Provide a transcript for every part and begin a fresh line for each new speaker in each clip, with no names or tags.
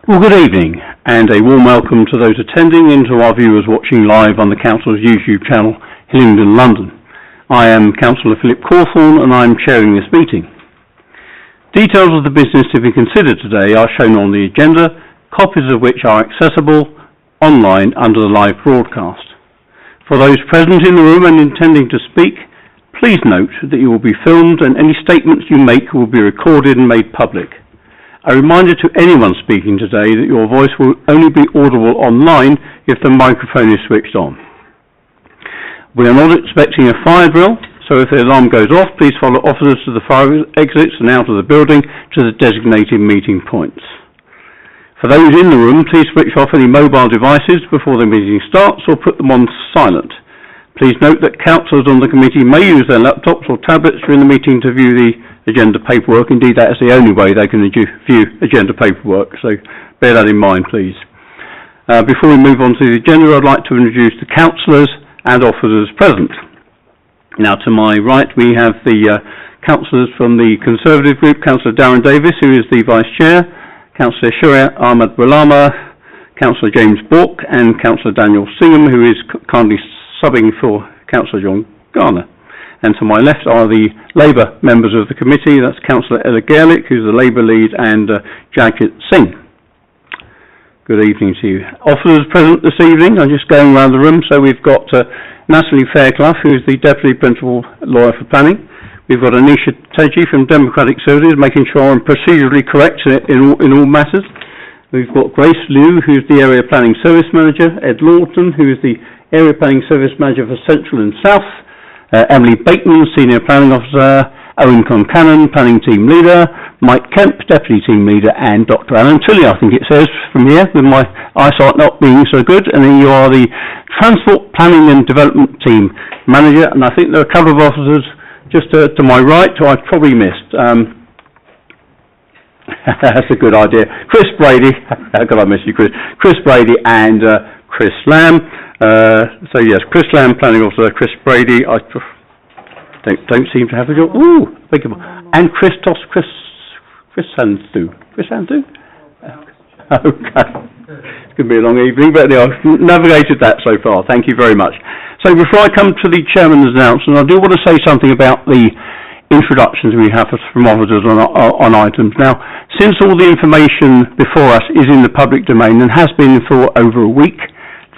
Well, good evening and a warm welcome to those attending and to our viewers watching live on the Council's YouTube channel, Hillingdon, London. I am Councillor Corthorne and I am chairing this meeting. Details of the business to be considered today are shown on the agenda, copies of which are accessible online under the live broadcast. For those present in the room and intending to speak, please note that you will be filmed and any statements you make will be recorded and made public. A reminder to anyone speaking today that your voice will only be audible online if the microphone is switched on. We are not expecting a fire drill, so if the alarm goes off, please follow officers to the fire exits and out of the building to the designated meeting points. For those in the room, please switch off any mobile devices before the meeting starts or put them on silent. Please note that councillors on the committee may use their laptops or tablets during the meeting to view the agenda paperwork. Indeed, that is the only way they can view agenda paperwork, so bear that in mind, please. Before we move on to the agenda, I'd like to introduce the councillors and officers present. Now, to my right, we have the councillors from the Conservative group, Councillor Darren Davis, who is the Vice Chair, Councillor Shura Ahmad Bulama, Councillor James Bork, and Councillor Daniel Singham, who is kindly subbing for Councillor John Garner. And to my left are the Labour members of the committee. That's Councillor Ella Gaelic, who's the Labour lead, and Jagit Singh. Good evening to you. Officers present this evening, I'm just going around the room. So we've got Natalie Fairclough, who's the Deputy Principal Lawyer for Planning. We've got Anisha Teji from Democratic Services, making sure I'm procedurally correct in all matters. We've got Grace Liu, who's the Area Planning Service Manager. Ed Lawton, who is the Area Planning Service Manager for Central and South. Emily Bateman, Senior Planning Officer, Owen Concannon, Planning Team Leader, Mike Kemp, Deputy Team Leader, and Dr. Alan Tully, I think it says from here, with my eyesight not being so good. And then you are the Transport Planning and Development Team Manager, and I think there are a couple of officers just to my right who I've probably missed. That's a good idea. Chris Brady, how could I miss you, Chris? Chris Brady and Chris Lamb. So yes, Chris Lamb, Planning Officer, Chris Brady, I don't seem to have a job. Ooh, big one. And Chris Sandu. Chris Sandu? Okay. It's going to be a long evening, but I've navigated that so far. Thank you very much. So before I come to the Chairman's announcement, I do want to say something about the introductions we have from officers on items. Now, since all the information before us is in the public domain and has been for over a week,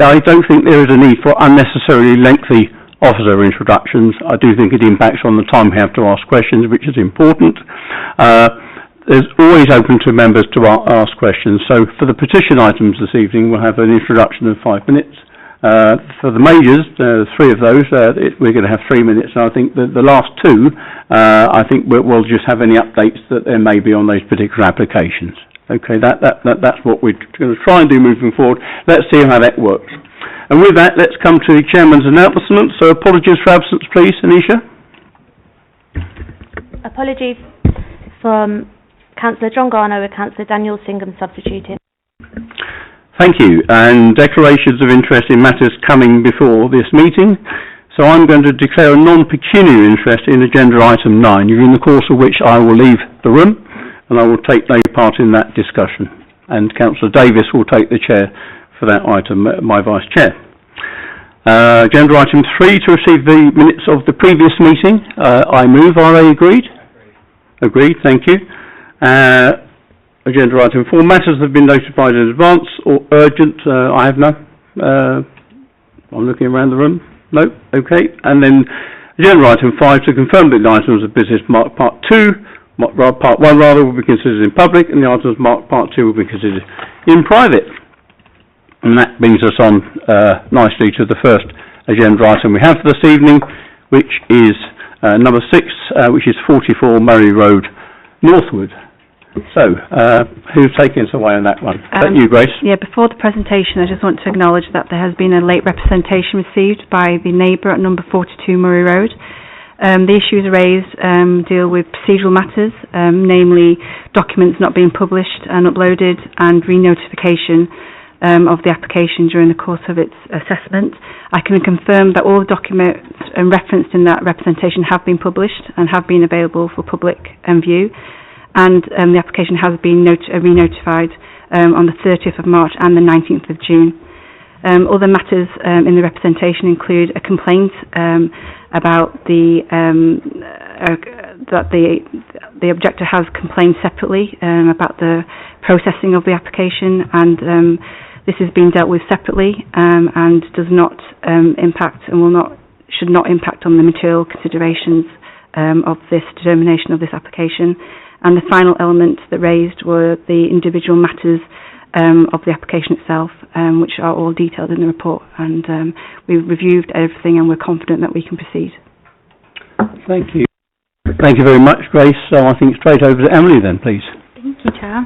I don't think there is a need for unnecessarily lengthy officer introductions. I do think it impacts on the time we have to ask questions, which is important. There's always open to members to ask questions. So for the petition items this evening, we'll have an introduction of 5 minutes. For the majors, three of those, we're going to have 3 minutes. And I think the last two, I think we'll just have any updates that there may be on those particular applications. Okay, that's what we're going to try and do moving forward. Let's see how that works. And with that, let's come to the Chairman's announcement. So apologies for absence, please, Anisha.
Apologies from Councillor John Garner with Councillor Daniel Singham substituting.
Thank you. And declarations of interest in matters coming before this meeting. So I'm going to declare a non-pecuniary interest in agenda item 9, during the course of which I will leave the room and I will take no part in that discussion. And Councillor Davis will take the chair for that item, my Vice Chair. Agenda item 3, to receive the minutes of the previous meeting. I move. Are they agreed? Agreed, thank you. Agenda item 4, matters have been notified in advance or urgent. I have none. I'm looking around the room. No? Okay. And then agenda item 5, to confirm that the items of business marked part 2, part 1 rather, will be considered in public, and the items marked part 2 will be considered in private. And that brings us on nicely to the first agenda item we have for this evening, which is number 6, which is 44 Murray Road, Northwood. So, who's taking us away on that one? Is that you, Grace?
Yeah, before the presentation, I just want to acknowledge that there has been a late representation received by the neighbour at number 42 Murray Road. The issues raised deal with procedural matters, namely documents not being published and uploaded and re-notification of the application during the course of its assessment. I can confirm that all the documents referenced in that representation have been published and have been available for public view, and the application has been re-notified on the 30th of March and the 19th of June. Other matters in the representation include a complaint about that the objector has complained separately about the processing of the application, and this is being dealt with separately and does not impact and should not impact on the material considerations of this determination of this application. And the final element that raised were the individual matters of the application itself, which are all detailed in the report, and we've reviewed everything and we're confident that we can proceed.
Thank you. Thank you very much, Grace. So I think straight over to Emily then, please.
Thank you, Chair.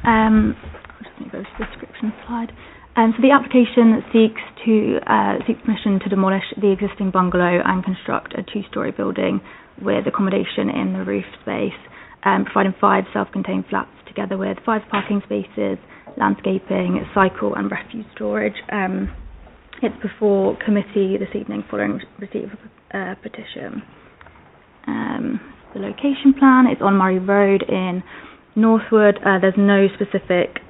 I'll just move over to the description slide. So the application seeks permission to demolish the existing bungalow and construct a two-storey building with accommodation in the roof space, providing 5 self-contained flats together with 5 parking spaces, landscaping, cycle and refuse storage. It's before committee this evening following receipt of a petition. The location plan is on Murray Road in Northwood. There's no specific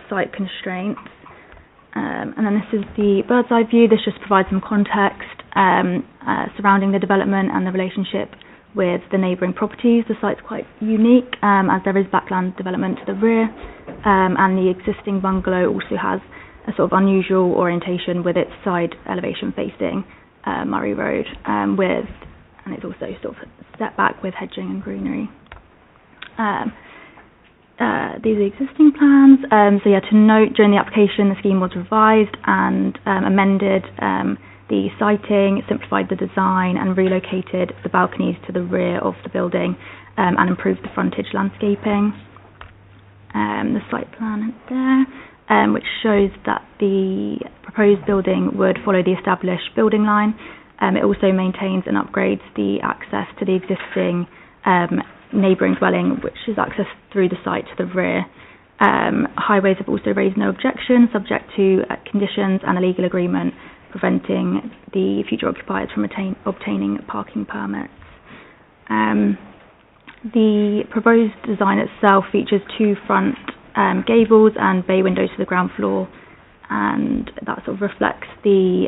site constraints. And then this is the bird's eye view. This just provides some context surrounding the development and the relationship with the neighbouring properties. The site's quite unique as there is backland development to the rear, and the existing bungalow also has a sort of unusual orientation with its side elevation facing Murray Road, and it's also sort of set back with hedging and greenery. These are existing plans. So yeah, to note, during the application, the scheme was revised and amended the siting, simplified the design and relocated the balconies to the rear of the building and improved the frontage landscaping. The site plan is there, which shows that the proposed building would follow the established building line. It also maintains and upgrades the access to the existing neighbouring dwelling, which is accessed through the site to the rear. Highways have also raised no objection, subject to conditions and a legal agreement preventing the future occupiers from obtaining parking permits. The proposed design itself features 2 front gables and bay windows to the ground floor, and that sort of reflects the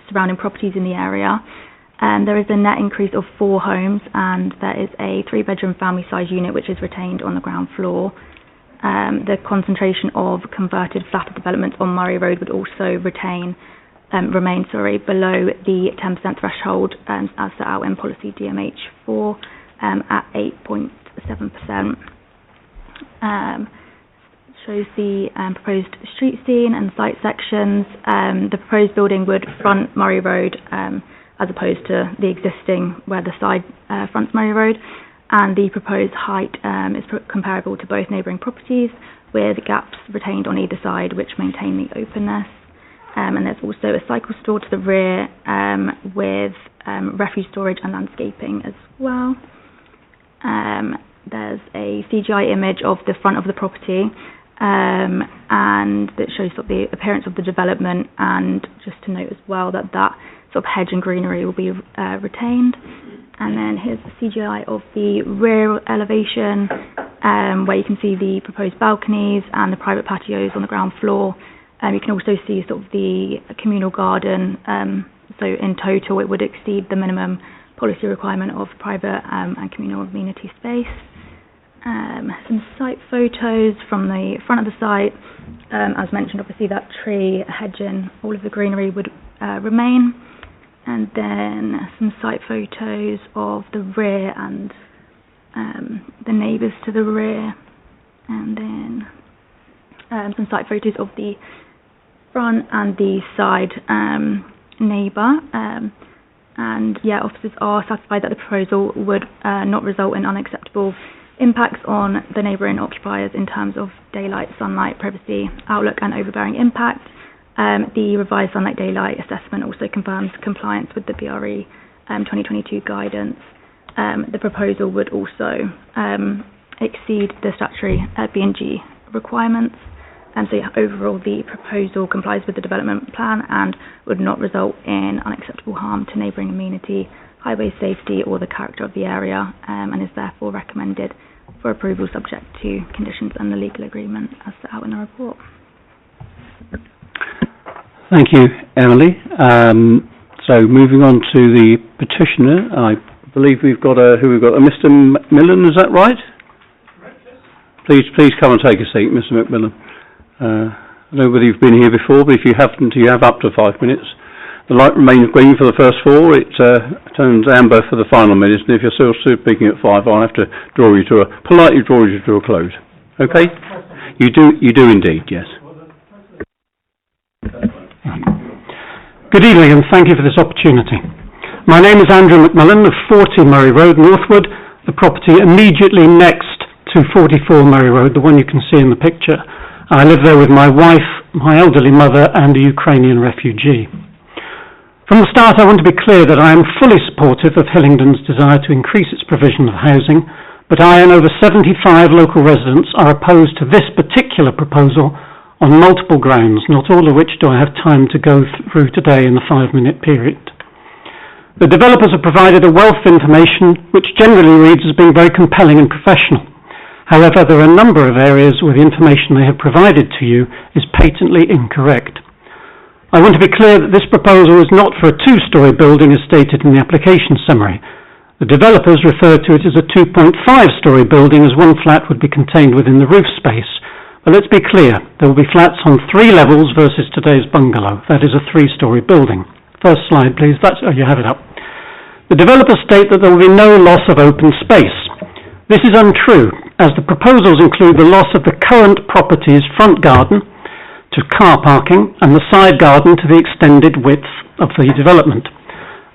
surrounding properties in the area. There is a net increase of 4 homes, and there is a 3-bedroom family size unit which is retained on the ground floor. The concentration of converted flatter developments on Murray Road would also remain below the 10% threshold as set out in policy DMH4 at 8.7%. Shows the proposed street scene and site sections. The proposed building would front Murray Road as opposed to the existing where the side fronts Murray Road, and the proposed height is comparable to both neighbouring properties with gaps retained on either side which maintain the openness. And there's also a cycle store to the rear with refuse storage and landscaping as well. There's a CGI image of the front of the property and that shows sort of the appearance of the development, and just to note as well that sort of hedge and greenery will be retained. And then here's the CGI of the rear elevation where you can see the proposed balconies and the private patios on the ground floor. You can also see sort of the communal garden, so in total it would exceed the minimum policy requirement of private and communal amenity space. Some site photos from the front of the site. As mentioned, obviously that tree, hedging, all of the greenery would remain. And then some site photos of the rear and the neighbours to the rear. And then some site photos of the front and the side neighbour. And yeah, officers are satisfied that the proposal would not result in unacceptable impacts on the neighbouring occupiers in terms of daylight, sunlight, privacy, outlook and overbearing impact. The revised sunlight daylight assessment also confirms compliance with the BRE 2022 guidance. The proposal would also exceed the statutory B&G requirements. So yeah, overall the proposal complies with the development plan and would not result in unacceptable harm to neighbouring amenity, highway safety or the character of the area, and is therefore recommended for approval subject to conditions and the legal agreement as set out in the report.
Thank you, Emily. So moving on to the petitioner, I believe we've got a Mr. Macmillan, is that right? Please come and take a seat, Mr. Macmillan. I don't know whether you've been here before, but if you haven't, you have up to 5 minutes. The light remains green for the first 4, it turns amber for the final minutes, and if you're still speaking at 5, I'll have to politely draw you to a close. Okay? You do indeed, yes.
Good evening, and thank you for this opportunity. My name is Andrew Macmillan of 40 Murray Road, Northwood, the property immediately next to 44 Murray Road, the one you can see in the picture. I live there with my wife, my elderly mother, and a Ukrainian refugee. From the start, I want to be clear that I am fully supportive of Hillingdon's desire to increase its provision of housing, but I and over 75 local residents are opposed to this particular proposal on multiple grounds, not all of which do I have time to go through today in the 5-minute period. The developers have provided a wealth of information which generally reads as being very compelling and professional. However, there are a number of areas where the information they have provided to you is patently incorrect. I want to be clear that this proposal is not for a 2-storey building as stated in the application summary. The developers referred to it as a 2.5-storey building as one flat would be contained within the roof space. But let's be clear, there will be flats on 3 levels versus today's bungalow. That is a 3-storey building. First slide, please. You have it up. The developers state that there will be no loss of open space. This is untrue, as the proposals include the loss of the current property's front garden to car parking and the side garden to the extended width of the development.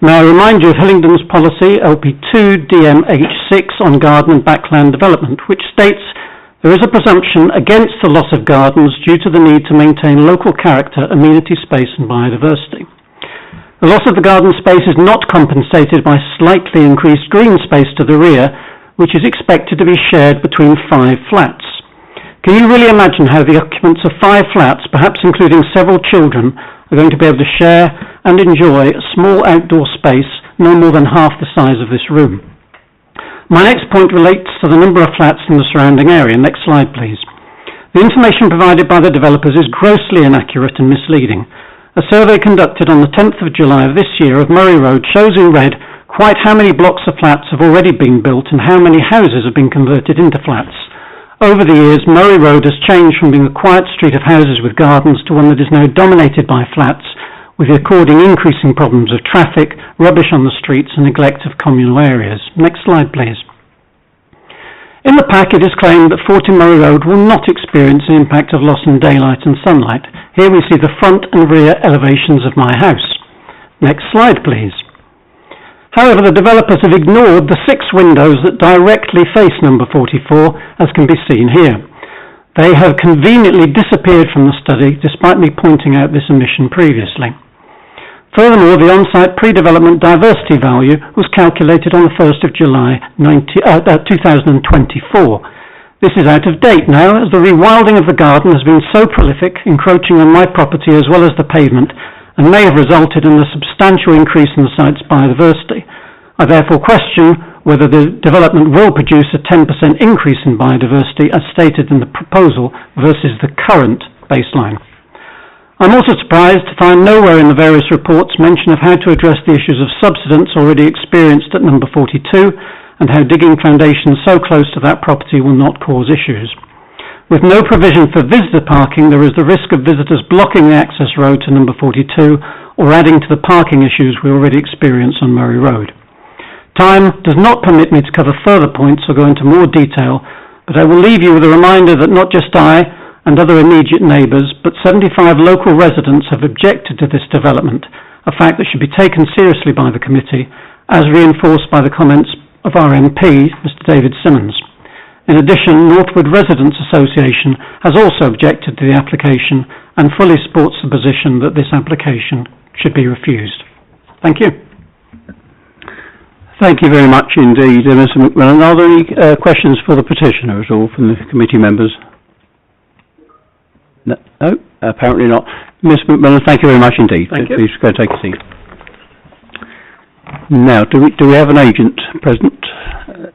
Now, I remind you of Hillingdon's policy, LP2 DMH6 on garden and backland development, which states there is a presumption against the loss of gardens due to the need to maintain local character, amenity space and biodiversity. The loss of the garden space is not compensated by slightly increased green space to the rear, which is expected to be shared between 5 flats. Can you really imagine how the occupants of 5 flats, perhaps including several children, are going to be able to share and enjoy a small outdoor space no more than half the size of this room? My next point relates to the number of flats in the surrounding area. Next slide, please. The information provided by the developers is grossly inaccurate and misleading. A survey conducted on the 10th of July of this year of Murray Road shows in red quite how many blocks of flats have already been built and how many houses have been converted into flats. Over the years, Murray Road has changed from being a quiet street of houses with gardens to one that is now dominated by flats, with the according increasing problems of traffic, rubbish on the streets and neglect of communal areas. Next slide, please. In the pack, it is claimed that 40 Murray Road will not experience the impact of loss in daylight and sunlight. Here we see the front and rear elevations of my house. Next slide, please. However, the developers have ignored the 6 windows that directly face number 44, as can be seen here. They have conveniently disappeared from the study, despite me pointing out this omission previously. Furthermore, the on-site pre-development diversity value was calculated on the 1st of July 2024. This is out of date now, as the rewilding of the garden has been so prolific, encroaching on my property as well as the pavement, and may have resulted in a substantial increase in the site's biodiversity. I therefore question whether the development will produce a 10% increase in biodiversity as stated in the proposal versus the current baseline. I'm also surprised to find nowhere in the various reports mention of how to address the issues of subsidence already experienced at number 42 and how digging foundations so close to that property will not cause issues. With no provision for visitor parking, there is the risk of visitors blocking the access road to number 42 or adding to the parking issues we already experience on Murray Road. Time does not permit me to cover further points or go into more detail, but I will leave you with a reminder that not just I and other immediate neighbours, but 75 local residents have objected to this development, a fact that should be taken seriously by the committee, as reinforced by the comments of our MP, Mr David Simmons. In addition, Northwood Residents Association has also objected to the application and fully supports the position that this application should be refused. Thank you.
Thank you very much indeed, Mr Macmillan. Are there any questions for the petitioner at all from the committee members? No, apparently not. Ms Macmillan, thank you very much indeed.
Thank you.
Please go take a seat. Now, do we have an agent present?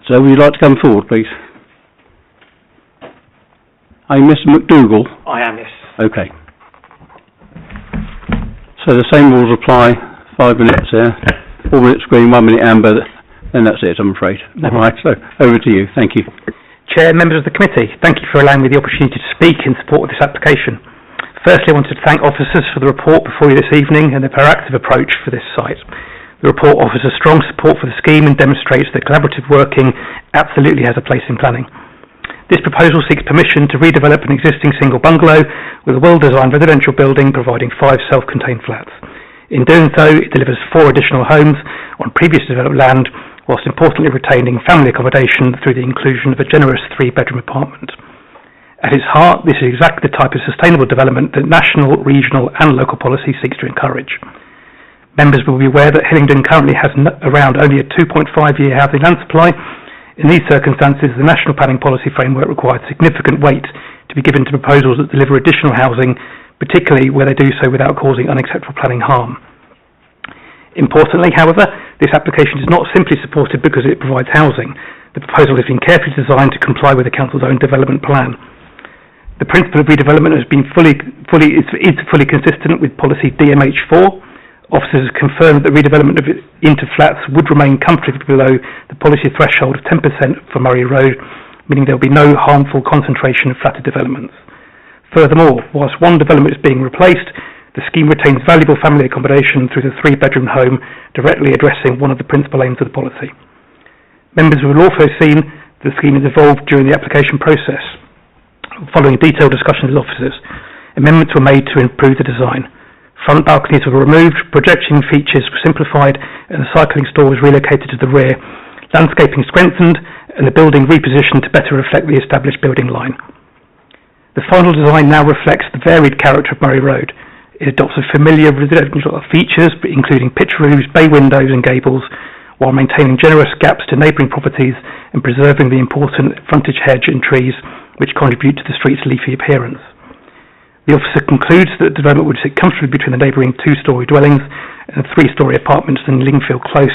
So would you like to come forward, please? Are you Mr McDougall?
I am, yes.
Okay. So the same rules apply, 5 minutes there, 4 minutes green, 1 minute amber, and that's it, I'm afraid. All right, so over to you. Thank you.
Chair, members of the committee, thank you for allowing me the opportunity to speak in support of this application. Firstly, I wanted to thank officers for the report before you this evening and their proactive approach for this site. The report offers a strong support for the scheme and demonstrates that collaborative working absolutely has a place in planning. This proposal seeks permission to redevelop an existing single bungalow with a well-designed residential building providing 5 self-contained flats. In doing so, it delivers 4 additional homes on previously developed land, whilst importantly retaining family accommodation through the inclusion of a generous 3-bedroom apartment. At its heart, this is exactly the type of sustainable development that national, regional and local policy seeks to encourage. Members will be aware that Hillingdon currently has around only a 2.5-year housing land supply. In these circumstances, the National Planning Policy Framework requires significant weight to be given to proposals that deliver additional housing, particularly where they do so without causing unacceptable planning harm. Importantly, however, this application is not simply supported because it provides housing. The proposal has been carefully designed to comply with the Council's own development plan. The principle of redevelopment has been fully consistent with policy DMH4. Officers have confirmed that redevelopment into flats would remain comfortably below the policy threshold of 10% for Murray Road, meaning there will be no harmful concentration of flatted developments. Furthermore, whilst one development is being replaced, the scheme retains valuable family accommodation through the 3-bedroom home, directly addressing one of the principal aims of the policy. Members will also have seen the scheme has evolved during the application process. Following detailed discussions with officers, amendments were made to improve the design. Front balconies were removed, projection features were simplified, and the cycling store was relocated to the rear. Landscaping strengthened, and the building repositioned to better reflect the established building line. The final design now reflects the varied character of Murray Road. It adopts a familiar residential features, including pitch roofs, bay windows and gables, while maintaining generous gaps to neighbouring properties and preserving the important frontage hedge and trees which contribute to the street's leafy appearance. The officer concludes that the development would sit comfortably between the neighbouring 2-storey dwellings and the 3-storey apartments in Lingfield Close,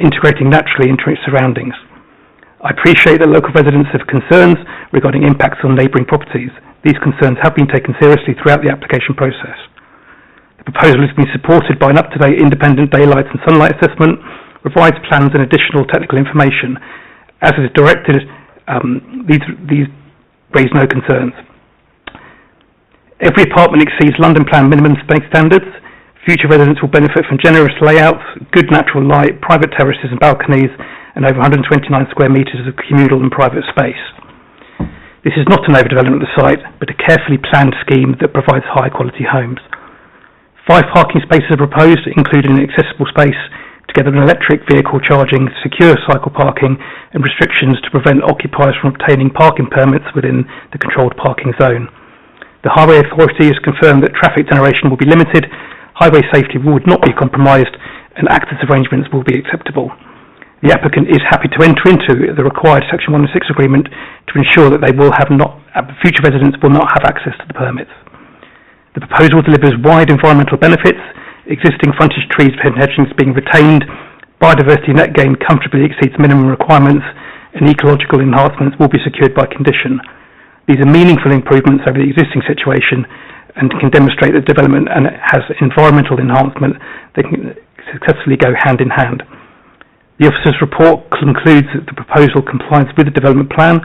integrating naturally into its surroundings. I appreciate that local residents have concerns regarding impacts on neighbouring properties. These concerns have been taken seriously throughout the application process. The proposal has been supported by an up-to-date independent daylight and sunlight assessment, revised plans and additional technical information. As is directed, these raise no concerns. Every apartment exceeds London Plan minimum space standards. Future residents will benefit from generous layouts, good natural light, private terraces and balconies, and over 129 square metres of communal and private space. This is not an overdevelopment of the site, but a carefully planned scheme that provides high quality homes. 5 parking spaces are proposed, including an accessible space, together with electric vehicle charging, secure cycle parking, and restrictions to prevent occupiers from obtaining parking permits within the controlled parking zone. The Highway Authority has confirmed that traffic generation will be limited, highway safety would not be compromised, and access arrangements will be acceptable. The applicant is happy to enter into the required Section 106 agreement to ensure that future residents will not have access to the permits. The proposal delivers wide environmental benefits, existing frontage trees and hedging being retained, biodiversity net gain comfortably exceeds minimum requirements, and ecological enhancements will be secured by condition. These are meaningful improvements over the existing situation and can demonstrate that development and it has environmental enhancement that can successfully go hand in hand. The officer's report concludes that the proposal complies with the development plan,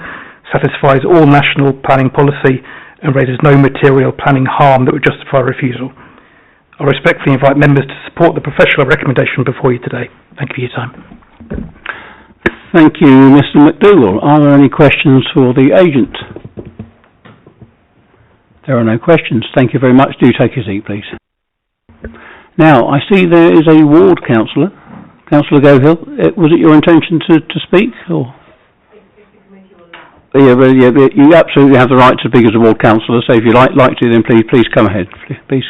satisfies all national planning policy and raises no material planning harm that would justify refusal. I respectfully invite members to support the professional recommendation before you today. Thank you for your time.
Thank you, Mr McDougall. Are there any questions for the agent? There are no questions. Thank you very much. Do take a seat, please. Now, I see there is a ward councillor. Councillor Gohill, was it your intention to speak? Or? Yeah, you absolutely have the right to speak as a ward councillor, so if you like to, then please come ahead. Please.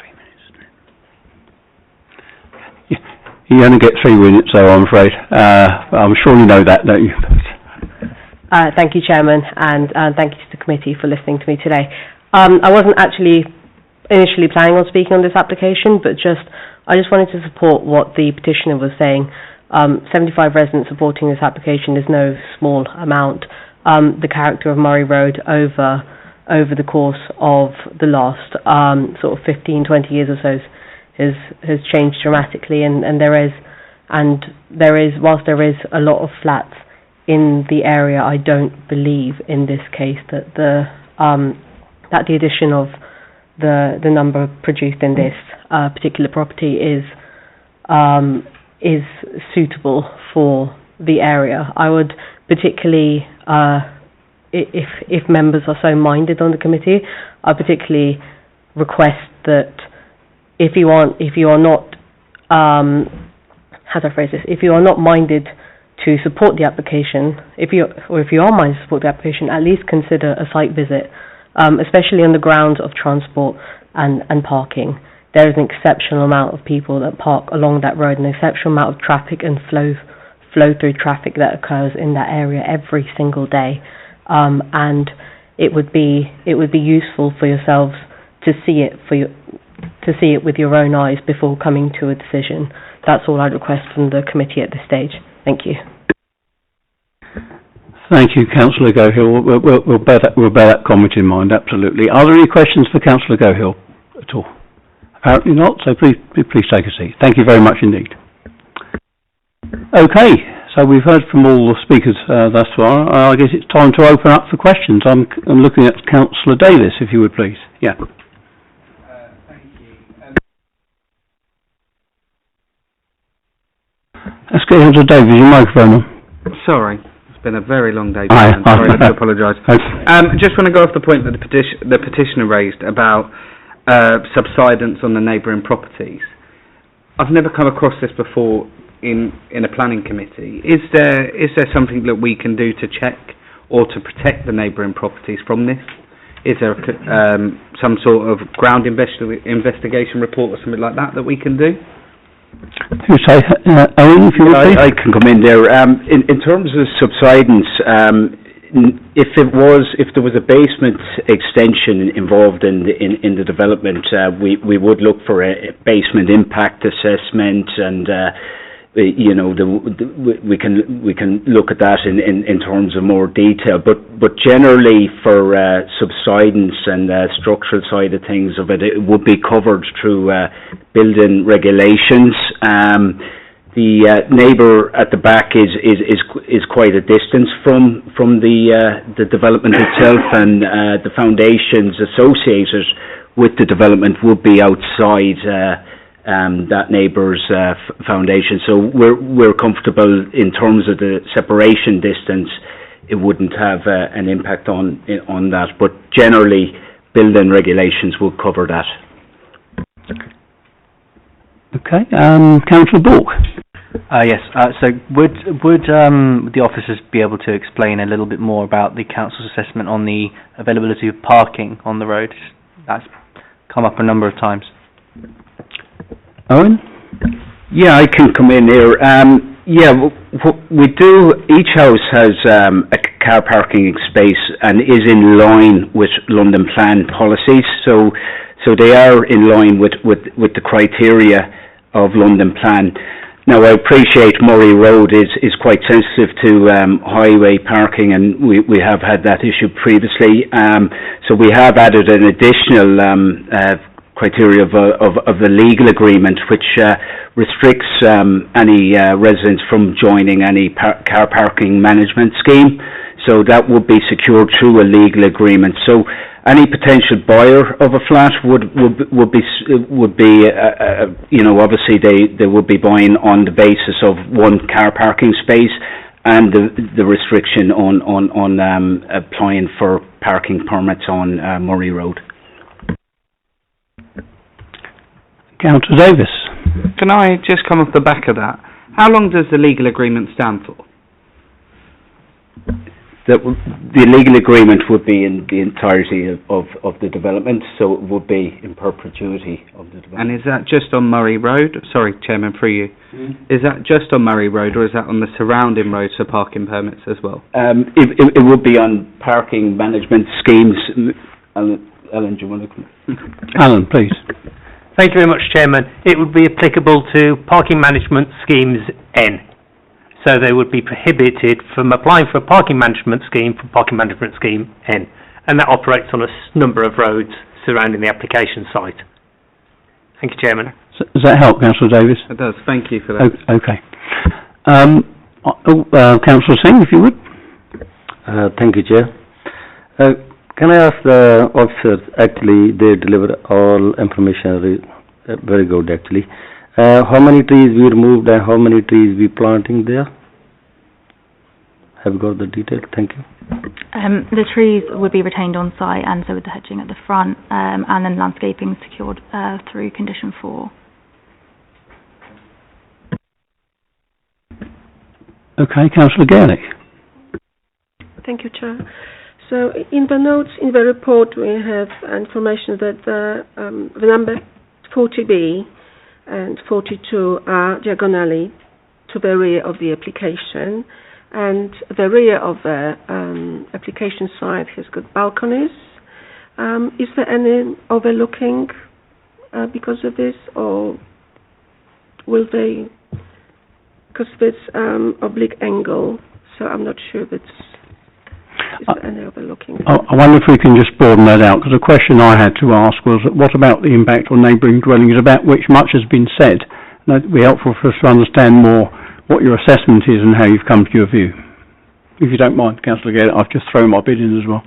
3 minutes. You only get 3 minutes, though, I'm afraid. I'm sure you know that, don't you?
Thank you, Chairman, and thank you to the committee for listening to me today. I wasn't actually initially planning on speaking on this application, but I just wanted to support what the petitioner was saying. 75 residents supporting this application is no small amount. the character of Murray Road over the course of the last sort of 15, 20 years or so has changed dramatically, and whilst there is a lot of flats in the area, I don't believe in this case that the addition of the number produced in this particular property is suitable for the area. I would particularly, if members are so minded on the committee, I particularly request that if you are not how do I phrase this? If you are not minded to support the application, if you are minded to support the application, at least consider a site visit, especially on the grounds of transport and parking. There is an exceptional amount of people that park along that road, an exceptional amount of traffic and flow through traffic that occurs in that area every single day, and it would be useful for yourselves to see it with your own eyes before coming to a decision. That's all I'd request from the committee at this stage. Thank you.
Thank you, Councillor Gohill. We'll bear that comment in mind, absolutely. Are there any questions for Councillor Gohill at all? Apparently not, so please take a seat. Thank you very much indeed. Okay, so we've heard from all the speakers thus far. I guess it's time to open up for questions. I'm looking at Councillor Davis, if you would please. Yeah.
Thank you.
Let's get into Davis, your microphone on.
Sorry, it's been a very long day.
I'm
sorry to apologise.
Okay.
Just want to go off the point that the petitioner raised about subsidence on the neighbouring properties. I've never come across this before in a planning committee. Is there something that we can do to check or to protect the neighbouring properties from this? Is there some sort of ground investigation report or something like that we can do?
Who say, Owen, if you would please?
I can come in there. In terms of subsidence, if there was a basement extension involved in the development, we would look for a basement impact assessment, and we can look at that in terms of more detail. But generally, for subsidence and structural side of things of it, it would be covered through building regulations. The neighbour at the back is quite a distance from the development itself, and the foundations associated with the development would be outside that neighbour's foundation. So we're comfortable in terms of the separation distance. It wouldn't have an impact on that, but generally building regulations will cover that. Okay, Councillor Bork.
Yes. So would the officers be able to explain a little bit more about the council's assessment on the availability of parking on the road? That's come up a number of times.
Owen?
Yeah, I can come in here. We do. Each house has a car parking space and is in line with London Plan policies. So they are in line with the criteria of London Plan. Now, I appreciate Murray Road is quite sensitive to highway parking, and we have had that issue previously. So we have added an additional criteria of the legal agreement, which restricts any residents from joining any car parking management scheme. So that would be secured through a legal agreement. So any potential buyer of a flat would be obviously they would be buying on the basis of one car parking space and the restriction on applying for parking permits on Murray Road.
Councillor Davis.
Can I just come off the back of that? How long does the legal agreement stand for?
The legal agreement would be in the entirety of the development, so it would be in perpetuity of the development.
And is that just on Murray Road? Sorry, Chairman, through you. Is that just on Murray Road, or is that on the surrounding roads for parking permits as well?
It would be on parking management schemes. Alan, do you want to come?
Alan, please.
Thank you very much, Chairman. It would be applicable to parking management schemes N. So they would be prohibited from applying for a parking management scheme from Parking Management Scheme N. And that operates on a number of roads surrounding the application site. Thank you, Chairman.
Does that help, Councillor Davis?
It does. Thank you for that.
Okay. Councillor Singh, if you would.
Thank you, Chair. Can I ask the officers, actually, they deliver all information, very good, actually. How many trees we removed and how many trees we planting there? Have you got the detail? Thank you.
The trees would be retained on site, and so would the hedging at the front, and then landscaping secured through condition 4.
Okay, Councillor Garlick.
Thank you, Chair. So in the notes in the report we have information that the number 40B and 42 are diagonally to the rear of the application, and the rear of the application site has got balconies. Is there any overlooking because of this, or will they, because it's oblique angle, so I'm not sure if it's is there any overlooking.
I wonder if we can just broaden that out, because the question I had to ask was, what about the impact on neighbouring dwellings, about which much has been said? And it'd be helpful for us to understand more what your assessment is and how you've come to your view. If you don't mind, Councillor Garlick, I've just thrown my bid in as well.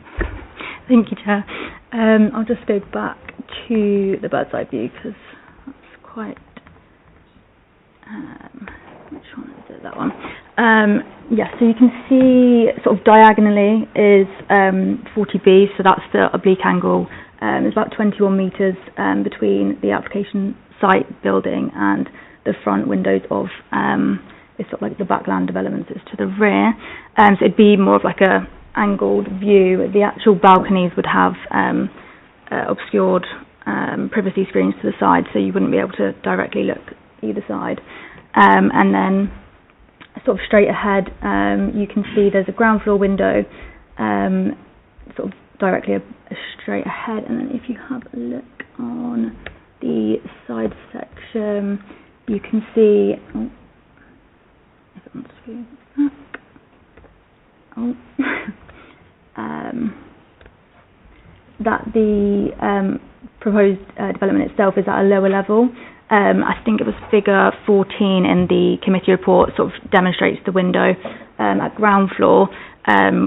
Thank you, Chair. I'll just go back to the bird's eye view, because that's quite... which one is it? That one. Yeah, so you can see sort of diagonally is 40B, so that's the oblique angle. It's about 21 metres between the application site building and the front windows of it's sort of like the backland developments is to the rear. So it'd be more of like a angled view. The actual balconies would have obscured privacy screens to the side, so you wouldn't be able to directly look either side. And then sort of straight ahead, you can see there's a ground floor window sort of directly straight ahead, and then if you have a look on the side section, you can see if it wants to go back, that the proposed development itself is at a lower level. I think it was figure 14 in the committee report sort of demonstrates the window at ground floor,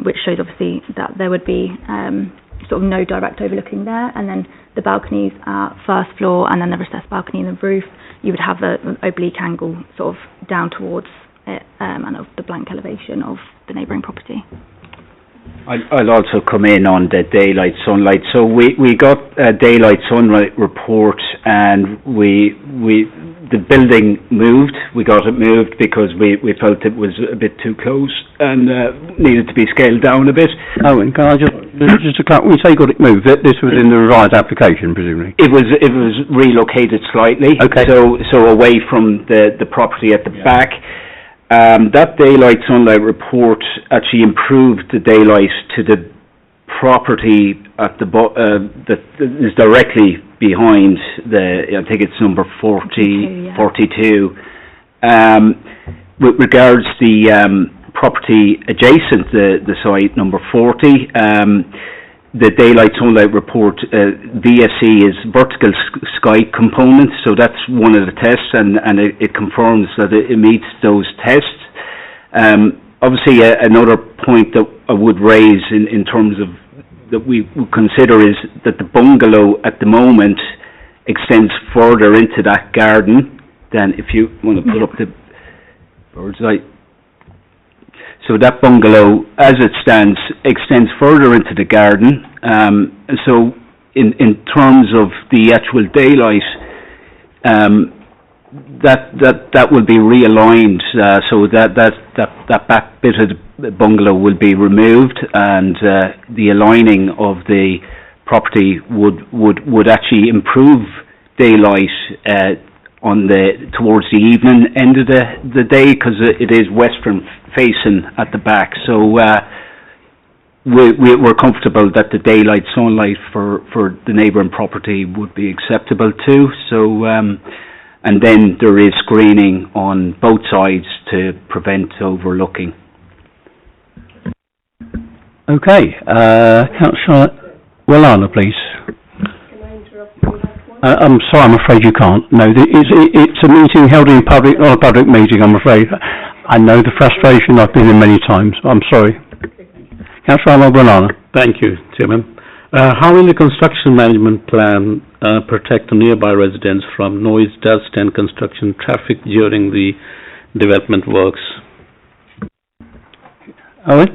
which shows obviously that there would be sort of no direct overlooking there, and then the balconies at first floor, and then the recessed balcony in the roof, you would have an oblique angle sort of down towards it, and of the blank elevation of the neighbouring property.
I'll also come in on the daylight sunlight. So we got a daylight sunlight report, and the building moved. We got it moved because we felt it was a bit too close and needed to be scaled down a bit.
Oh, and can I just to clarify, when you say got it moved, this was in the revised application, presumably?
It was relocated slightly. Okay. So away from the property at the back. That daylight sunlight report actually improved the daylight to the property at the that is directly behind I think it's number 42. With regards the property adjacent the site, number 40, the daylight sunlight report, VSE is vertical sky component, so that's one of the tests, and it confirms that it meets those tests. Obviously, another point that I would raise in terms of that we would consider is that the bungalow at the moment extends further into that garden than if you want to pull up the bird's eye. So that bungalow, as it stands, extends further into the garden. So in terms of the actual daylight, that will be realigned. So that back bit of the bungalow will be removed, and the aligning of the property would actually improve daylight towards the evening end of the day, because it is western facing at the back. So we're comfortable that the daylight sunlight for the neighbouring property would be acceptable too. So and then there is screening on both sides to prevent overlooking.
Okay, Councillor Wallana, please. I'm sorry, I'm afraid you can't. No, it's a meeting held in public, not a public meeting, I'm afraid. I know the frustration, I've been in many times. I'm sorry. Councillor Wallana.
Thank you, Chairman. How will the construction management plan protect the nearby residents from noise, dust and construction traffic during the development works?
Owen?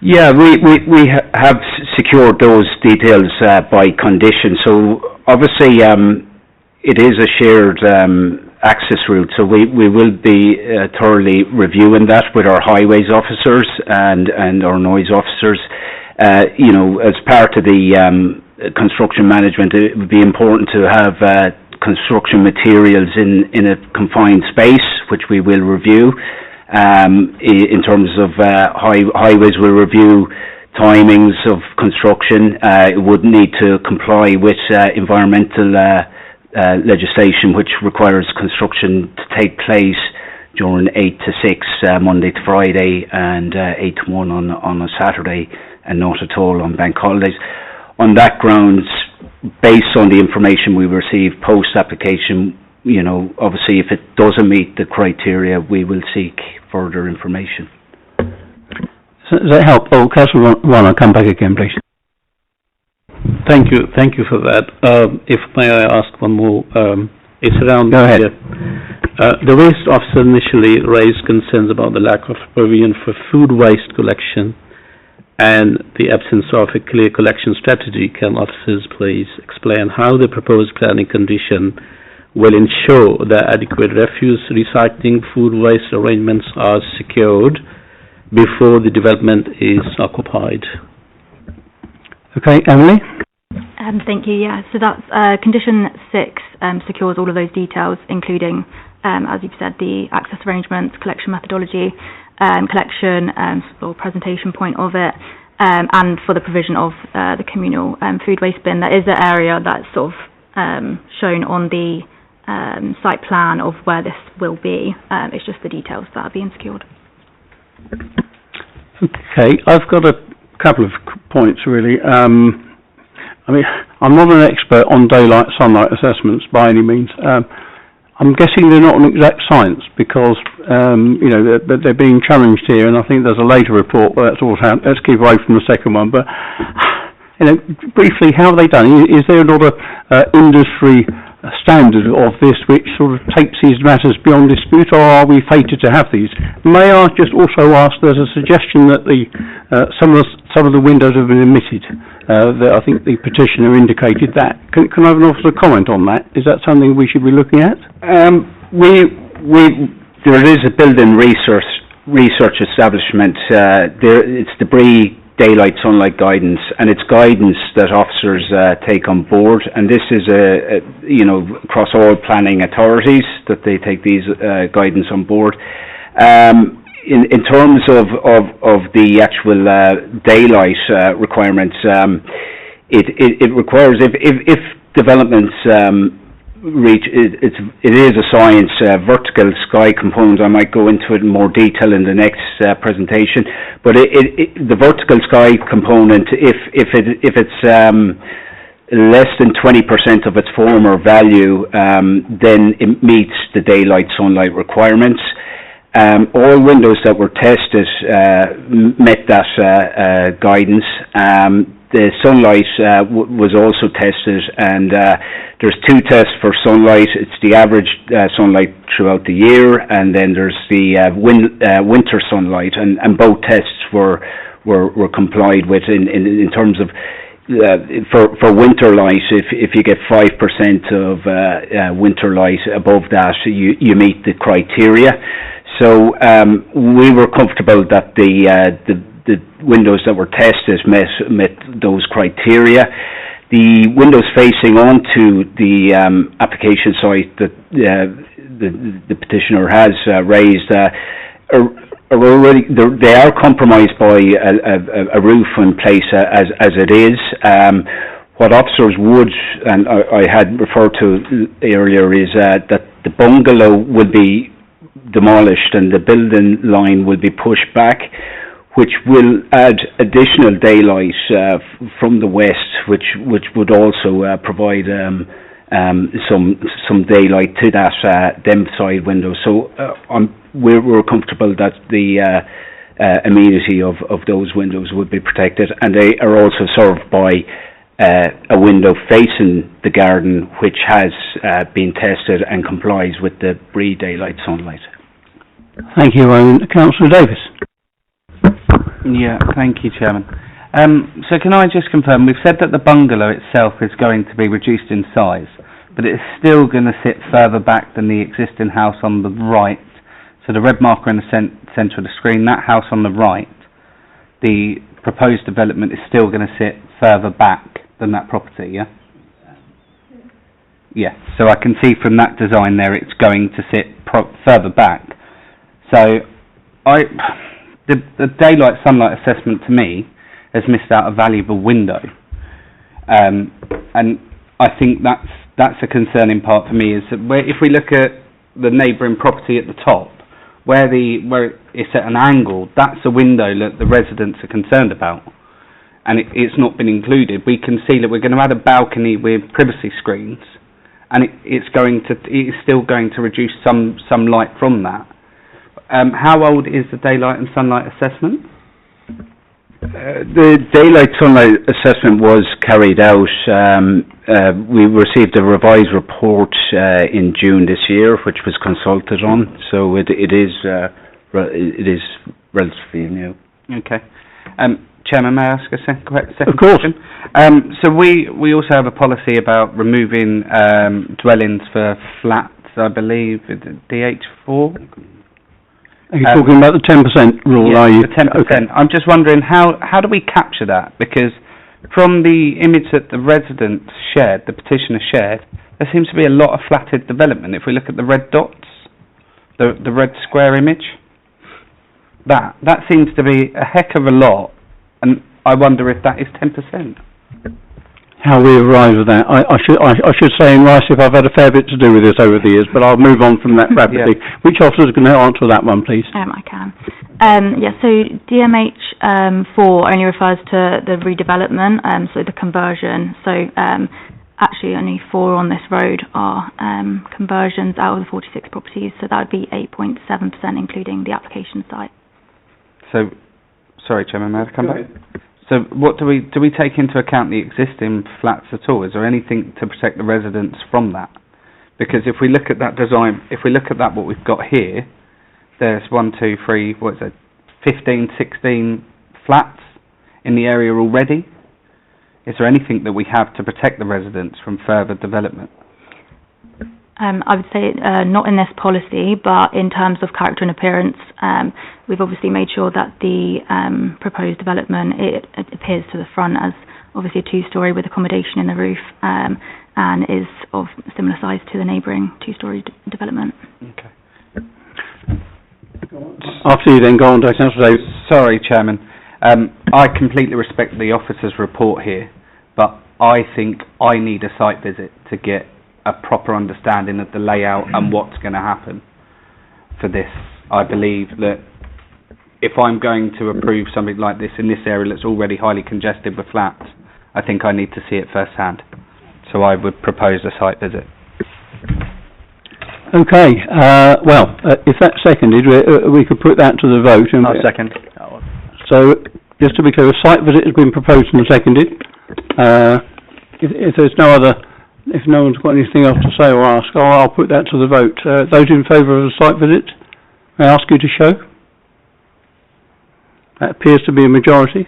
Yeah, we have secured those details by condition. So obviously it is a shared access route, so we will be thoroughly reviewing that with our highways officers and our noise officers. You know, as part of the construction management, it would be important to have construction materials in a confined space, which we will review. In terms of highways, we'll review timings of construction. It would need to comply with environmental legislation, which requires construction to take place during 8 to 6 Monday to Friday and 8 to 1 on a Saturday, and not at all on bank holidays. On that grounds, based on the information we receive post-application, you know, obviously if it doesn't meet the criteria, we will seek further information.
Does that help? Oh, Councillor Warner, come back again, please.
Thank you for that. If may I ask one more? It's around.
Go ahead.
The waste officer initially raised concerns about the lack of provision for food waste collection and the absence of a clear collection strategy. Can officers please explain how the proposed planning condition will ensure that adequate refuse, recycling, food waste arrangements are secured before the development is occupied?
Okay, Emily?
Thank you, yeah. So that's condition 6 secures all of those details, including, as you've said, the access arrangements, collection methodology, collection or presentation point of it, and for the provision of the communal food waste bin. That is an area that's sort of shown on the site plan of where this will be. It's just the details that are being secured.
Okay, I've got a couple of points really. I mean, I'm not an expert on daylight sunlight assessments by any means. I'm guessing they're not an exact science because, you know, they're being challenged here, and I think there's a later report where that's all happened. Let's keep away from the second one, but, you know, briefly, how have they done? Is there not a industry standard of this which sort of takes these matters beyond dispute, or are we fated to have these? May I just also ask, there's a suggestion that some of the windows have been omitted. I think the petitioner indicated that. Can I have an officer comment on that? Is that something we should be looking at?
There is a building research establishment. It's the Borough daylight sunlight guidance, and it's guidance that officers take on board, and this is you know, across all planning authorities that they take these guidance on board. In terms of the actual daylight requirements, it requires if developments reach it is a science vertical sky component. I might go into it in more detail in the next presentation, but the vertical sky component, if it's less than 20% of its former value, then it meets the daylight sunlight requirements. All windows that were tested met that guidance. The sunlight was also tested, and there's 2 tests for sunlight. It's the average sunlight throughout the year, and then there's the winter sunlight, and both tests were complied with in terms of for winter light. If you get 5% of winter light above that, you meet the criteria. So we were comfortable that the windows that were tested met those criteria. The windows facing onto the application site that the petitioner has raised are already they are compromised by a roof in place as it is. What officers would, and I had referred to earlier, is that the bungalow will be demolished and the building line will be pushed back, which will add additional daylight from the west, which would also provide some daylight to that them side windows. So we're comfortable that the amenity of those windows would be protected, and they are also served by a window facing the garden, which has been tested and complies with the BREE daylight sunlight.
Thank you, Councillor Davis.
Yeah, thank you, Chairman. So can I just confirm, we've said that the bungalow itself is going to be reduced in size, but it's still going to sit further back than the existing house on the right. So the red marker in the centre of the screen, that house on the right, the proposed development is still going to sit further back than that property, yeah? Yeah, so I can see from that design there it's going to sit further back. So the daylight sunlight assessment to me has missed out a valuable window, and I think that's a concerning part for me. Is that if we look at the neighbouring property at the top, where it's at an angle, that's a window that the residents are concerned about, and it's not been included. We can see that we're going to add a balcony with privacy screens, and it's still going to reduce some light from that. How old is the daylight and sunlight assessment?
The daylight sunlight assessment was carried out. We received a revised report in June this year, which was consulted on. So it is relatively new.
Okay. Chairman, may I ask a second
of course.
question? So we also have a policy about removing dwellings for flats, I believe, DH4.
Are you talking about the 10% rule, are you?
The 10%. Okay. I'm just wondering, how do we capture that? Because from the image that the residents shared, the petitioner shared, there seems to be a lot of flatted development. If we look at the red dots, the red square image, that seems to be a heck of a lot, and I wonder if that is 10%.
How we arrive at that. I should say in Rice if I've had a fair bit to do with this over the years, but I'll move on from that rapidly.
Yeah.
Which officers can answer that one, please?
I can. So DMH 4 only refers to the redevelopment, so the conversion. So actually only 4 on this road are conversions out of the 46 properties, so that would be 8.7%, including the application site.
So, sorry, Chairman, may I come back? So what do we take into account the existing flats at all? Is there anything to protect the residents from that? Because if we look at that design, if we look at that what we've got here, there's 15, 16 flats in the area already. Is there anything that we have to protect the residents from further development?
I would say not in this policy, but in terms of character and appearance, we've obviously made sure that the proposed development, it appears to the front as obviously a 2-storey with accommodation in the roof, and is of similar size to the neighbouring 2-storey development.
Okay.
After you then go on to Councillor Davis.
Sorry, Chairman. I completely respect the officer's report here, but I think I need a site visit to get a proper understanding of the layout and what's going to happen for this. I believe that if I'm going to approve something like this in this area that's already highly congested with flats, I think I need to see it firsthand. So I would propose a site visit.
Okay, if that's seconded, we could put that to the vote.
I'll second.
So, just to be clear, a site visit has been proposed and seconded. If there's no other, if no one's got anything else to say or ask, I'll put that to the vote. Those in favour of a site visit, may I ask you to show? That appears to be a majority.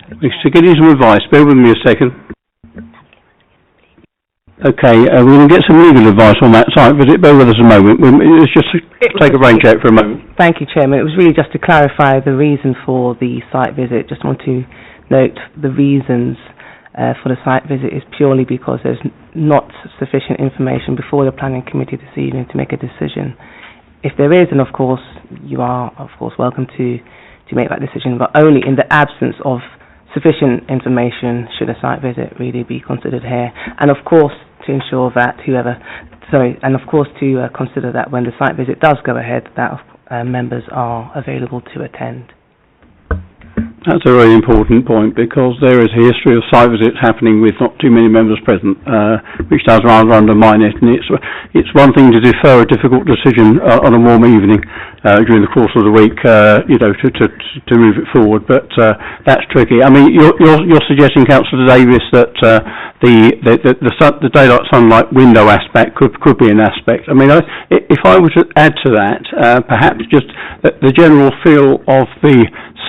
Mr. Giddy, some advice. Bear with me a second. Okay, we're going to get some legal advice on that site visit. Bear with us a moment. Let's just take a rain check for a moment.
Thank you, Chairman. It was really just to clarify the reason for the site visit. Just want to note the reasons for the site visit is purely because there's not sufficient information before the planning committee this evening to make a decision. If there is, then of course you are welcome to
to make that decision, but only in the absence of sufficient information should a site visit really be considered here. And of course, to ensure that consider that when the site visit does go ahead, that members are available to attend.
That's a very important point, because there is a history of site visits happening with not too many members present, which does rather undermine it. And it's one thing to defer a difficult decision on a warm evening during the course of the week, to move it forward. But that's tricky. I mean, you're suggesting, Councillor Davis, that the daylight sunlight window aspect could be an aspect. I mean, if I were to add to that, perhaps just the general feel of the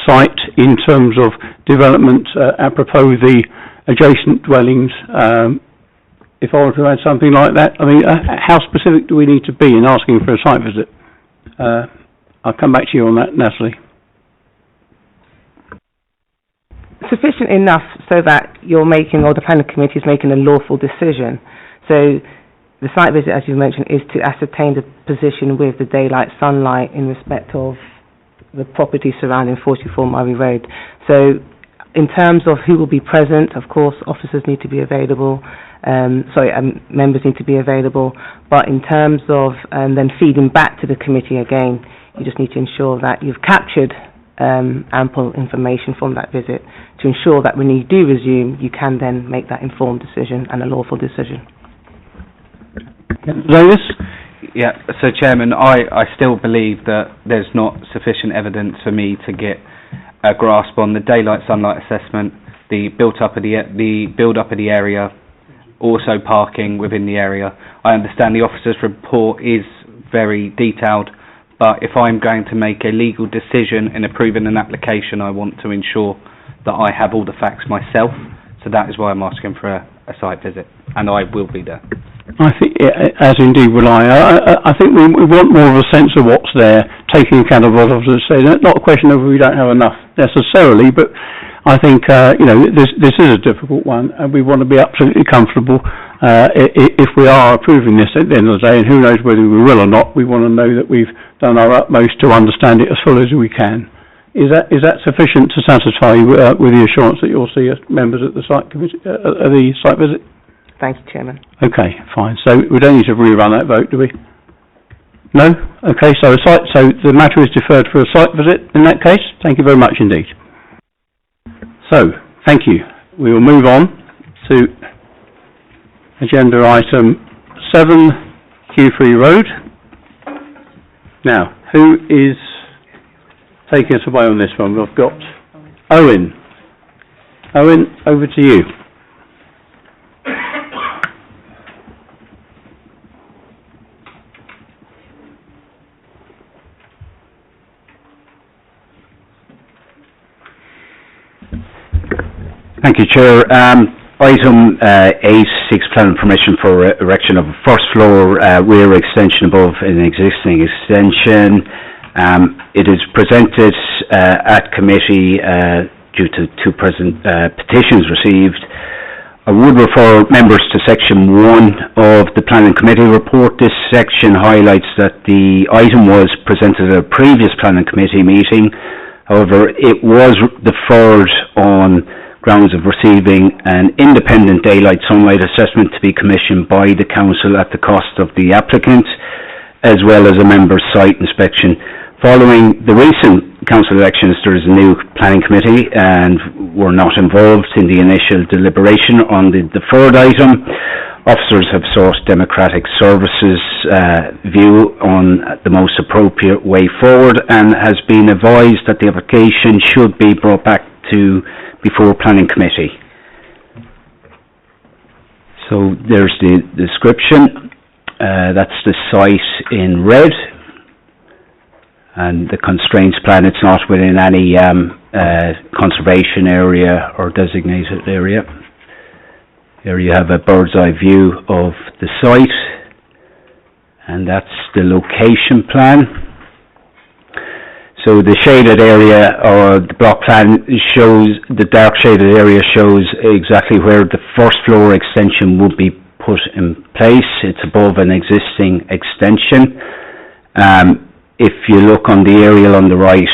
site in terms of development, apropos the adjacent dwellings. If I were to add something like that, I mean, how specific do we need to be in asking for a site visit? I'll come back to you on that, Natalie.
Sufficient enough so that you're making, or the planning committee is making, a lawful decision. So the site visit, as you mentioned, is to ascertain the position with the daylight sunlight in respect of the property surrounding 44 Murray Road. So in terms of who will be present, of course, officers need to be available, members need to be available, but in terms of then feeding back to the committee again, you just need to ensure that you've captured ample information from that visit to ensure that when you do resume, you can then make that informed decision and a lawful decision.
Davis?
Yeah, so Chairman, I still believe that there's not sufficient evidence for me to get a grasp on the daylight sunlight assessment, the build up of the area, also parking within the area. I understand the officer's report is very detailed, but if I'm going to make a legal decision in approving an application, I want to ensure that I have all the facts myself. So that is why I'm asking for a site visit, and I will be there.
I think, as indeed will I think we want more of a sense of what's there, taking account of what officers say. Not a question of we don't have enough necessarily, but I think this is a difficult one, and we want to be absolutely comfortable if we are approving this at the end of the day. And who knows whether we will or not? We want to know that we've done our utmost to understand it as fully as we can. Is that sufficient to satisfy you with the assurance that you'll see members at the site committee the site visit?
Thank you, Chairman.
Okay, fine. So we don't need to rerun that vote, do we? No? Okay, so the matter is deferred for a site visit in that case. Thank you very much indeed. So, thank you. We will move on to agenda item 7, Q3 Road. Now, who is taking us away on this one? We've got Owen. Owen, over to you.
Thank you, Chair. Item 8 seeks planning permission for erection of a first floor rear extension above an existing extension. It is presented at committee due to two petitions received. I would refer members to section 1 of the planning committee report. This section highlights that the item was presented at a previous planning committee meeting. However, it was deferred on grounds of receiving an independent daylight sunlight assessment to be commissioned by the council at the cost of the applicant, as well as a member's site inspection. Following the recent council elections, there is a new planning committee, and we're not involved in the initial deliberation on the deferred item. Officers have sought Democratic Services' view on the most appropriate way forward, and has been advised that the application should be brought back to before planning committee. So there's the description. That's the site in red, and the constraints plan. It's not within any conservation area or designated area. Here you have a bird's eye view of the site, and that's the location plan. So the shaded area, or the block plan, shows, the dark shaded area shows exactly where the first floor extension would be put in place. It's above an existing extension. if you look on the aerial on the right,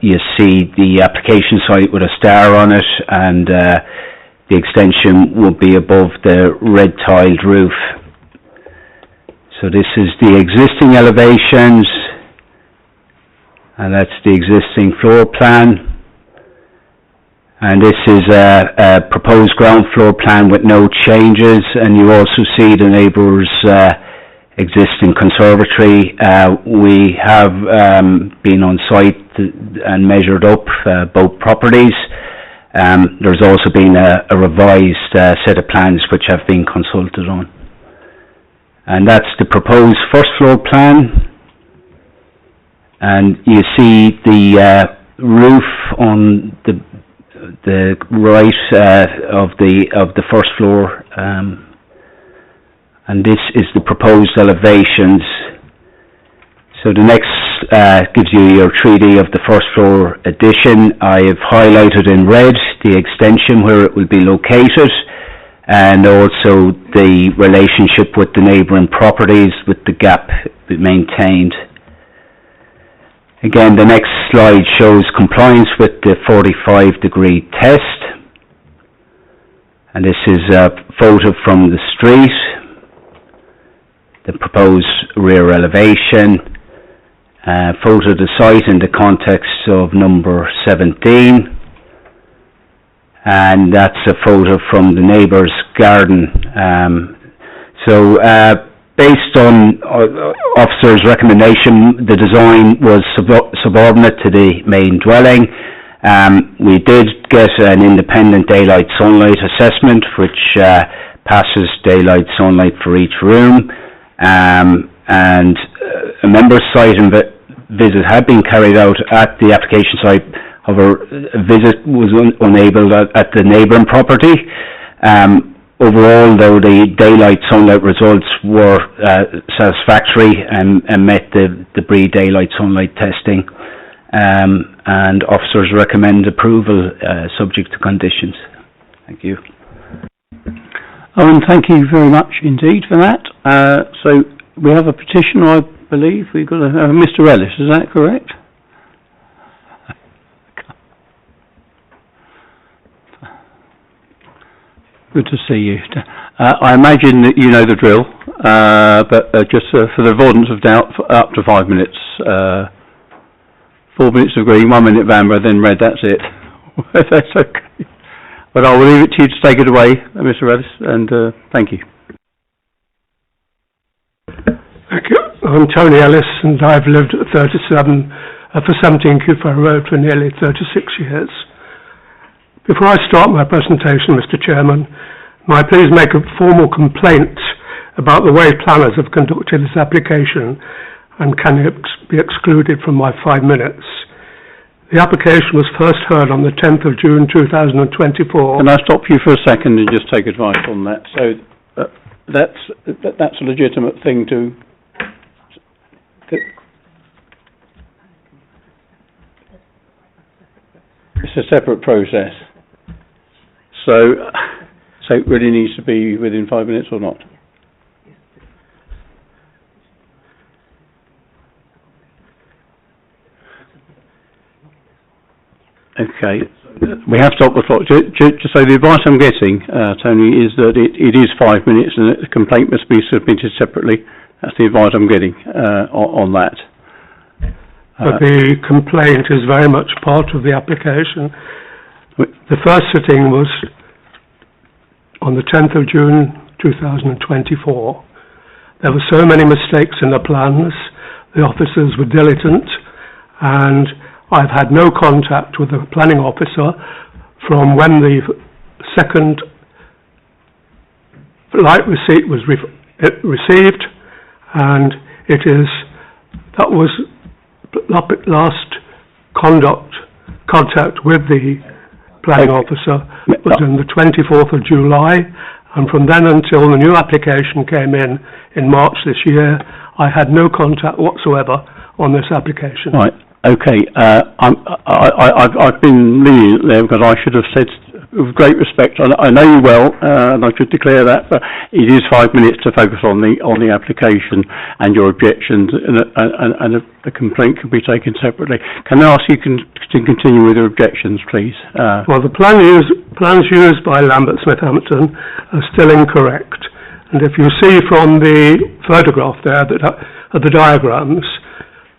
you see the application site with a star on it, and the extension would be above the red tiled roof. So this is the existing elevations, and that's the existing floor plan. And this is a proposed ground floor plan with no changes, and you also see the neighbour's existing conservatory. We have been on site and measured up both properties. There's also been a revised set of plans which have been consulted on. And that's the proposed first floor plan. And you see the roof on the right of the first floor, and this is the proposed elevations. So the next gives you your 3D of the first floor addition. I have highlighted in red the extension where it will be located, and also the relationship with the neighbouring properties with the gap maintained. Again, the next slide shows compliance with the 45-degree test. And this is a photo from the street, the proposed rear elevation, photo of the site in the context of number 17. And that's a photo from the neighbour's garden. Based on officer's recommendation, the design was subordinate to the main dwelling. We did get an independent daylight sunlight assessment, which passes daylight sunlight for each room. And a member's site visit had been carried out at the application site. However, a visit was enabled at the neighbouring property. Overall, though, the daylight sunlight results were satisfactory and met the BRE daylight sunlight testing, and officers recommend approval subject to conditions. Thank you.
Owen, thank you very much indeed for that. So we have a petition, I believe. We've got Mr. Ellis, is that correct? Good to see you. I imagine that you know the drill, but just for the avoidance of doubt, up to 5 minutes. 4 minutes of green, 1 minute of amber, then red, that's it. That's okay. But I will leave it to you to take it away, Mr. Ellis, and thank you.
Thank you. I'm Tony Ellis, and I've lived at 37 for 17 Cuffer Road for nearly 36 years. Before I start my presentation, Mr. Chairman, may I please make a formal complaint about the way planners have conducted this application, and can it be excluded from my 5 minutes. The application was first heard on the 10th of June 2024.
Can I stop you for a second and just take advice on that? So that's a legitimate thing to... It's a separate process. So it really needs to be within 5 minutes or not? Okay, we have stopped the clock. So the advice I'm getting, Tony, is that it is 5 minutes and that the complaint must be submitted separately. That's the advice I'm getting on that.
But the complaint is very much part of the application. The first sitting was on the 10th of June 2024. There were so many mistakes in the plans, the officers were diligent, and I've had no contact with the planning officer from when the second light receipt was received, and that was last contact with the planning officer was on the 24th of July, and from then until the new application came in March this year, I had no contact whatsoever on this application.
Right. Okay. I've been lenient there because I should have said with great respect, I know you well, and I should declare that, but it is 5 minutes to focus on the application and your objections, and a complaint can be taken separately. Can I ask you to continue with your objections, please?
Well, the plans used by Lambert Smith Hampton are still incorrect. And if you see from the photograph there that of the diagrams,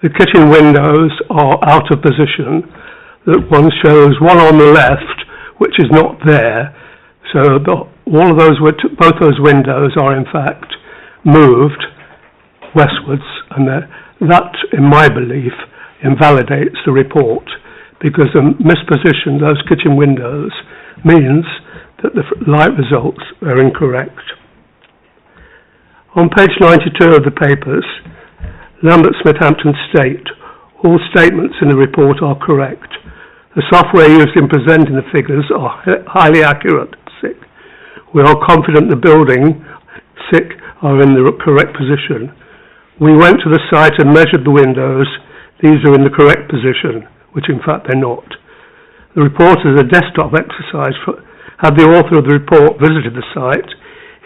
the kitchen windows are out of position. That one shows one on the left, which is not there. So both those windows are in fact moved westwards, and that, in my belief, invalidates the report, because the misposition those kitchen windows means that the light results are incorrect. On page 92 of the papers, Lambert Smith Hampton state, all statements in the report are correct. The software used in presenting the figures are highly accurate. We are confident the building are in the correct position. We went to the site and measured the windows. These are in the correct position, which in fact they're not. The report is a desktop exercise. Had the author of the report visited the site,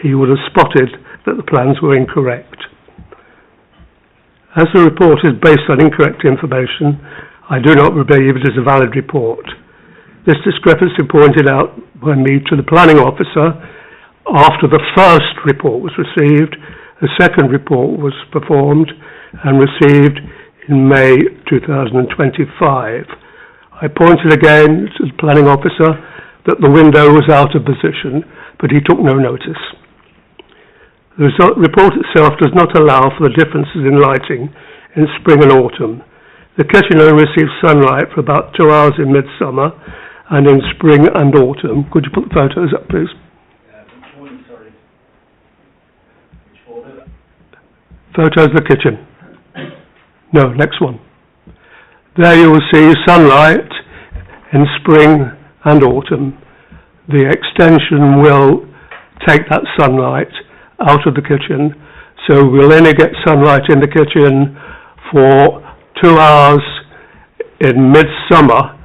he would have spotted that the plans were incorrect. As the report is based on incorrect information, I do not believe it is a valid report. This discrepancy pointed out by me to the planning officer after the first report was received. The second report was performed and received in May 2025. I pointed again to the planning officer that the window was out of position, but he took no notice. The report itself does not allow for the differences in lighting in spring and autumn. The kitchen only receives sunlight for about 2 hours in midsummer and in spring and autumn. Could you put the photos up, please? Photos of the kitchen. No, next one. There you will see sunlight in spring and autumn. The extension will take that sunlight out of the kitchen, so we'll only get sunlight in the kitchen for 2 hours in midsummer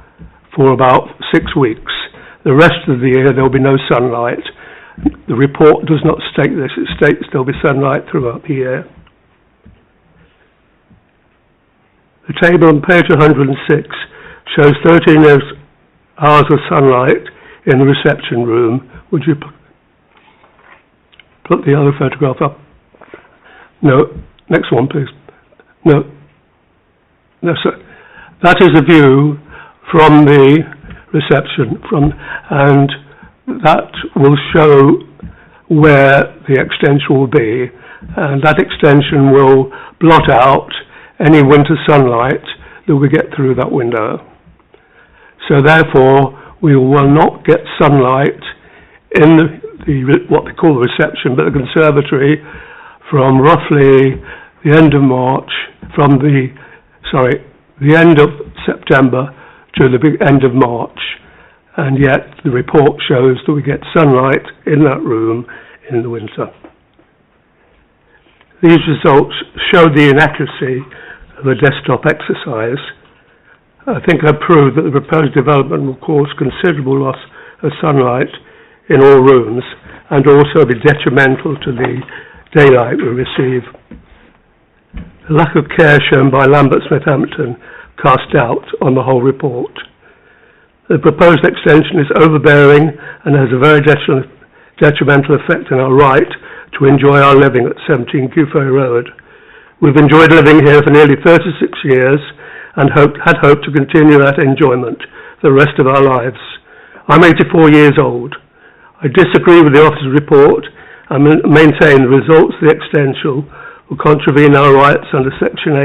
for about 6 weeks. The rest of the year there will be no sunlight. The report does not state this. It states there will be sunlight throughout the year. The table on page 106 shows 13 hours of sunlight in the reception room. Would you put the other photograph up? No. Next one, please. No. No, sir. That is a view from the reception, and that will show where the extension will be, and that extension will blot out any winter sunlight that we get through that window. So therefore, we will not get sunlight in what they call the reception, but the conservatory, from roughly the end of March, the end of September to the end of March, and yet the report shows that we get sunlight in that room in the winter. These results show the inaccuracy of the desktop exercise. I think I proved that the proposed development will cause considerable loss of sunlight in all rooms and also be detrimental to the daylight we receive. The lack of care shown by Lambert Smith Hampton cast doubt on the whole report. The proposed extension is overbearing and has a very detrimental effect on our right to enjoy our living at 17 Couthorne Road. We've enjoyed living here for nearly 36 years and had hoped to continue that enjoyment for the rest of our lives. I'm 84 years old. I disagree with the officer's report and maintain the results of the extension will contravene our rights under Section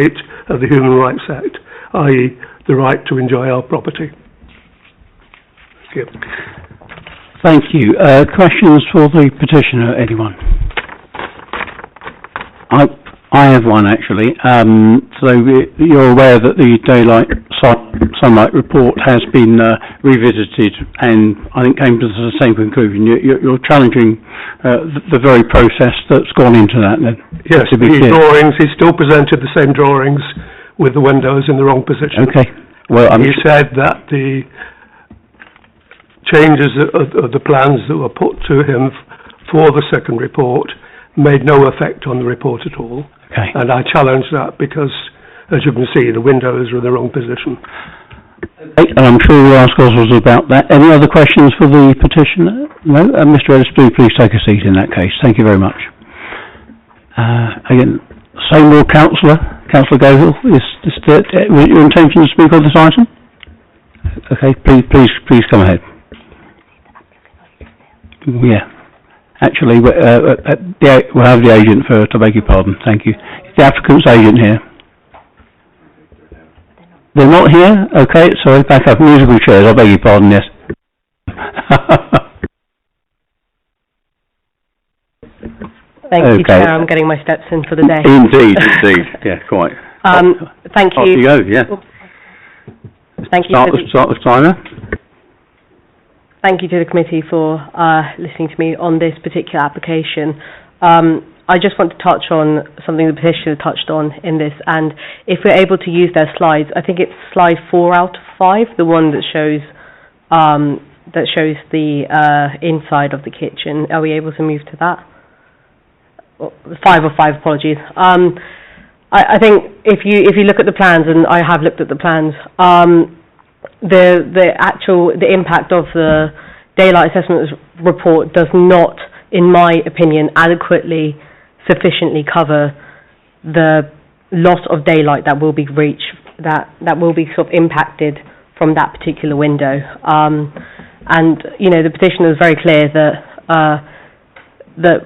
8 of the Human Rights Act, i.e. the right to enjoy our property. Thank you.
Thank you. Questions for the petitioner, anyone? I have one, actually. So you're aware that the daylight sunlight report has been revisited and I think came to the same conclusion. You're challenging the very process that's gone into that then?
Yes, the drawings, he still presented the same drawings with the windows in the wrong position.
Okay. Well,
he said that the changes of the plans that were put to him for the second report made no effect on the report at all.
Okay.
And I challenge that because, as you can see, the windows are in the wrong position.
Okay, and I'm sure we'll ask Oswald about that. Any other questions for the petitioner? No? Mr. Ellis, please take a seat in that case. Thank you very much. Again, same old Councillor Gohill, is your intention to speak on this item? Okay, please come ahead. Yeah. Actually, we'll have the agent first, I beg your pardon, thank you. Is the applicant's agent here? They're not here? Okay, sorry, back up. Musical chairs, I beg your pardon, yes.
Thank you, Chair. I'm getting my steps in for the day.
Indeed, yeah, quite.
Thank you.
Off you go, yeah.
Thank you.
Start the timer.
Thank you to the committee for listening to me on this particular application. I just want to touch on something the petitioner touched on in this, and if we're able to use their slides, I think it's slide 4 out of 5, the one that shows the inside of the kitchen. Are we able to move to that? 5 of 5, apologies. I think if you look at the plans, and I have looked at the plans, the impact of the daylight assessment report does not, in my opinion, sufficiently cover the loss of daylight that will be reached, that will be sort of impacted from that particular window. And the petitioner is very clear that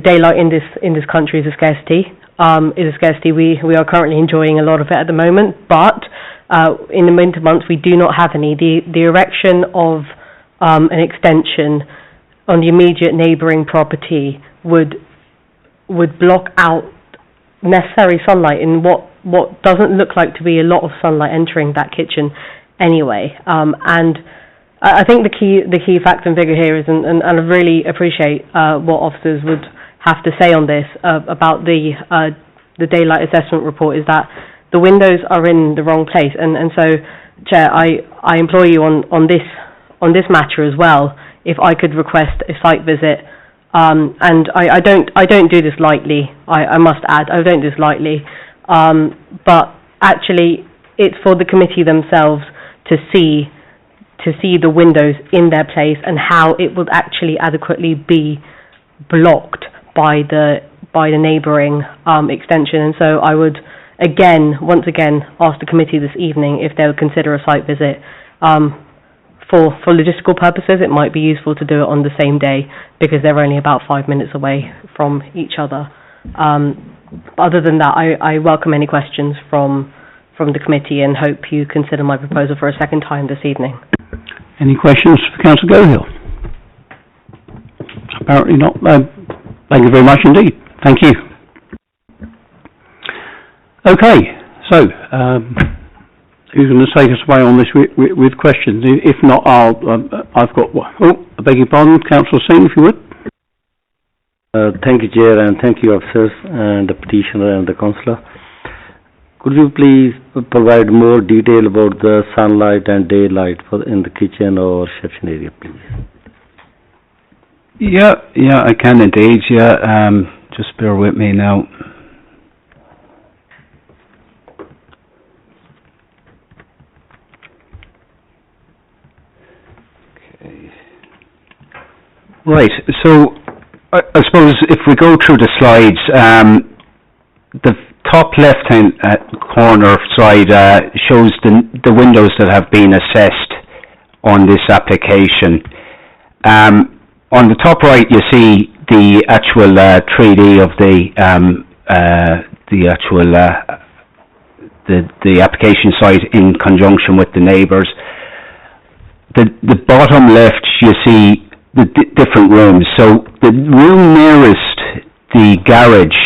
daylight in this country is a scarcity. We are currently enjoying a lot of it at the moment, but in the winter months we do not have any. The erection of an extension on the immediate neighbouring property would block out necessary sunlight in what doesn't look like to be a lot of sunlight entering that kitchen anyway. And I think the key fact and figure here is, and I really appreciate what officers would have to say on this about the daylight assessment report, is that the windows are in the wrong place, and so, Chair, I implore you on this matter as well, if I could request a site visit. And I don't do this lightly. I must add, I don't do this lightly. But actually, it's for the committee themselves to see the windows in their place and how it will actually adequately be blocked by the neighbouring extension. And so I would once again ask the committee this evening if they would consider a site visit. For logistical purposes, it might be useful to do it on the same day because they're only about 5 minutes away from each other. Other than that, I welcome any questions from the committee and hope you consider my proposal for a second time this evening.
Any questions for Councillor Gohill? Apparently not. Thank you very much indeed. Thank you. Okay, so who's going to take us away on this with questions? If not, I've got one. Oh, I beg your pardon, Councillor Singh, if you would.
Thank you, Chair, and thank you, officers, and the petitioner and the councillor. Could you please provide more detail about the sunlight and daylight in the kitchen or reception area, please?
Yeah, I can indeed, yeah. Just bear with me now. Okay. Right, so I suppose if we go through the slides, the top left-hand corner slide shows the windows that have been assessed on this application. On the top right, you see the actual 3D of the application site in conjunction with the neighbours. The bottom left, you see the different rooms. So the room nearest the garage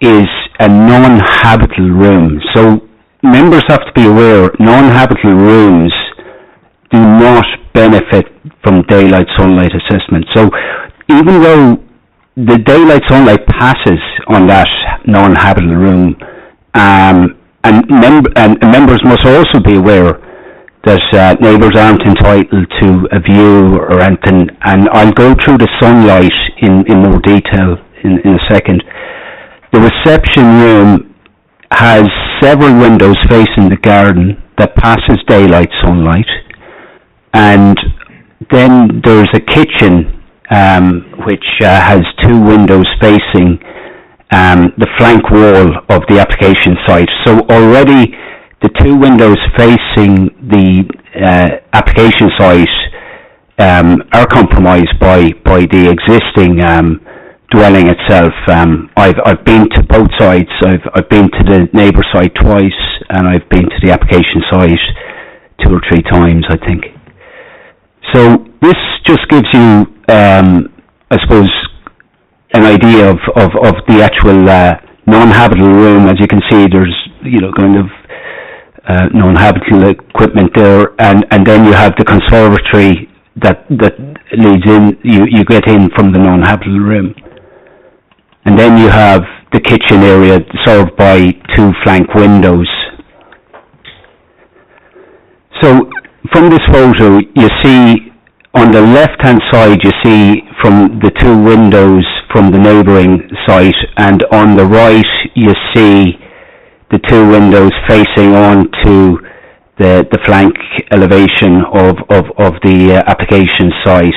is a non-habitable room. So members have to be aware, non-habitable rooms do not benefit from daylight sunlight assessment. So even though the daylight sunlight passes on that non-habitable room, and members must also be aware that neighbours aren't entitled to a view or anything, and I'll go through the sunlight in more detail in a second. The reception room has several windows facing the garden that passes daylight sunlight, and then there's a kitchen which has two windows facing the flank wall of the application site. So already the two windows facing the application site are compromised by the existing dwelling itself. I've been to both sites. I've been to the neighbour site twice, and I've been to the application site 2 or 3 times, I think. So this just gives you, I suppose, an idea of the actual non-habitable room. As you can see, there's kind of non-habitable equipment there, and then you have the conservatory that leads in. You get in from the non-habitable room. And then you have the kitchen area served by 2 flank windows. So from this photo, you see on the left-hand side, you see from the 2 windows from the neighbouring site, and on the right, you see the 2 windows facing on to the flank elevation of the application site.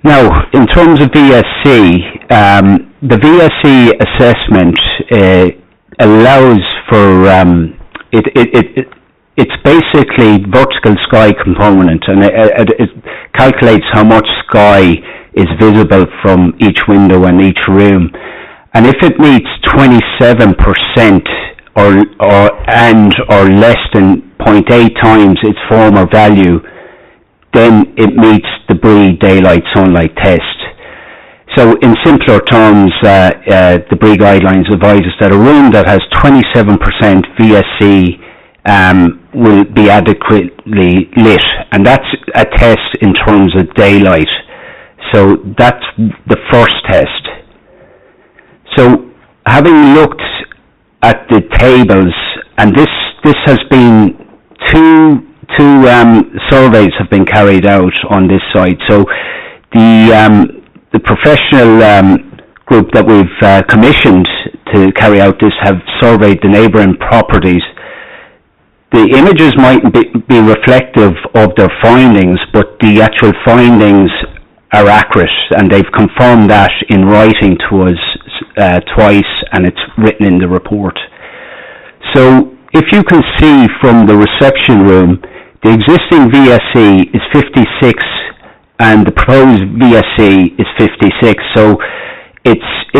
Now, in terms of VSC, the VSC assessment allows for it's basically vertical sky component, and it calculates how much sky is visible from each window and each room. And if it meets 27% or less than 0.8 times its former value, then it meets the BRE daylight sunlight test. So in simpler terms, the BRE guidelines advise us that a room that has 27% VSC will be adequately lit, and that's a test in terms of daylight. So that's the first test. So having looked at the tables, and this has been two surveys have been carried out on this site. So the professional group that we've commissioned to carry out this have surveyed the neighbouring properties. The images mightn't be reflective of their findings, but the actual findings are accurate, and they've confirmed that in writing to us twice, and it's written in the report. So if you can see from the reception room, the existing VSC is 56 and the proposed VSC is 56. So it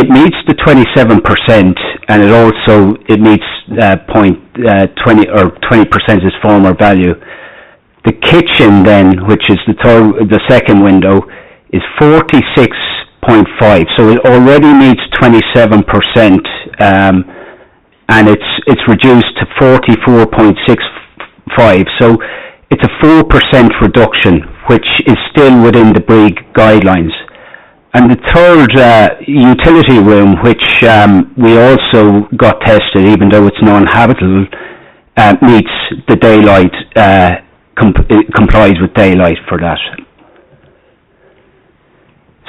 meets the 27%, and it meets 20 or 20% its former value. The kitchen then, which is the second window, is 46.5. So it already meets 27%, and it's reduced to 44.65. So it's a 4% reduction, which is still within the BRE guidelines. And the third utility room, which we also got tested, even though it's non-habitable, meets the daylight, complies with daylight for that.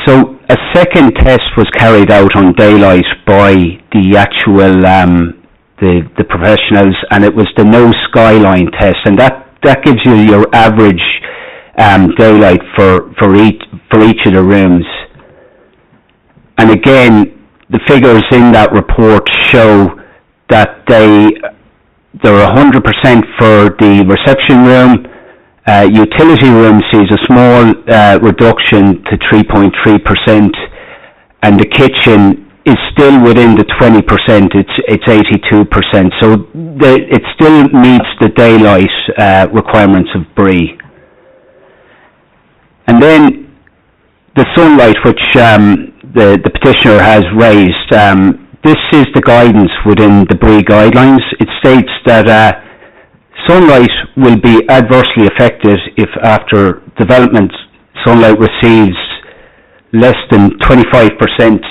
So a second test was carried out on daylight by the actual the professionals, and it was the no skyline test, and that gives you your average daylight for each of the rooms. And again, the figures in that report show that they're 100% for the reception room. Utility room sees a small reduction to 3.3%, and the kitchen is still within the 20%. It's 82%. So it still meets the daylight requirements of BRE. And then the sunlight, which the petitioner has raised, this is the guidance within the BRE guidelines. It states that sunlight will be adversely affected if after development sunlight receives less than 25%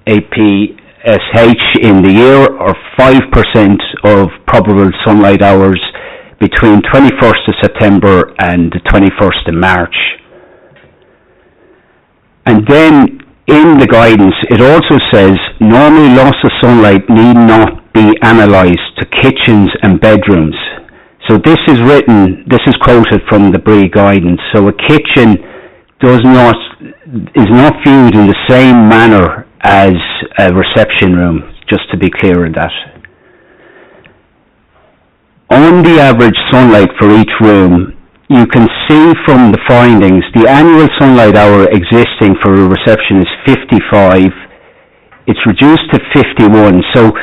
APSH in the year, or 5% of probable sunlight hours between 21st of September and the 21st of March. And then in the guidance, it also says, normally loss of sunlight need not be analysed to kitchens and bedrooms. So this is quoted from the BRE guidance. So a kitchen is not viewed in the same manner as a reception room, just to be clear on that. On the average sunlight for each room, you can see from the findings, the annual sunlight hour existing for a reception is 55. It's reduced to 51, so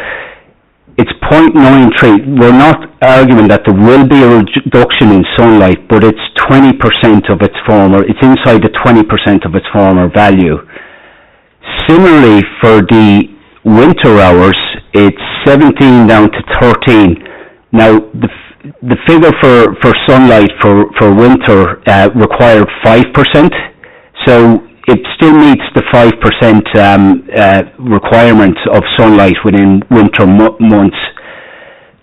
it's 0.93. We're not arguing that there will be a reduction in sunlight, but it's 20% of its former, it's inside the 20% of its former value. Similarly, for the winter hours, it's 17 down to 13. Now, the figure for sunlight for winter required 5%, so it still meets the 5% requirement of sunlight within winter months.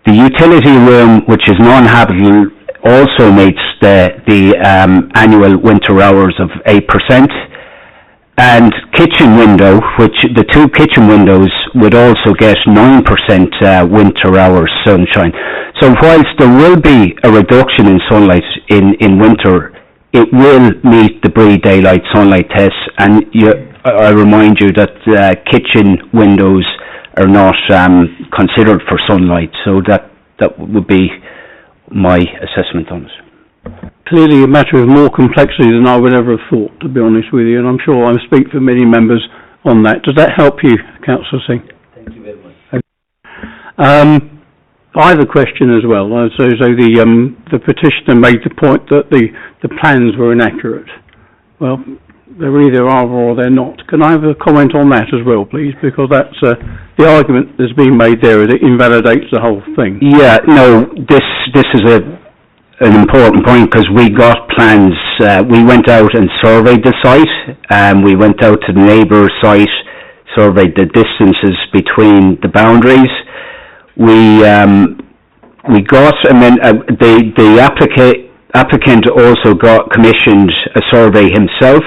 The utility room, which is non-habitable, also meets the annual winter hours of 8%. And kitchen window, which the two kitchen windows would also get 9% winter hours sunshine. So whilst there will be a reduction in sunlight in winter, it will meet the BRE daylight sunlight tests, and I remind you that kitchen windows are not considered for sunlight, so that would be my assessment on it.
Clearly a matter of more complexity than I would ever have thought, to be honest with you, and I'm sure I speak for many members on that. Does that help you, Councillor Singh?
Thank you very much.
I have a question as well. So the petitioner made the point that the plans were inaccurate. Well, they either are or they're not. Can I have a comment on that as well, please? Because that's the argument that's being made there, is it invalidates the whole thing.
Yeah, no, this is an important point, because we got plans. We went out and surveyed the site, we went out to the neighbour site, surveyed the distances between the boundaries. We got, and then the applicant also got commissioned a survey himself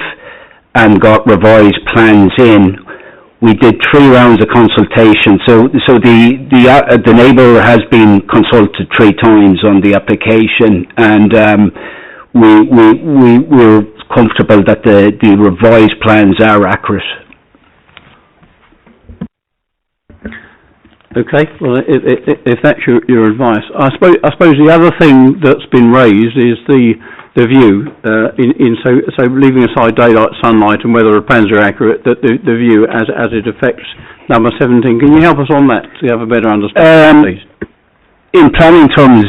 and got revised plans in. We did 3 rounds of consultation, so the neighbour has been consulted 3 times on the application, and we're comfortable that the revised plans are accurate.
Okay, well, if that's your advice, I suppose the other thing that's been raised is the view, so leaving aside daylight, sunlight, and whether the plans are accurate, that the view as it affects number 17. Can you help us on that so you have a better understanding, please?
In planning terms,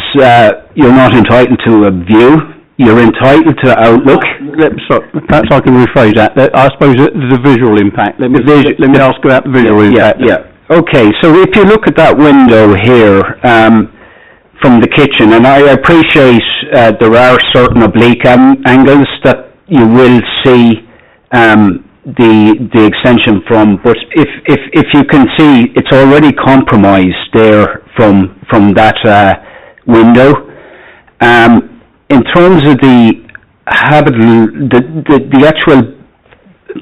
you're not entitled to a view. You're entitled to outlook.
Perhaps I can rephrase that. I suppose the visual impact. Let me ask about the visual impact.
Yeah. Okay, so if you look at that window here from the kitchen, and I appreciate there are certain oblique angles that you will see the extension from, but if you can see, it's already compromised there from that window. In terms of the actual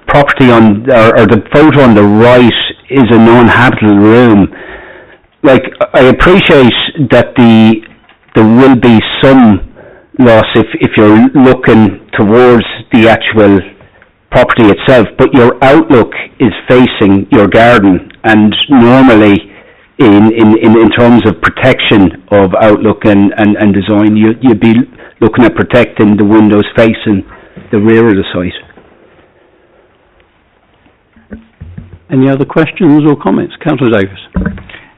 property on, or the photo on the right is a non-habitable room. Like, I appreciate that there will be some loss if you're looking towards the actual property itself, but your outlook is facing your garden, and normally in terms of protection of outlook and design, you'd be looking at protecting the windows facing the rear of the site.
Any other questions or comments? Councillor Davis.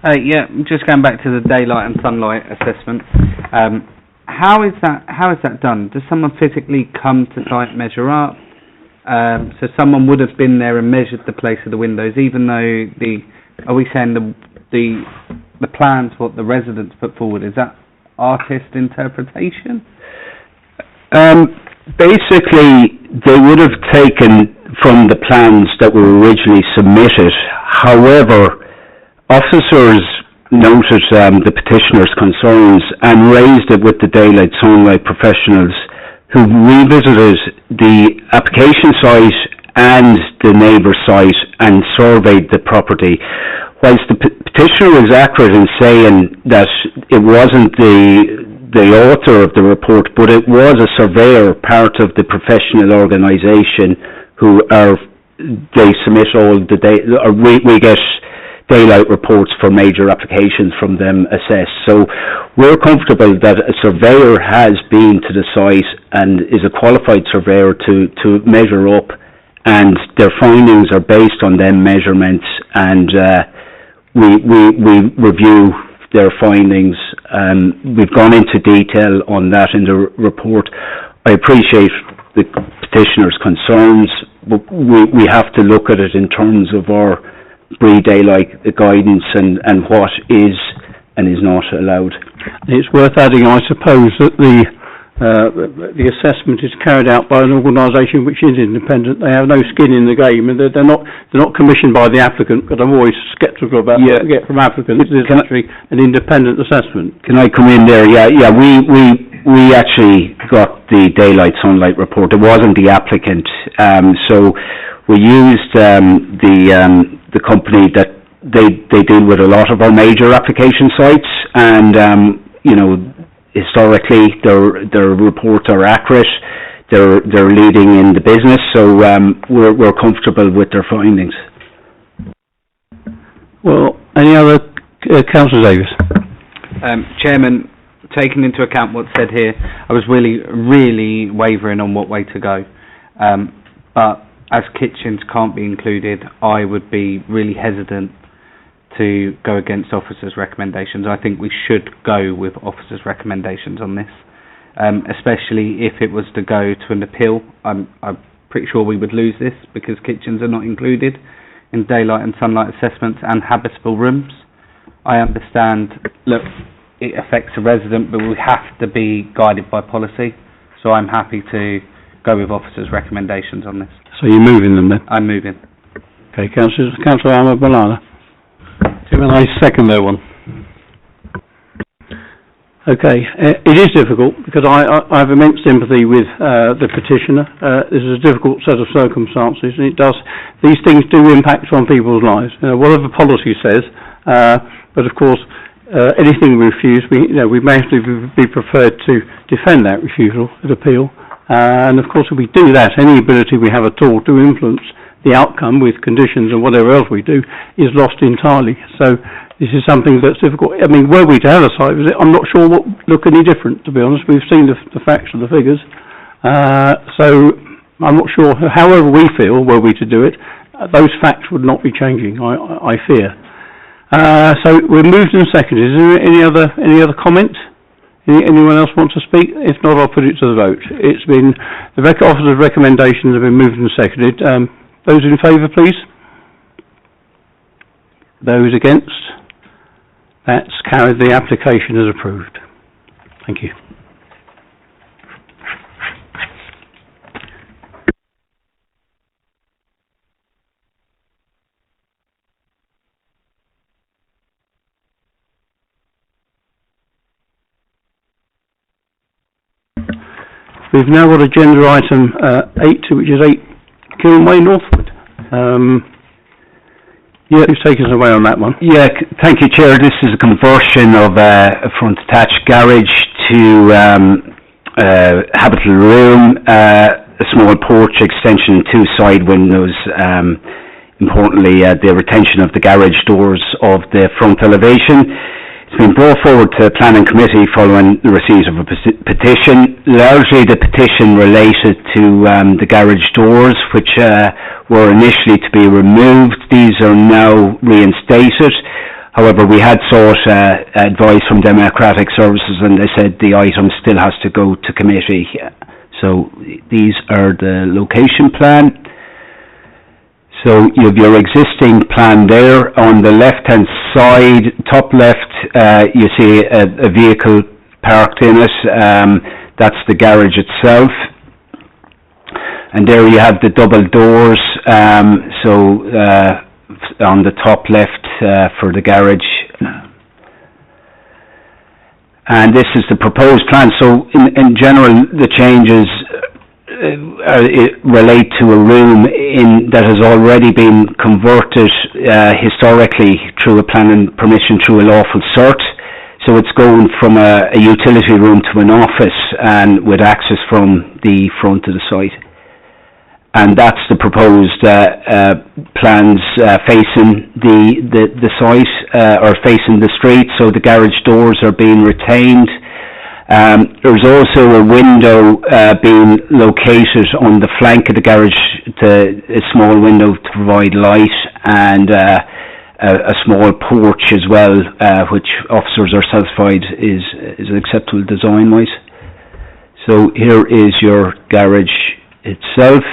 Yeah, just going back to the daylight and sunlight assessment. How is that done? Does someone physically come to site, measure up? So someone would have been there and measured the place of the windows, even though are we saying the plans what the residents put forward, is that artist interpretation?
Basically, they would have taken from the plans that were originally submitted. However, officers noted the petitioner's concerns and raised it with the Daylight Sunlight professionals who revisited the application site and the neighbour site and surveyed the property. Whilst the petitioner is accurate in saying that it wasn't the author of the report, but it was a surveyor, part of the professional organisation, they submit all the we get daylight reports for major applications from them assessed. So we're comfortable that a surveyor has been to the site and is a qualified surveyor to measure up, and their findings are based on them measurements, and we review their findings. We've gone into detail on that in the report. I appreciate the petitioner's concerns, but we have to look at it in terms of our pre-daylight guidance and what is and is not allowed.
It's worth adding, I suppose, that the assessment is carried out by an organisation which is independent. They have no skin in the game, and they're not commissioned by the applicant. But I'm always sceptical about what we get from applicants. It's actually an independent assessment.
Can I come in there? Yeah. We actually got the Daylight Sunlight report. It wasn't the applicant, so we used the company that they deal with a lot of our major application sites, and historically their reports are accurate. They're leading in the business, so we're comfortable with their findings.
Well, any other Councillor Davis?
Chairman, taking into account what's said here, I was really wavering on what way to go. But as kitchens can't be included, I would be really hesitant to go against officers' recommendations. I think we should go with officers' recommendations on this, especially if it was to go to an appeal. I'm pretty sure we would lose this because kitchens are not included in daylight and sunlight assessments and habitable rooms. I understand, look, it affects a resident, but we have to be guided by policy, so I'm happy to go with officers' recommendations on this.
So you're moving them then?
I'm moving.
Okay, Councillor Ahmed Balana.
I second that one.
Okay, it is difficult because I have immense sympathy with the petitioner. This is a difficult set of circumstances, and these things do impact on people's lives. Whatever policy says, but of course, anything we refuse, we may actually be prepared to defend that refusal at appeal. And of course, if we do that, any ability we have at all to influence the outcome with conditions and whatever else we do is lost entirely. So this is something that's difficult. I mean, were we to have a site visit, I'm not sure what would look any different, to be honest. We've seen the facts and the figures. So I'm not sure, however we feel, were we to do it, those facts would not be changing, I fear. So we're moved and seconded. Is there any other comment? Anyone else want to speak? If not, I'll put it to the vote. It's been, the officer's recommendations have been moved and seconded. Those in favour, please. Those against? That's carried. The application is approved. Thank you. We've now got agenda item 8, which is 8 Kilnway Northwood. Please take us away on that one.
Yeah, thank you, Chair. This is a conversion of a front attached garage to habitable room, a small porch extension, 2 side windows. Importantly, the retention of the garage doors of the front elevation. It's been brought forward to the Planning Committee following the receipt of a petition. Largely the petition related to the garage doors, which were initially to be removed. These are now reinstated. However, we had sought advice from Democratic Services, and they said the item still has to go to committee. So these are the location plan. So you have your existing plan there. On the left-hand side, top left, you see a vehicle parked in it. That's the garage itself. And there you have the double doors. On the top left for the garage. And this is the proposed plan. So in general, the changes relate to a room that has already been converted historically through a planning permission through a lawful cert. So it's going from a utility room to an office, and with access from the front of the site. And that's the proposed plans facing the site, or facing the street, so the garage doors are being retained. There's also a window being located on the flank of the garage, a small window to provide light, and a small porch as well, which officers are satisfied is acceptable design-wise. So here is your garage itself,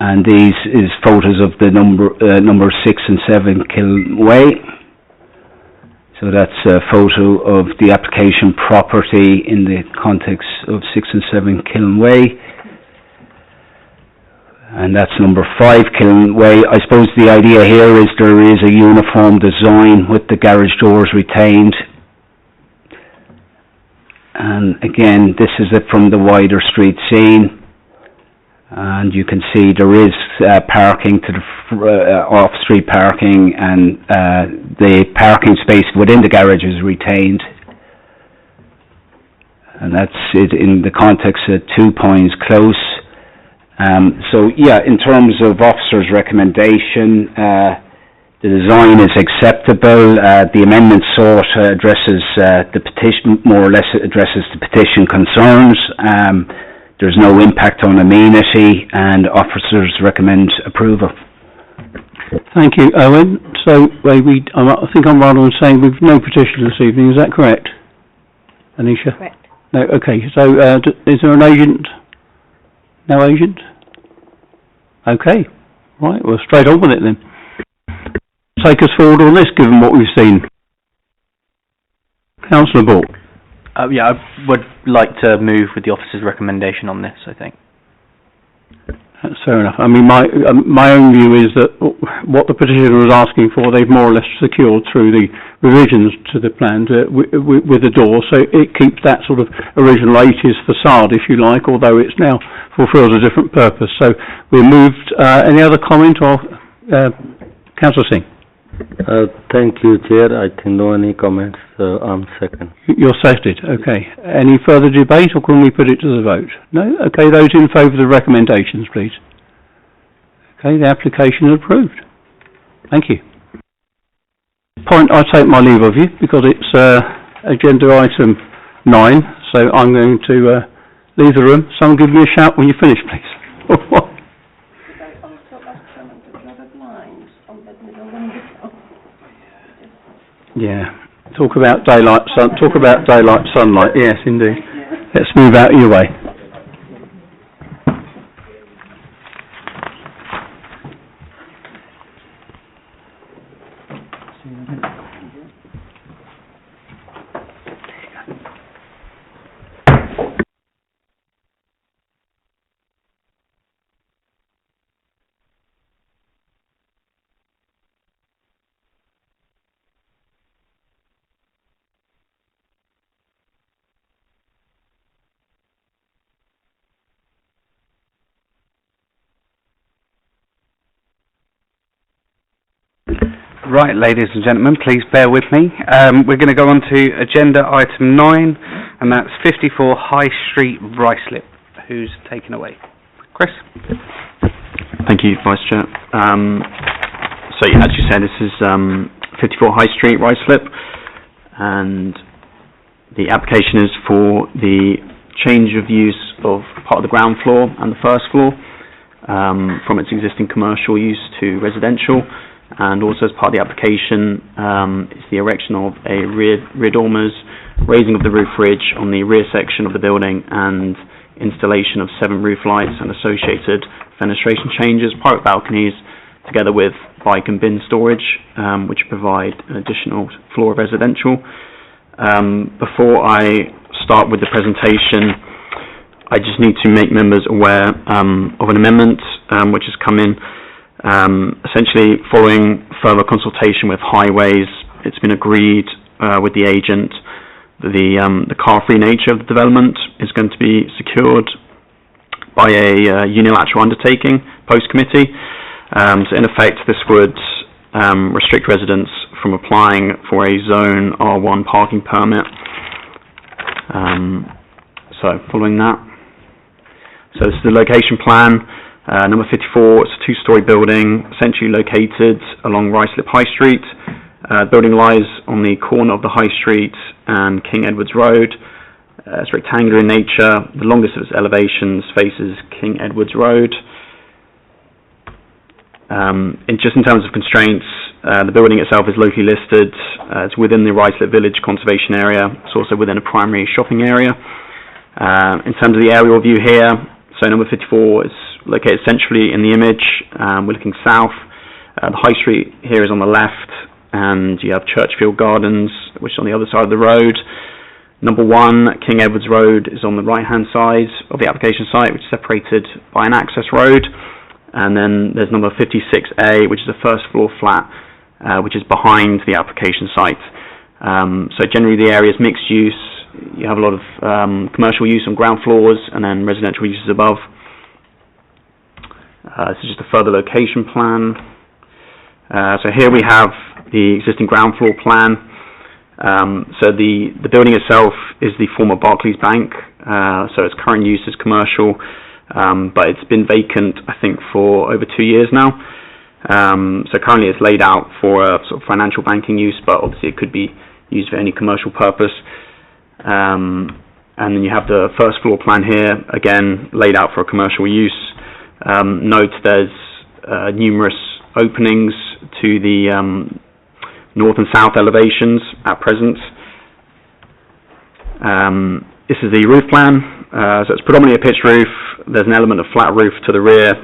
and these is photos of the number 6 and 7 Kiln Way. So that's a photo of the application property in the context of 6 and 7 Kiln Way. And that's number 5 Kiln Way. I suppose the idea here is there is a uniform design with the garage doors retained. And again, this is it from the wider street scene. And you can see there is parking to the off-street parking, and the parking space within the garage is retained. And that's it in the context of 2 Pines Close. So yeah, in terms of officer's recommendation, the design is acceptable. The amendment sought addresses the petition, more or less addresses the petition concerns. There's no impact on amenity, and officers recommend approval.
Thank you, Owen. So I think I'm right on saying we've no petition this evening. Is that correct, Anisha?
Correct.
No. Okay. So is there an agent? No agent? Okay. Right. Well, straight on with it then. Take us forward on this, given what we've seen. Councillor Ball.
Yeah, I would like to move with the officer's recommendation on this, I think.
That's fair enough. I mean, my own view is that what the petitioner was asking for, they've more or less secured through the revisions to the plan with the door, so it keeps that sort of original 80s facade, if you like, although it's now fulfills a different purpose. So we're moved. Any other comment, or Councillor Singh?
Thank you, Chair. I think no any comments. I'm second.
You're seconded. Okay. Any further debate, or can we put it to the vote? No? Okay, those in favour of the recommendations, please. Okay, the application is approved. Thank you. I take my leave of you, because it's agenda item 9, so I'm going to leave the room. Someone give me a shout when you finish, please. Yeah. Talk about daylight sunlight. Yes, indeed. Let's move out of your way.
Right, ladies and gentlemen, please bear with me. We're going to go on to agenda item 9, and that's 54 High Street, Ruislip. Who's taken away? Chris?
Thank you, Vice Chair. So, yeah, as you said, this is 54 High Street, Ruislip, and the application is for the change of use of part of the ground floor and the first floor from its existing commercial use to residential. And also as part of the application is the erection of a rear dormers, raising of the roof ridge on the rear section of the building, and installation of 7 roof lights and associated fenestration changes, private balconies, together with bike and bin storage, which provide an additional floor of residential. Before I start with the presentation, I just need to make members aware of an amendment which has come in. Essentially, following further consultation with Highways, it's been agreed with the agent the car-free nature of the development is going to be secured by a unilateral undertaking post-committee. So in effect, this would restrict residents from applying for a Zone R1 parking permit. So following that, so this is the location plan. Number 54, it's a two-storey building, essentially located along Ruislip High Street. The building lies on the corner of the High Street and King Edward's Road. It's rectangular in nature. The longest of its elevations faces King Edward's Road. Just in terms of constraints, the building itself is locally listed. It's within the Ruislip Village Conservation Area. It's also within a primary shopping area. In terms of the aerial view here, so number 54 is located centrally in the image. We're looking south. The High Street here is on the left, and you have Churchfield Gardens, which is on the other side of the road. Number 1, King Edward's Road, is on the right-hand side of the application site, which is separated by an access road. And then there's number 56A, which is a first-floor flat, which is behind the application site. So generally the area is mixed use. You have a lot of commercial use on ground floors and then residential uses above. This is just a further location plan. So here we have the existing ground floor plan. So the building itself is the former Barclays Bank. So its current use is commercial, but it's been vacant, I think, for over 2 years now. So currently it's laid out for a sort of financial banking use, but obviously it could be used for any commercial purpose. And then you have the first floor plan here, again laid out for a commercial use. Note there's numerous openings to the north and south elevations at present. This is the roof plan. So it's predominantly a pitched roof. There's an element of flat roof to the rear,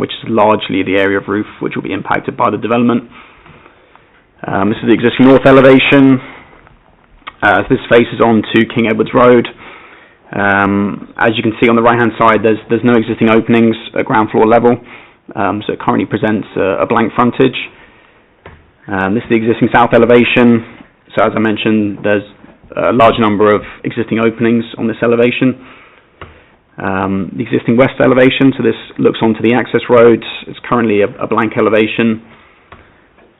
which is largely the area of roof which will be impacted by the development. This is the existing north elevation. This faces on to King Edward's Road. As you can see on the right hand side, there's no existing openings at ground floor level, so it currently presents a blank frontage. This is the existing south elevation. So as I mentioned, there's a large number of existing openings on this elevation. The existing west elevation, so this looks onto the access road. It's currently a blank elevation.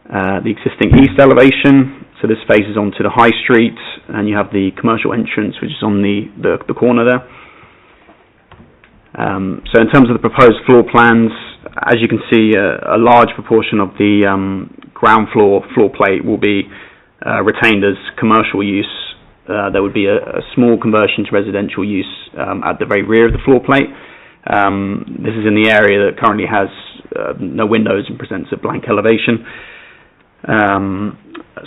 The existing east elevation, so this faces onto the High Street, and you have the commercial entrance, which is on the corner there. So in terms of the proposed floor plans, as you can see, a large proportion of the ground floor plate will be retained as commercial use. There would be a small conversion to residential use at the very rear of the floor plate. This is in the area that currently has no windows and presents a blank elevation.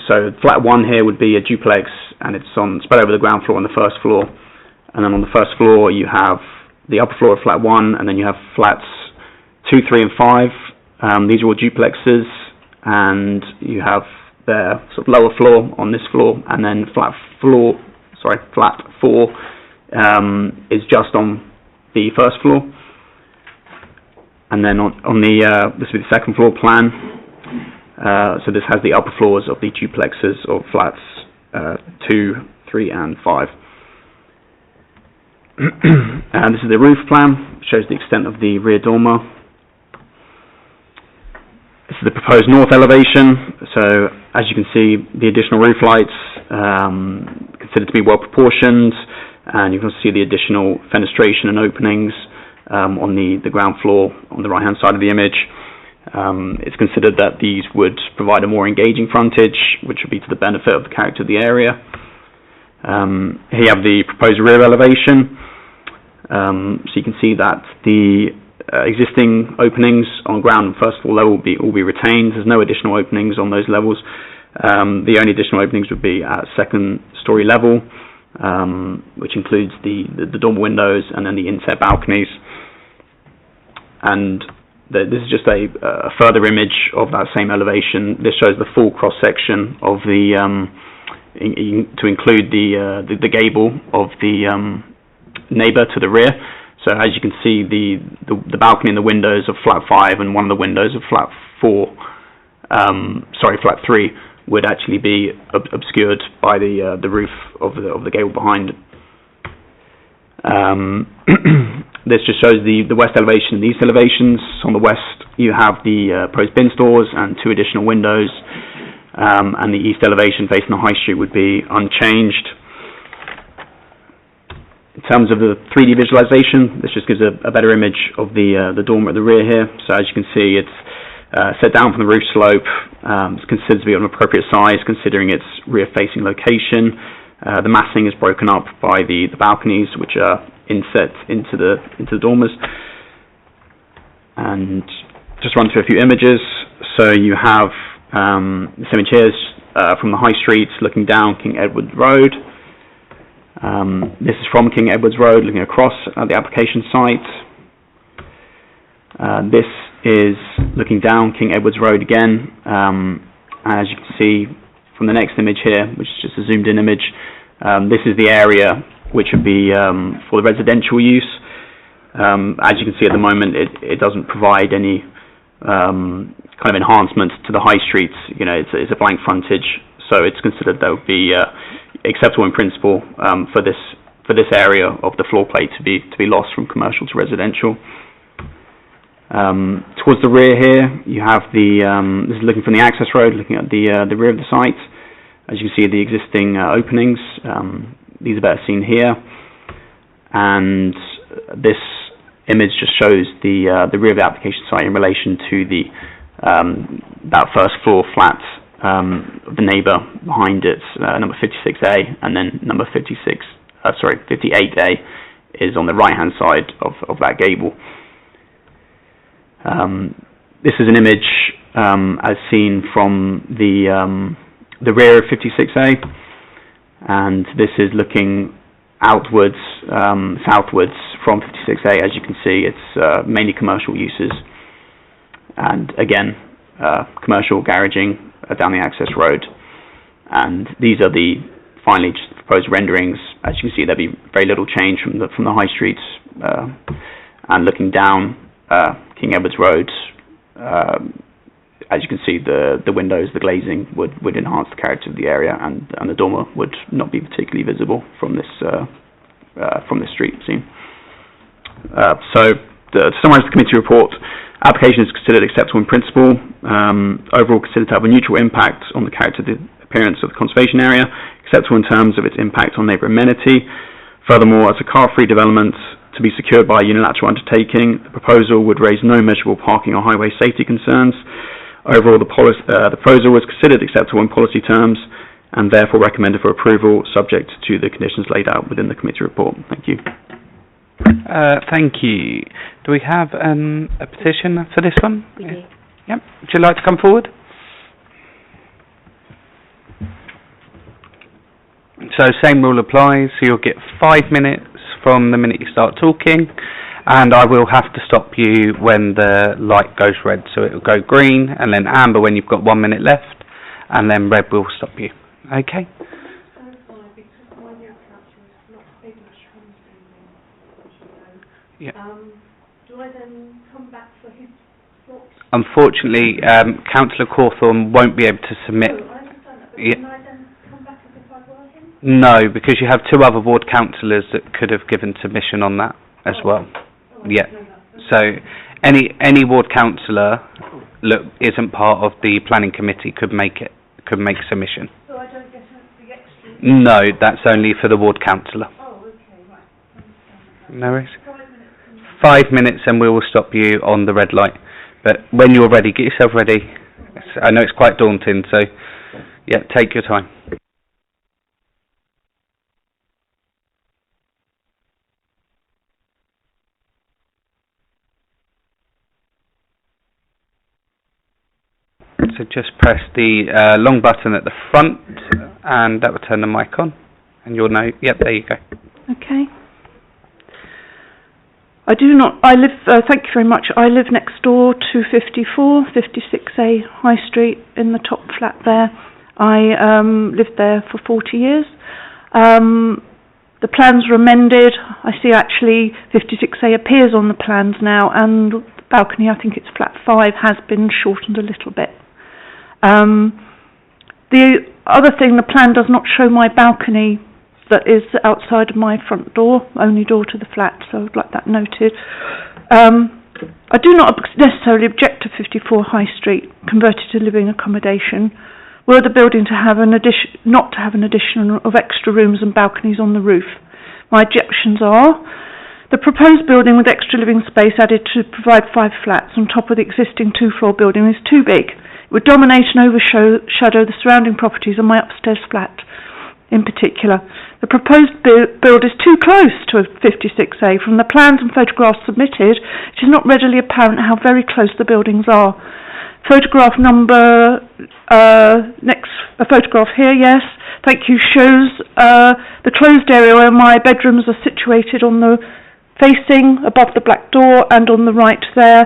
So flat 1 here would be a duplex, and it's spread over the ground floor on the first floor. And then on the first floor you have the upper floor of flat 1, and then you have flats 2, 3 and 5. These are all duplexes, and you have their sort of lower floor on this floor, and then flat 4 is just on the first floor. And then on the this will be the second floor plan. So this has the upper floors of the duplexes of flats 2, 3 and 5. And this is the roof plan, shows the extent of the rear dormer. This is the proposed north elevation. So as you can see, the additional roof lights considered to be well proportioned, and you can see the additional fenestration and openings on the ground floor on the right hand side of the image. It's considered that these would provide a more engaging frontage, which would be to the benefit of the character of the area. Here you have the proposed rear elevation. So you can see that the existing openings on ground and first floor level will be retained. There's no additional openings on those levels. The only additional openings would be at second story level, which includes the dormer windows and then the inset balconies. And this is just a further image of that same elevation. This shows the full cross section of the to include the gable of the neighbour to the rear. So as you can see, the balcony and the windows of flat 5 and one of the windows of flat 3 would actually be obscured by the roof of the gable behind. This just shows the west elevation and the east elevations. On the west, you have the proposed bin stores and 2 additional windows, and the east elevation facing the high street would be unchanged. In terms of the 3D visualization, this just gives a better image of the dormer at the rear here. So as you can see, it's set down from the roof slope. It's considered to be of an appropriate size considering its rear-facing location. The massing is broken up by the balconies, which are inset into the dormers. And just run through a few images. So you have this image here is from the High Street looking down King Edward Road. This is from King Edward's Road looking across at the application site. This is looking down King Edward's Road again. As you can see from the next image here, which is just a zoomed in image, this is the area which would be for the residential use. As you can see at the moment, it doesn't provide any kind of enhancement to the high streets. You know, it's a blank frontage, so it's considered that would be acceptable in principle for this area of the floor plate to be lost from commercial to residential. Towards the rear here, you have this is looking from the access road, looking at the rear of the site. As you can see, the existing openings, these are better seen here, and this image just shows the rear of the application site in relation to that first floor flat of the neighbour behind it, number 56A, and then number 58A is on the right hand side of that gable. This is an image as seen from the rear of 56A, and this is looking outwards, southwards from 56A. As you can see, it's mainly commercial uses, and again, commercial garaging down the access road. And these are the finally just proposed renderings. As you can see, there'll be very little change from the high streets, and looking down King Edward's Road. As you can see, the windows, the glazing would enhance the character of the area, and the dormer would not be particularly visible from this street scene. So, to summarise the committee report, application is considered acceptable in principle. Overall, considered to have a neutral impact on the character of the appearance of the conservation area, acceptable in terms of its impact on neighbour amenity. Furthermore, as a car-free development to be secured by a unilateral undertaking, the proposal would raise no measurable parking or highway safety concerns. Overall, the proposal was considered acceptable in policy terms and therefore recommended for approval, subject to the conditions laid out within the committee report. Thank you.
Thank you. Do we have a petition for this one?
We do.
Yep. Would you like to come forward? So same rule applies. So you'll get 5 minutes from the minute you start talking, and I will have to stop you when the light goes red. So it will go green, and then amber when you've got 1 minute left, and then red will stop you. Okay? Yeah.
Do I then come back for his thoughts?
Unfortunately, Councillor Corthorne won't be able to submit.
I understand that, but
Yeah.
can I then come back as if I were him?
No, because you have 2 other ward councillors that could have given submission on that as well. Yeah. So any ward councillor isn't part of the planning committee could make submission.
So I don't get the extra?
No, that's only for the ward councillor.
Oh, okay, right.
No worries. 5 minutes and we will stop you on the red light. But when you're ready, get yourself ready. I know it's quite daunting, so yeah, take your time. So just press the long button at the front and that will turn the mic on and you'll know, yep, there you go.
Okay. Thank you very much. I live next door to 56A High Street in the top flat there. I lived there for 40 years. The plans were amended. I see actually 56A appears on the plans now, and the balcony, I think it's flat 5, has been shortened a little bit. The other thing, the plan does not show my balcony that is outside of my front door, only door to the flat, so I'd like that noted. I do not necessarily object to 54 High Street converted to living accommodation, were the building to have not to have an addition of extra rooms and balconies on the roof. My objections are: the proposed building with extra living space added to provide 5 flats on top of the existing 2-floor building is too big. It would dominate and overshadow the surrounding properties and my upstairs flat in particular. The proposed build is too close to a 56A. From the plans and photographs submitted, it is not readily apparent how very close the buildings are. Photograph number, a photograph here, yes, thank you, shows the closed area where my bedrooms are situated on the facing above the black door and on the right there.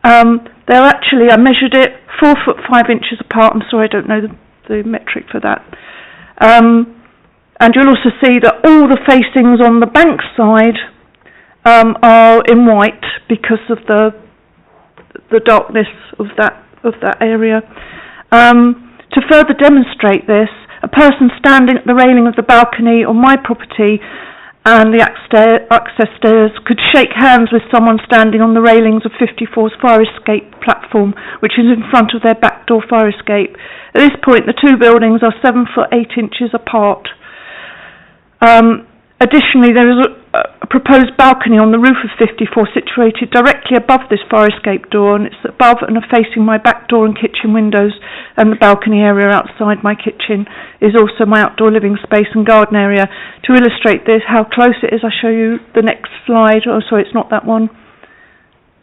They're actually, I measured it, 4 foot 5 inches apart. I'm sorry, I don't know the metric for that. And you'll also see that all the facings on the bank side are in white because of the darkness of that area. To further demonstrate this, a person standing at the railing of the balcony on my property and the access stairs could shake hands with someone standing on the railings of 54's fire escape platform, which is in front of their back door fire escape. At this point, the 2 buildings are 7 foot 8 inches apart. Additionally, there is a proposed balcony on the roof of 54 situated directly above this fire escape door, and it's above and facing my back door and kitchen windows, and the balcony area outside my kitchen is also my outdoor living space and garden area. To illustrate this, how close it is, I'll show you the next slide. Oh, sorry, it's not that one.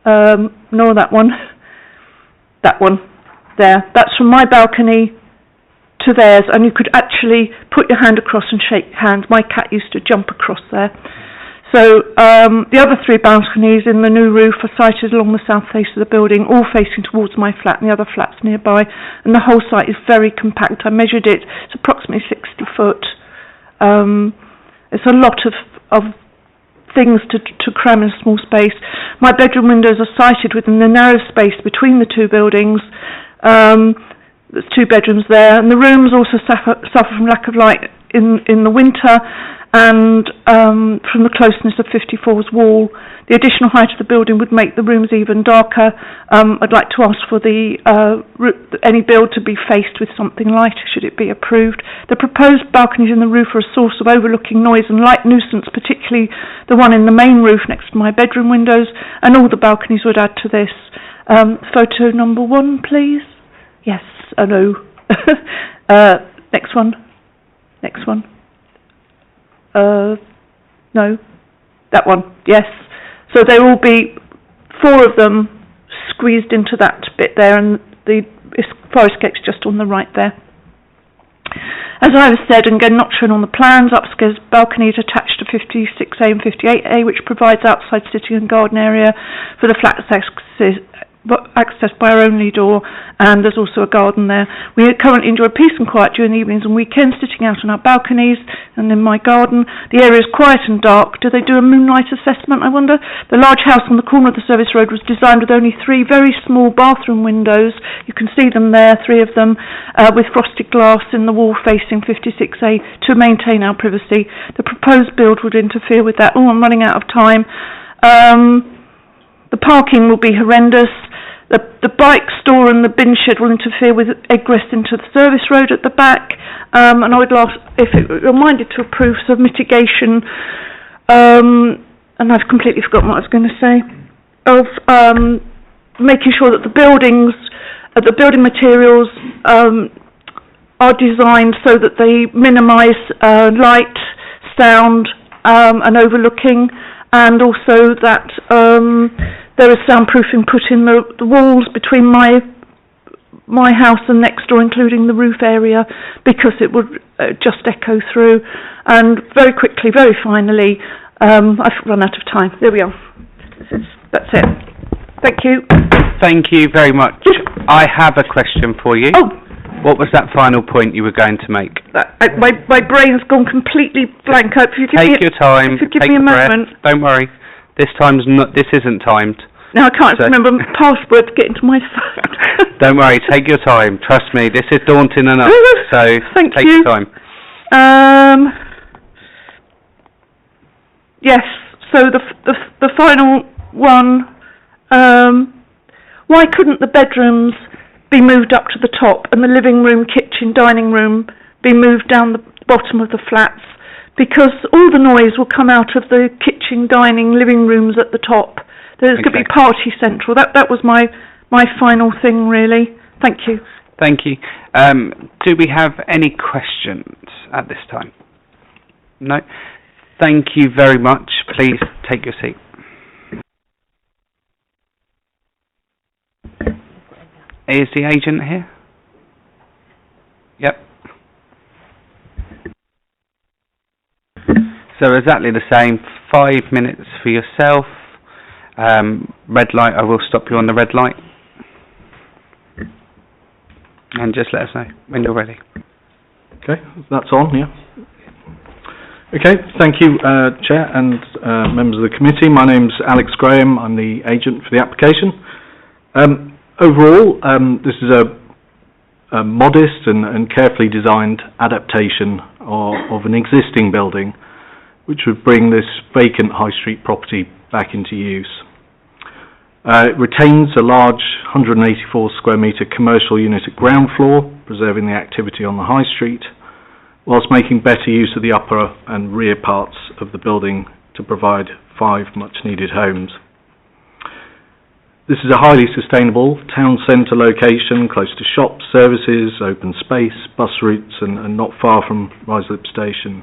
Nor that one. That one. There. That's from my balcony to theirs, and you could actually put your hand across and shake hands. My cat used to jump across there. So the other 3 balconies in the new roof are sited along the south face of the building, all facing towards my flat and the other flats nearby, and the whole site is very compact. I measured it, it's approximately 60 foot. It's a lot of things to cram in a small space. My bedroom windows are sited within the narrow space between the 2 buildings. There's 2 bedrooms there, and the rooms also suffer from lack of light in the winter and from the closeness of 54's wall. The additional height of the building would make the rooms even darker. I'd like to ask for any build to be faced with something lighter should it be approved. The proposed balconies in the roof are a source of overlooking noise and light nuisance, particularly the one in the main roof next to my bedroom windows, and all the balconies would add to this. Photo number 1, please. Yes, oh no. Next one. Next one. No. That one, yes. So there will be 4 of them squeezed into that bit there, and the fire escape's just on the right there. As I have said, and again not shown on the plans, upstairs balconies attached to 56A and 58A, which provides outside sitting and garden area for the flat's accessed by our only door, and there's also a garden there. We currently enjoy peace and quiet during the evenings and weekends, sitting out on our balconies and in my garden. The area is quiet and dark. Do they do a moonlight assessment, I wonder? The large house on the corner of the service road was designed with only 3 very small bathroom windows. You can see them there, 3 of them, with frosted glass in the wall facing 56A to maintain our privacy. The proposed build would interfere with that. Oh, I'm running out of time. The parking will be horrendous. The bike store and the bin shed will interfere with egress into the service road at the back. And I would ask if it were reminded to approve some mitigation, and I've completely forgotten what I was going to say, of making sure that the building materials are designed so that they minimise light, sound, and overlooking, and also that there is soundproofing put in the walls between my house and next door, including the roof area, because it would just echo through. And very quickly, very finally, I've run out of time. There we are. That's it. Thank you.
Thank you very much. I have a question for you.
Oh.
What was that final point you were going to make?
My brain's gone completely blank.
Take your time.
If you give me a moment.
Don't worry. This isn't timed.
Now I can't remember my password to get into my phone.
Don't worry, take your time. Trust me, this is daunting enough, so
Thank
take
you.
your time.
Yes, so the final one, why couldn't the bedrooms be moved up to the top and the living room, kitchen, dining room be moved down the bottom of the flats? Because all the noise will come out of the kitchen, dining, living rooms at the top. There's going to be party central. That was my final thing, really. Thank you.
Thank you. Do we have any questions at this time? No? Thank you very much. Please take your seat. Is the agent here? Yep. So exactly the same, 5 minutes for yourself. Red light, I will stop you on the red light. And just let us know when you're ready.
Okay, that's on, yeah. Okay, thank you, Chair and members of the committee. My name's Alex Graham. I'm the agent for the application. Overall, this is a modest and carefully designed adaptation of an existing building which would bring this vacant high street property back into use. It retains a large 184 square metre commercial unit at ground floor, preserving the activity on the high street, whilst making better use of the upper and rear parts of the building to provide 5 much needed homes. This is a highly sustainable town centre location, close to shops, services, open space, bus routes and not far from Ruislip Station.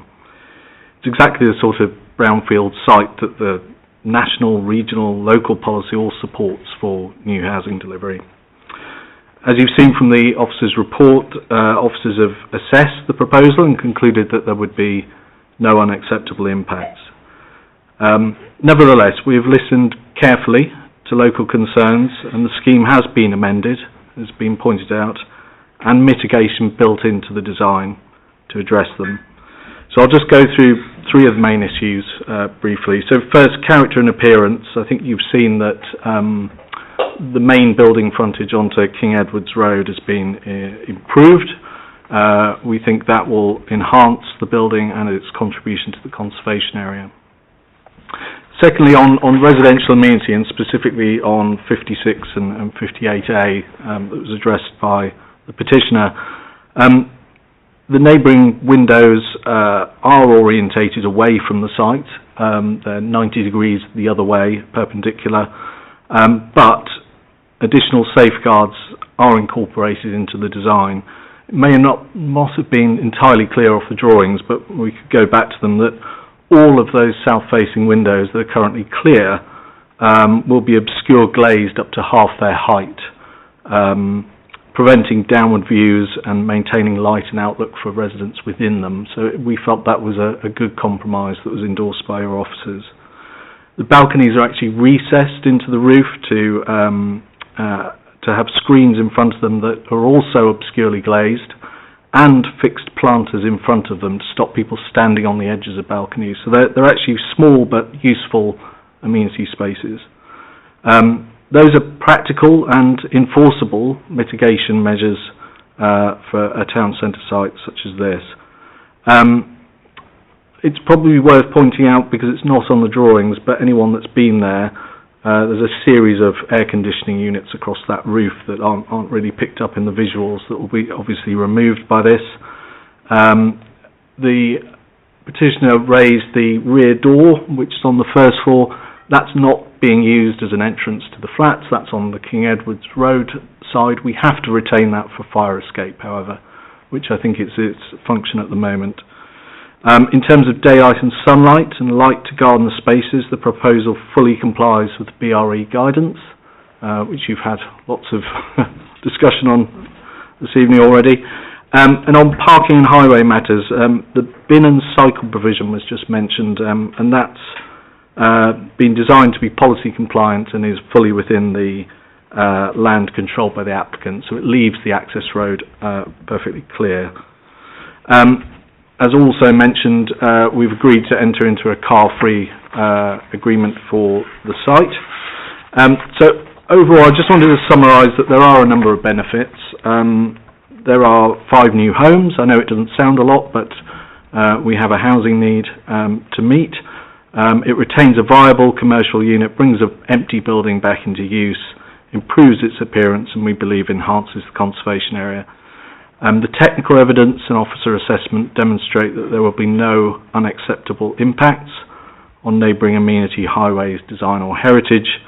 It's exactly the sort of brownfield site that the national, regional, local policy all supports for new housing delivery. As you've seen from the officer's report, officers have assessed the proposal and concluded that there would be no unacceptable impacts. Nevertheless, we have listened carefully to local concerns and the scheme has been amended, as been pointed out, and mitigation built into the design to address them. So I'll just go through 3 of the main issues briefly. So first, character and appearance. I think you've seen that the main building frontage onto King Edward's Road has been improved. We think that will enhance the building and its contribution to the conservation area. Secondly, on residential amenity and specifically on 56 and 58A that was addressed by the petitioner, the neighbouring windows are orientated away from the site. They're 90 degrees the other way, perpendicular, but additional safeguards are incorporated into the design. It may not have been entirely clear off the drawings, but we could go back to them that all of those south-facing windows that are currently clear will be obscure glazed up to half their height, preventing downward views and maintaining light and outlook for residents within them. So we felt that was a good compromise that was endorsed by our officers. The balconies are actually recessed into the roof to have screens in front of them that are also obscurely glazed, and fixed planters in front of them to stop people standing on the edges of balconies. So they're actually small but useful amenity spaces. Those are practical and enforceable mitigation measures for a town centre site such as this. It's probably worth pointing out, because it's not on the drawings, but anyone that's been there, there's a series of air conditioning units across that roof that aren't really picked up in the visuals that will be obviously removed by this. The petitioner raised the rear door, which is on the first floor. That's not being used as an entrance to the flats. That's on the King Edward's Road side. We have to retain that for fire escape, however, which I think is its function at the moment. In terms of daylight and sunlight and light to garden the spaces, the proposal fully complies with BRE guidance, which you've had lots of discussion on this evening already. And on parking and highway matters, the bin and cycle provision was just mentioned, and that's been designed to be policy compliant and is fully within the land controlled by the applicant, so it leaves the access road perfectly clear. As also mentioned, we've agreed to enter into a car-free agreement for the site. So overall, I just wanted to summarise that there are a number of benefits. There are 5 new homes. I know it doesn't sound a lot, but we have a housing need to meet. It retains a viable commercial unit, brings an empty building back into use, improves its appearance, and we believe enhances the conservation area. The technical evidence and officer assessment demonstrate that there will be no unacceptable impacts on neighbouring amenity, highways, design or heritage,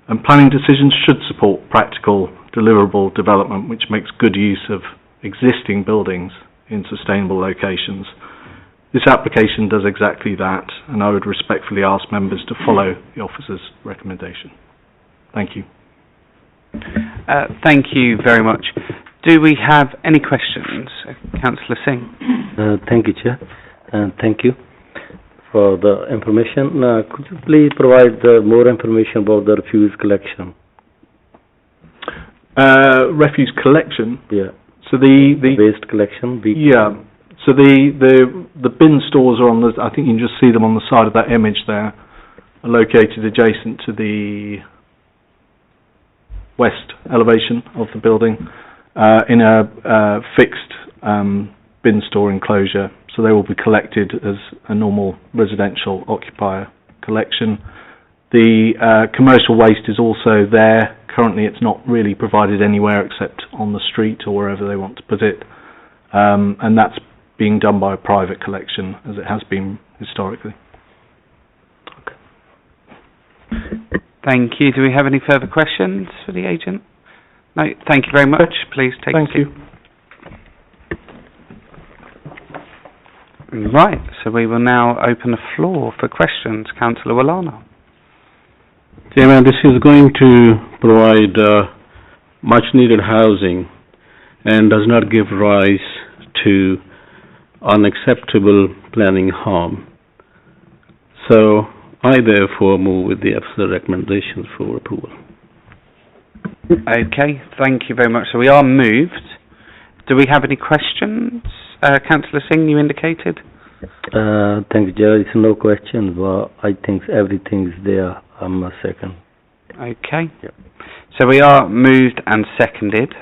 and planning decisions should support practical, deliverable development which makes good use of existing buildings in sustainable locations. This application does exactly that, and I would respectfully ask members to follow the officer's recommendation. Thank you.
Thank you very much. Do we have any questions? Councillor Singh.
Thank you, Chair, and thank you for the information. Could you please provide more information about the refuse collection?
Refuse collection?
Yeah.
So the
waste collection?
Yeah. So the bin stores are on the, I think you can just see them on the side of that image there, are located adjacent to the west elevation of the building in a fixed bin store enclosure. So they will be collected as a normal residential occupier collection. The commercial waste is also there. Currently it's not really provided anywhere except on the street or wherever they want to put it. And that's being done by a private collection as it has been historically.
Thank you. Do we have any further questions for the agent? No, thank you very much. Please take a seat.
Thank
you. Right, so we will now open the floor for questions. Councillor Wallana.
Chairman, this is going to provide much needed housing and does not give rise to unacceptable planning harm. So I therefore move with the officer recommendations for approval.
Okay, thank you very much. So we are moved. Do we have any questions? Councillor Singh, you indicated?
Thank you, Chair. It's no question, but I think everything's there. I'm a second.
Okay. Yep. So we are moved and seconded.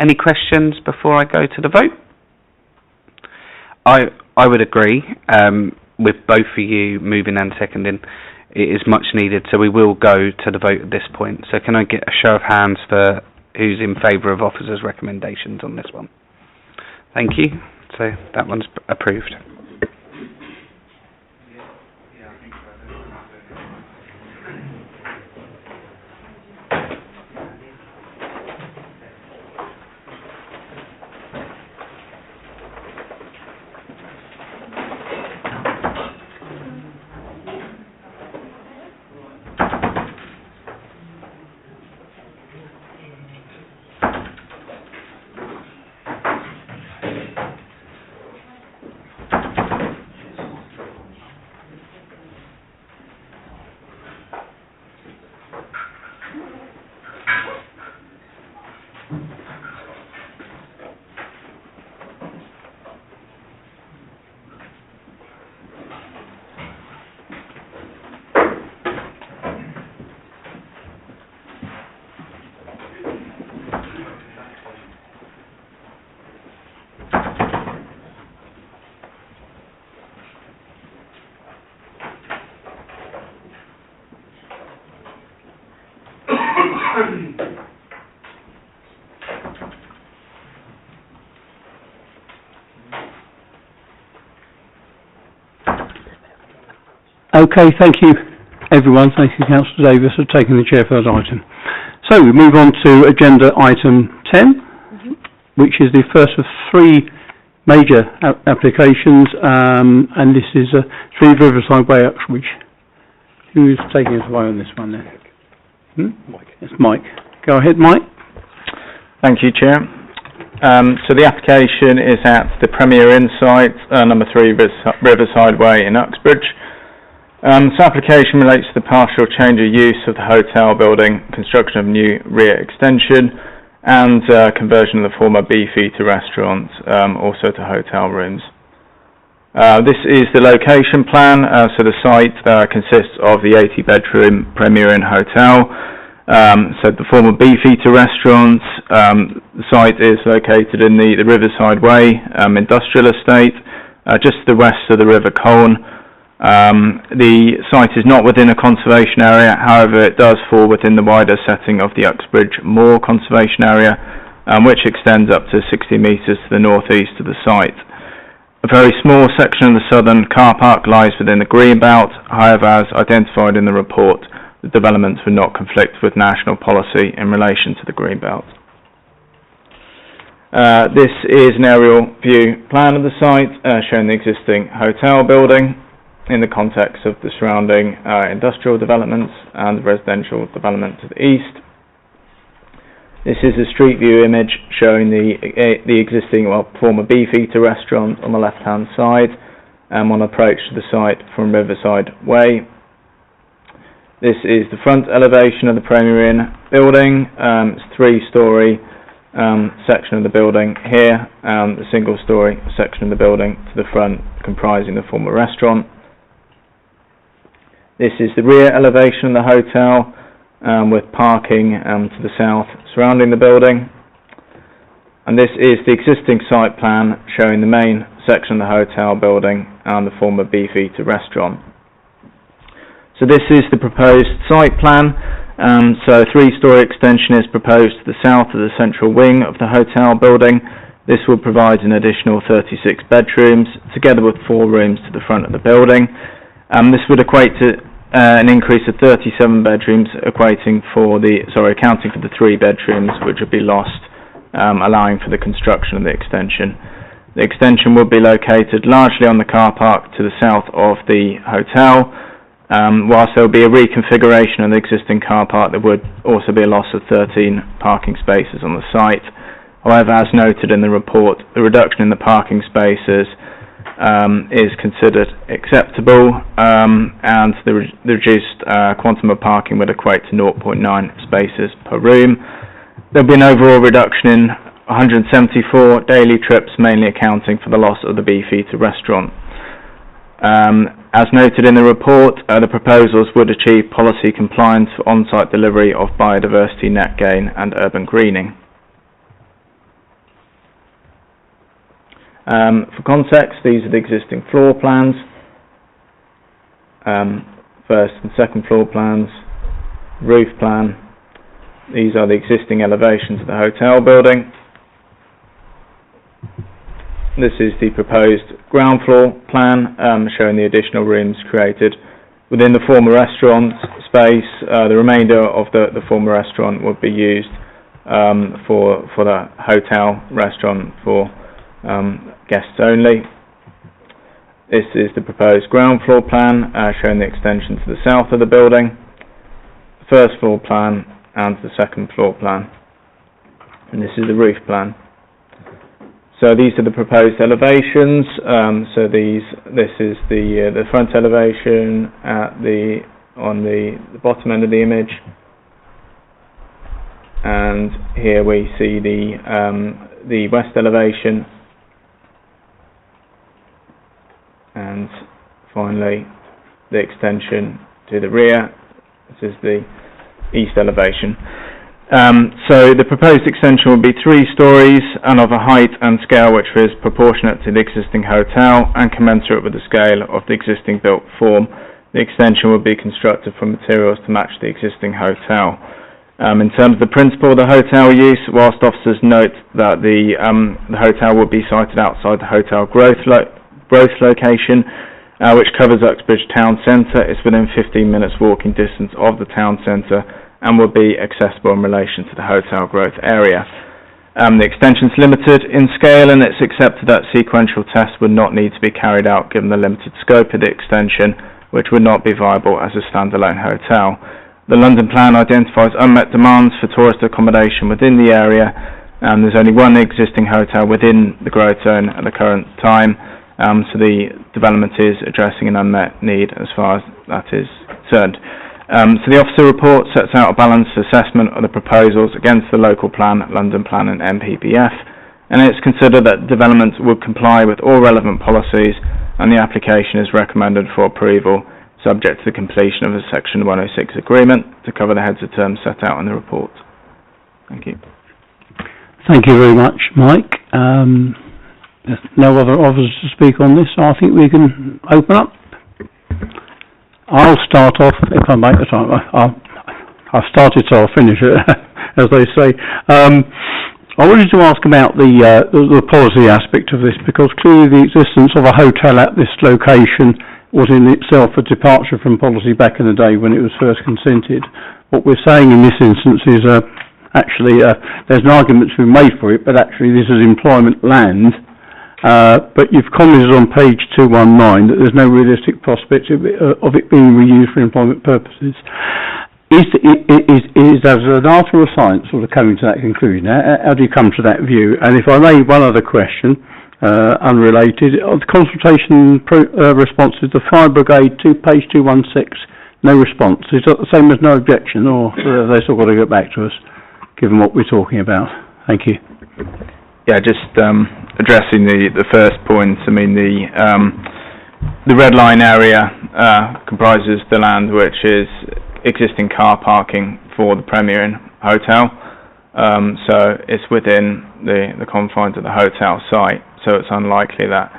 Any questions before I go to the vote? I would agree with both of you moving and seconding. It is much needed, so we will go to the vote at this point. So can I get a show of hands for who's in favour of officers' recommendations on this one? Thank you. So that one's approved.
Okay, thank you everyone. Thank you Councillor Davis for taking the chair for that item. So we move on to agenda item 10, which is the first of 3 major applications, and this is 3 Riverside Way, Uxbridge. Who is taking us away on this one then? Mike. It's Mike. Go ahead, Mike.
Thank you, Chair. So the application is at the Premier Inn site, number 3 Riverside Way in Uxbridge. This application relates to the partial change of use of the hotel building, construction of new rear extension, and conversion of the former Beefeater restaurant, also to hotel rooms.
This is the location plan, so the site consists of the 80-bedroom Premier Inn Hotel, so the former Beefeater restaurant. The site is located in the Riverside Way industrial estate, just to the west of the River Colne. The site is not within a conservation area, however it does fall within the wider setting of the Uxbridge Moor Conservation Area, which extends up to 60 metres to the northeast of the site. A very small section of the southern car park lies within the green belt, however, as identified in the report, the developments would not conflict with national policy in relation to the green belt. This is an aerial view plan of the site, showing the existing hotel building in the context of the surrounding industrial developments and the residential development to the east. This is a street view image showing the existing, former Beefeater restaurant on the left-hand side, on approach to the site from Riverside Way. This is the front elevation of the Premier Inn building. It's a three-storey section of the building here, the single-storey section of the building to the front, comprising the former restaurant. This is the rear elevation of the hotel, with parking to the south surrounding the building. And this is the existing site plan showing the main section of the hotel building and the former Beefeater restaurant. So this is the proposed site plan. So a three-storey extension is proposed to the south of the central wing of the hotel building. This will provide an additional 36 bedrooms, together with 4 rooms to the front of the building. This would equate to an increase of 37 bedrooms, accounting for the 3 bedrooms which would be lost, allowing for the construction of the extension. The extension would be located largely on the car park to the south of the hotel. Whilst there will be a reconfiguration of the existing car park, there would also be a loss of 13 parking spaces on the site. However, as noted in the report, the reduction in the parking spaces is considered acceptable, and the reduced quantum of parking would equate to 0.9 spaces per room. There will be an overall reduction in 174 daily trips, mainly accounting for the loss of the Beefeater restaurant. As noted in the report, the proposals would achieve policy compliance for on-site delivery of biodiversity net gain and urban greening. For context, these are the existing floor plans, first and second floor plans, roof plan. These are the existing elevations of the hotel building. This is the proposed ground floor plan, showing the additional rooms created within the former restaurant space. The remainder of the former restaurant would be used for the hotel restaurant for guests only. This is the proposed ground floor plan, showing the extension to the south of the building, the first floor plan and the second floor plan. And this is the roof plan. So these are the proposed elevations. This is the front elevation on the bottom end of the image, and here we see the west elevation, and finally the extension to the rear. This is the east elevation. So the proposed extension will be 3 stories and of a height and scale which is proportionate to the existing hotel and commensurate with the scale of the existing built form. The extension will be constructed from materials to match the existing hotel. In terms of the principle of the hotel use, whilst officers note that the hotel will be sited outside the hotel growth location, which covers Uxbridge Town Centre, it's within 15 minutes walking distance of the town centre and will be accessible in relation to the hotel growth area. The extension is limited in scale, and it's accepted that sequential tests would not need to be carried out given the limited scope of the extension, which would not be viable as a standalone hotel. The London Plan identifies unmet demands for tourist accommodation within the area, and there's only one existing hotel within the growth zone at the current time, so the development is addressing an unmet need as far as that is concerned. So the officer report sets out a balanced assessment of the proposals against the local plan, London Plan and MPPF, and it's considered that development would comply with all relevant policies
and the application is recommended for approval, subject to the completion of a Section 106 agreement to cover the heads of terms set out in the report. Thank you.
Thank you very much, Mike. There's no other officers to speak on this, so I think we can open up. I'll start off, if I make the time. I've started, so I'll finish it, as they say. I wanted to ask about the policy aspect of this, because clearly the existence of a hotel at this location was in itself a departure from policy back in the day when it was first consented. What we're saying in this instance is actually there's an argument to be made for it, but actually this is employment land. But you've commented on page 219 that there's no realistic prospect of it being reused for employment purposes. Is as an art or a science sort of coming to that conclusion? How do you come to that view? And if I may, one other question, unrelated, of the consultation responses, the fire brigade to page 216, no response. Is that the same as no objection, or have they still got to get back to us, given what we're talking about? Thank you.
Yeah, just addressing the first point. I mean, the red line area comprises the land which is existing car parking for the Premier Inn Hotel, so it's within the confines of the hotel site, so it's unlikely that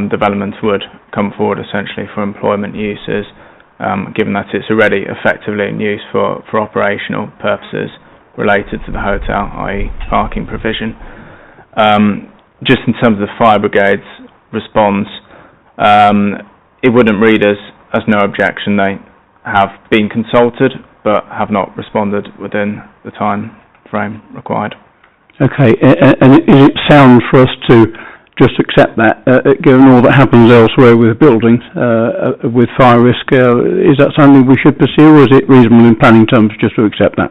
development would come forward essentially for employment uses, given that it's already effectively in use for operational purposes related to the hotel, i.e. parking provision. Just in terms of the fire brigade's response, it wouldn't read as no objection. They have been consulted but have not responded within the time frame required. Okay, and is it sound for us to just accept that, given all that happens elsewhere with buildings, with fire risk? Is that something we should pursue, or is it reasonable in planning terms just to accept that?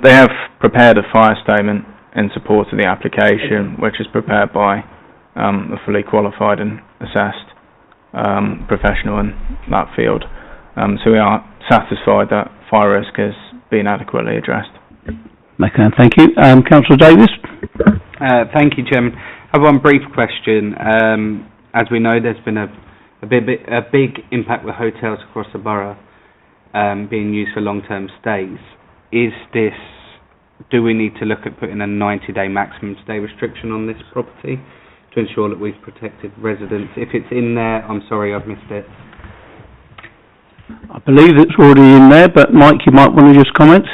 They have prepared a fire statement in support of the application, which is prepared by a fully qualified and assessed professional in that field. So we are satisfied that fire risk has been adequately addressed. Okay, thank you. Councillor Davis?
Thank you, Chairman. I have one brief question. As we know, there's been a big impact with hotels across the borough being used for long-term stays. Do we need to look at putting a 90-day maximum stay restriction on this property to ensure that we've protected residents? If it's in there, I'm sorry, I've missed it.
I believe it's already in there, but Mike, you might want to just comment?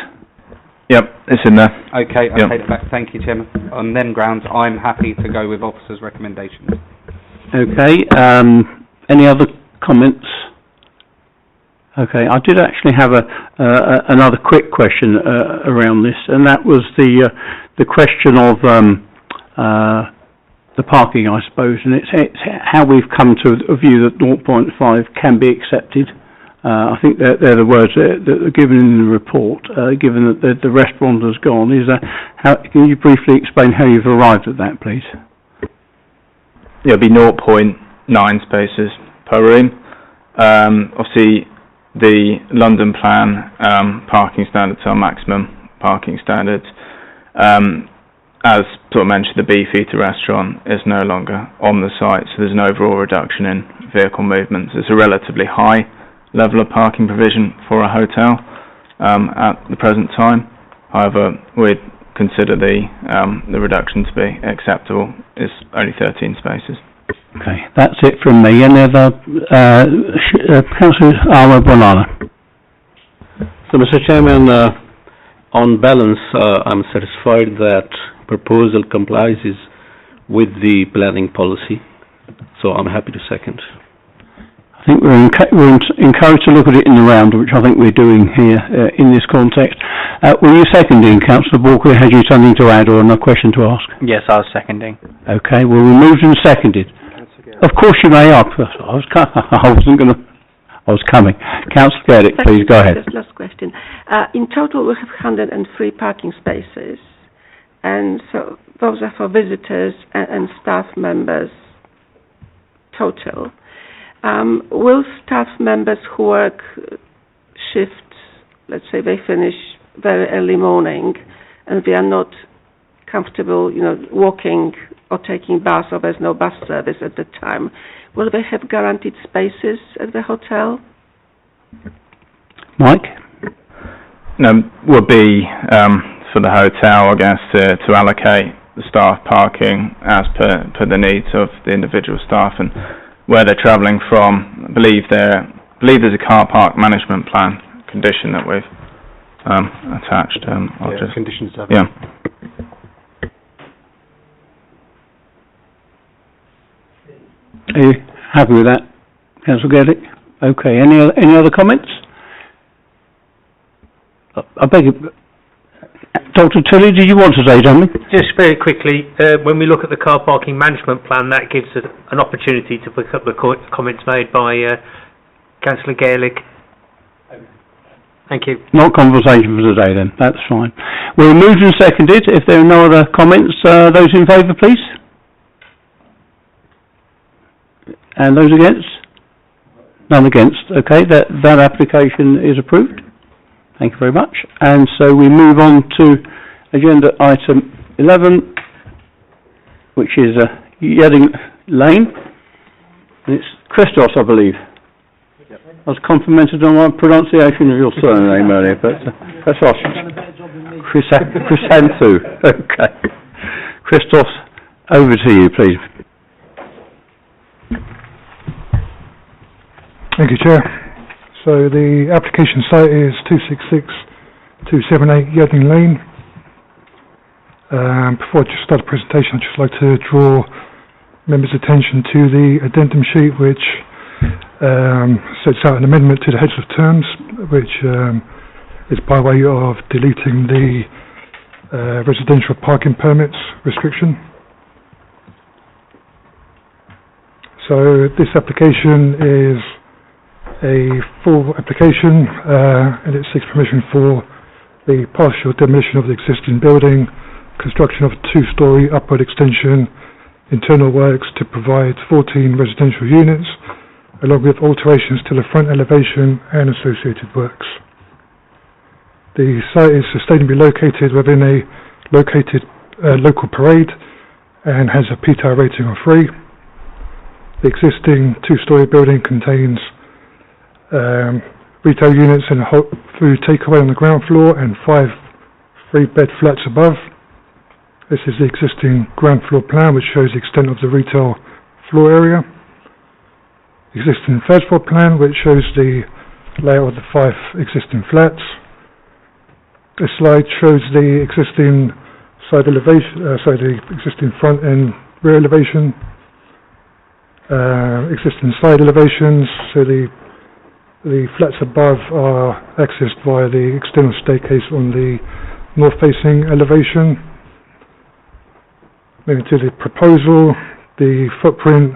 Yep, it's in there.
Okay, I'll take it back. Thank you, Chairman. On them grounds, I'm happy to go with officers' recommendations. Okay, any other comments? Okay, I did actually have another quick question around this, and that was the question of the parking, I suppose, and it's how we've come to a view that 0.5 can be accepted. I think they're the words that are given in the report, given that the restaurant has gone. Can you briefly explain how you've arrived at that, please?
It'll be 0.9 spaces per room. Obviously, the London Plan parking standards are maximum parking standards. As sort of mentioned, the Beefeater restaurant is no longer on the site, so there's an overall reduction in vehicle movements. It's a relatively high level of parking provision for a hotel at the present time. However, we'd consider the reduction to be acceptable. It's only 13 spaces.
Okay, that's it from me. Any other Councillor Bonana?
So, Mr. Chairman, on balance, I'm satisfied that proposal complies with the planning policy, so I'm happy to second.
I think we're encouraged to look at it in the round, which I think we're doing here in this context. Were you seconding, Councillor Walker? Had you something to add or a question to ask?
Yes, I was seconding.
Okay, well, we moved and seconded. Of course you may up. I was coming. Councillor Garrick, please go ahead.
Just last question. In total, we have 103 parking spaces, and so those are for visitors and staff members total. Will staff members who work shifts, let's say they finish very early morning, and they are not comfortable, walking or taking bus, or there's no bus service at the time, will they have guaranteed spaces at the hotel?
Mike?
No, would be for the hotel, I guess, to allocate the staff parking as per the needs of the individual staff and where they're travelling from. I believe there's a car park management plan condition that we've attached.
Conditions have
Yeah.
Are you happy with that, Councillor Gaelic? Okay. Any other comments? I beg you, Dr. Tilley, did you want to say something?
Just very quickly, when we look at the car parking management plan, that gives us an opportunity to pick up the comments made by Councillor Gaelic. Thank you.
Not conversation for today then, that's fine. We're moved and seconded. If there are no other comments, those in favour please? And those against? None against. Okay, that application is approved. Thank you very much. And so we move on to agenda item 11, which is Yedding Lane. And it's Christos, I believe. I was complimented on my pronunciation of your surname earlier, but Christos. Chrysanthou. Okay. Christos, over to you, please.
Thank you, Chair. So the application site is 266278 Yedding Lane. Before I just start the presentation, I'd just like to draw members' attention to the addendum sheet, which sets out an amendment to the heads of terms, which is by way of deleting the residential parking permits restriction. So this application is a full application and it seeks permission for the partial demolition of the existing building, construction of a two-storey upward extension, internal works to provide 14 residential units, along with alterations to the front elevation and associated works. The site is sustainably located within a local parade and has a PTAR rating of 3. The existing two-storey building contains retail units and a hot food takeaway on the ground floor and 5 3-bed flats above. This is the existing ground floor plan, which shows the extent of the retail floor area. Existing third floor plan, which shows the layout of the 5 existing flats. This slide shows the existing side elevation, the existing front and rear elevation. Existing side elevations, so the flats above are accessed via the external staircase on the north-facing elevation. Moving to the proposal, the footprint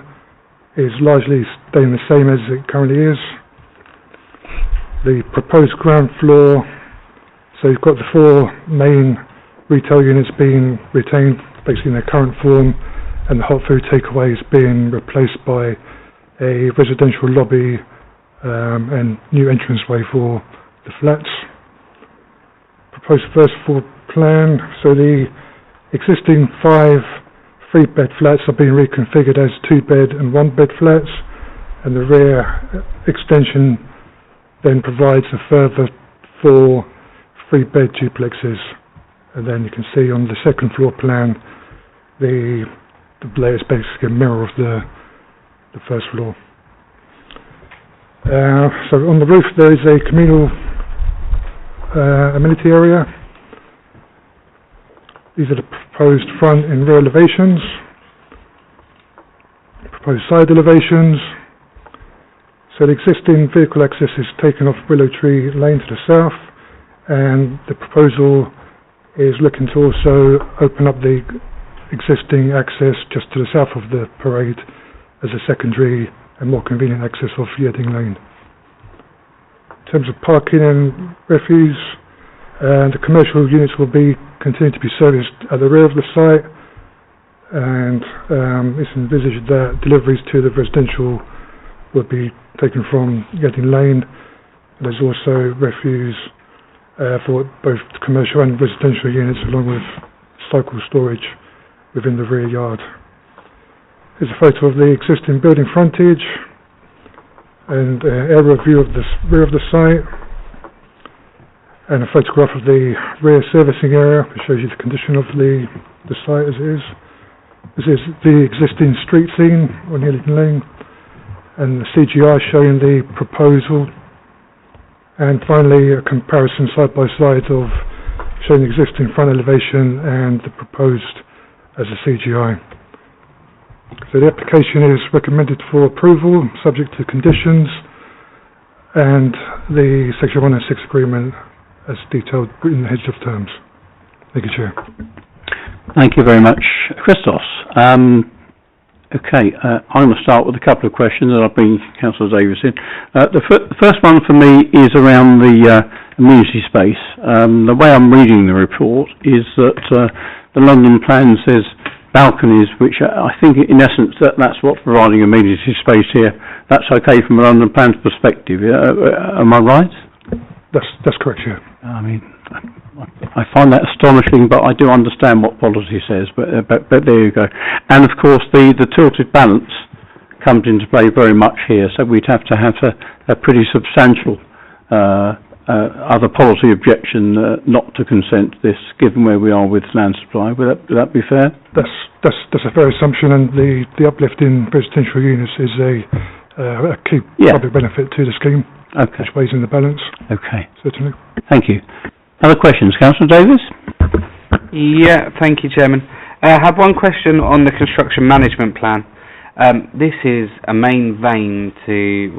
is largely staying the same as it currently is. The proposed ground floor, so you've got the 4 main retail units being retained basically in their current form, and the hot food takeaway is being replaced by a residential lobby and new entranceway for the flats. Proposed first floor plan, so the existing 5 3-bed flats are being reconfigured as 2-bed and 1-bed flats, and the rear extension then provides a further 4 3-bed duplexes. And then you can see on the second floor plan the layout is basically a mirror of the first floor. So on the roof there is a communal amenity area. These are the proposed front and rear elevations, proposed side elevations. So the existing vehicle access is taken off Willow Tree Lane to the south, and the proposal is looking to also open up the existing access just to the south of the parade as a secondary and more convenient access of Yedding Lane. In terms of parking and refuse, the commercial units will continue to be serviced at the rear of the site, and it's envisaged that deliveries to the residential will be taken from Yedding Lane. There's also refuse for both commercial and residential units, along with cycle storage within the rear yard. Here's a photo of the existing building frontage and aerial view of the rear of the site, and a photograph of the rear servicing area, which shows you the condition of the site as it is. This is the existing street scene on Hillingdon Lane, and the CGI showing the proposal, and finally a comparison side by side of showing the existing front elevation and the proposed as a CGI. So the application is recommended for approval, subject to conditions, and the Section 106 agreement as detailed in the heads of terms. Thank you, Chair.
Thank you very much, Christos. I'm going to start with a couple of questions, and I'll bring Councillor Davis in. The first one for me is around the amenity space. The way I'm reading the report is that the London plan says balconies, which I think in essence that's what's providing amenity space here. That's okay from a London plan's perspective. Am I right?
That's correct, yeah.
I mean, I find that astonishing, but I do understand what policy says. But there you go. And of course, the tilted balance comes into play very much here. So we'd have to have a pretty substantial other policy objection not to consent to this, given where we are with land supply. Would that be fair?
That's a fair assumption, and the uplift in residential units is a key public benefit to the scheme.
Okay.
Which weighs in the balance.
Okay.
Certainly.
Thank you. Other questions? Councillor Davis?
Yeah, thank you, Chairman. I have one question on the construction management plan. This is a main vein to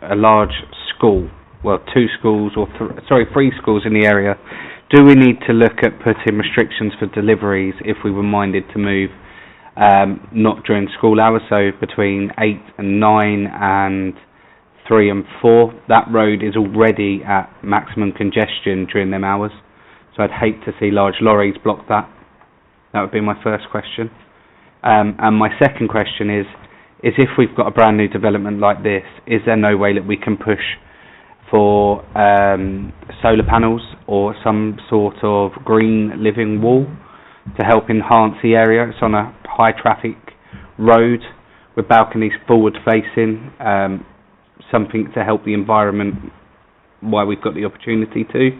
a large school, well, 2 schools, or 3 schools in the area. Do we need to look at putting restrictions for deliveries if we were minded to move, not during school hours, so between 8 and 9 and 3 and 4, that road is already at maximum congestion during them hours. So I'd hate to see large lorries block that. That would be my first question. And my second question is if we've got a brand new development like this, is there no way that we can push for solar panels or some sort of green living wall to help enhance the area? It's on a high traffic road with balconies forward facing. Something to help the environment while we've got the opportunity to.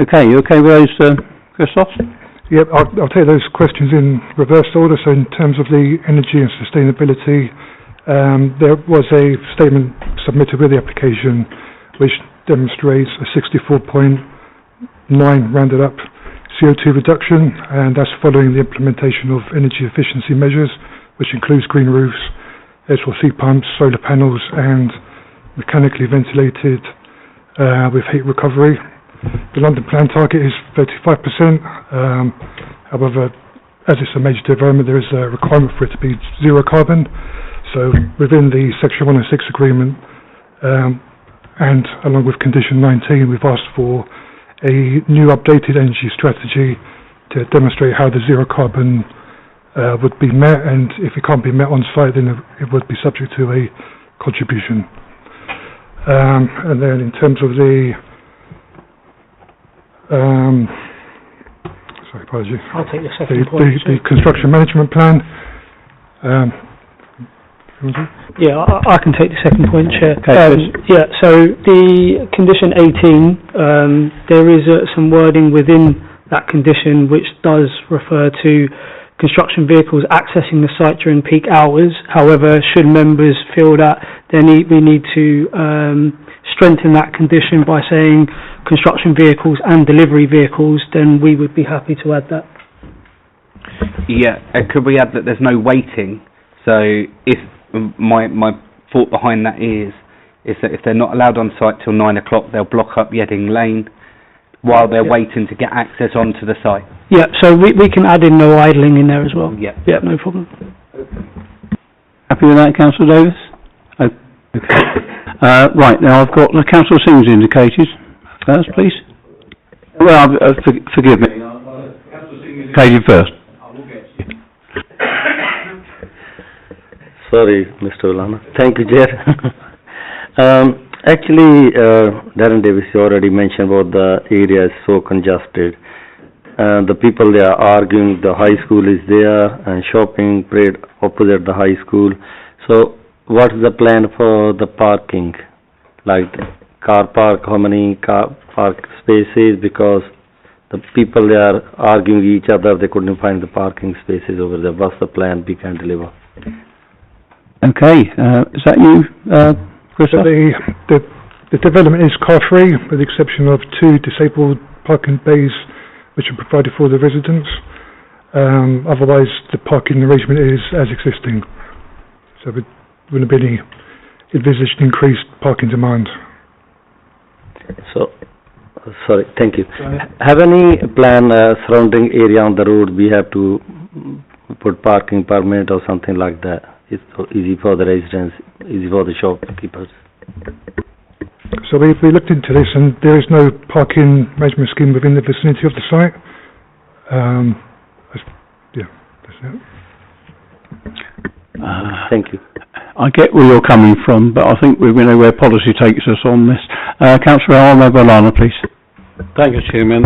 Okay, you okay with those, Christos?
Yep, I'll take those questions in reverse order. So in terms of the energy and sustainability, there was a statement submitted with the application which demonstrates a 64.9 rounded up CO2 reduction, and that's following the implementation of energy efficiency measures, which includes green roofs, air source heat pumps, solar panels, and mechanically ventilated with heat recovery. The London plan target is 35%. However, as it's a major development, there is a requirement for it to be zero carbon. So within the Section 106 agreement, and along with Condition 19, we've asked for a new updated energy strategy to demonstrate how the zero carbon would be met, and if it can't be met on site, then it would be subject to a contribution. And then in terms of the sorry, apologies.
I'll take the second point.
The construction management plan.
Yeah, I can take the second point, Chair. Yeah, so the condition 18, there is some wording within that condition which does refer to construction vehicles accessing the site during peak hours. However, should members feel that we need to strengthen that condition by saying construction vehicles and delivery vehicles, then we would be happy to add that.
Yeah, could we add that there's no waiting? So if my thought behind that is that if they're not allowed on site till 9 o'clock, they'll block up Yedding Lane while they're waiting to get access onto the site.
Yeah, so we can add in no idling in there as well.
Yeah.
Yeah, no problem.
Happy with that, Councillor Davis? Okay. Right, now I've got the Councillor Sings indicated. First, please. Well, forgive me. Councillor Sings indicated first.
Sorry, Mr. Ulama. Thank you, Chair. Actually, Darren Davis, you already mentioned about the area is so congested. the people they are arguing, the high school is there and shopping right opposite the high school. So what is the plan for the parking? Like car park, how many car park spaces? Because the people they are arguing each other, they couldn't find the parking spaces over there. What's the plan we can deliver?
Okay, is that you, Christoph?
So the development is car-free, with the exception of 2 disabled parking bays which are provided for the residents. Otherwise, the parking arrangement is as existing. So there wouldn't be any envisaged increased parking demand.
So, sorry, thank you. Have any plan surrounding area on the road we have to put parking permit or something like that? It's so easy for the residents, easy for the shopkeepers.
So we looked into this, and there is no parking management scheme within the vicinity of the site. That's it.
Thank you.
I get where you're coming from, but I think we know where policy takes us on this. Councillor Bolana, please.
Thank you, Chairman.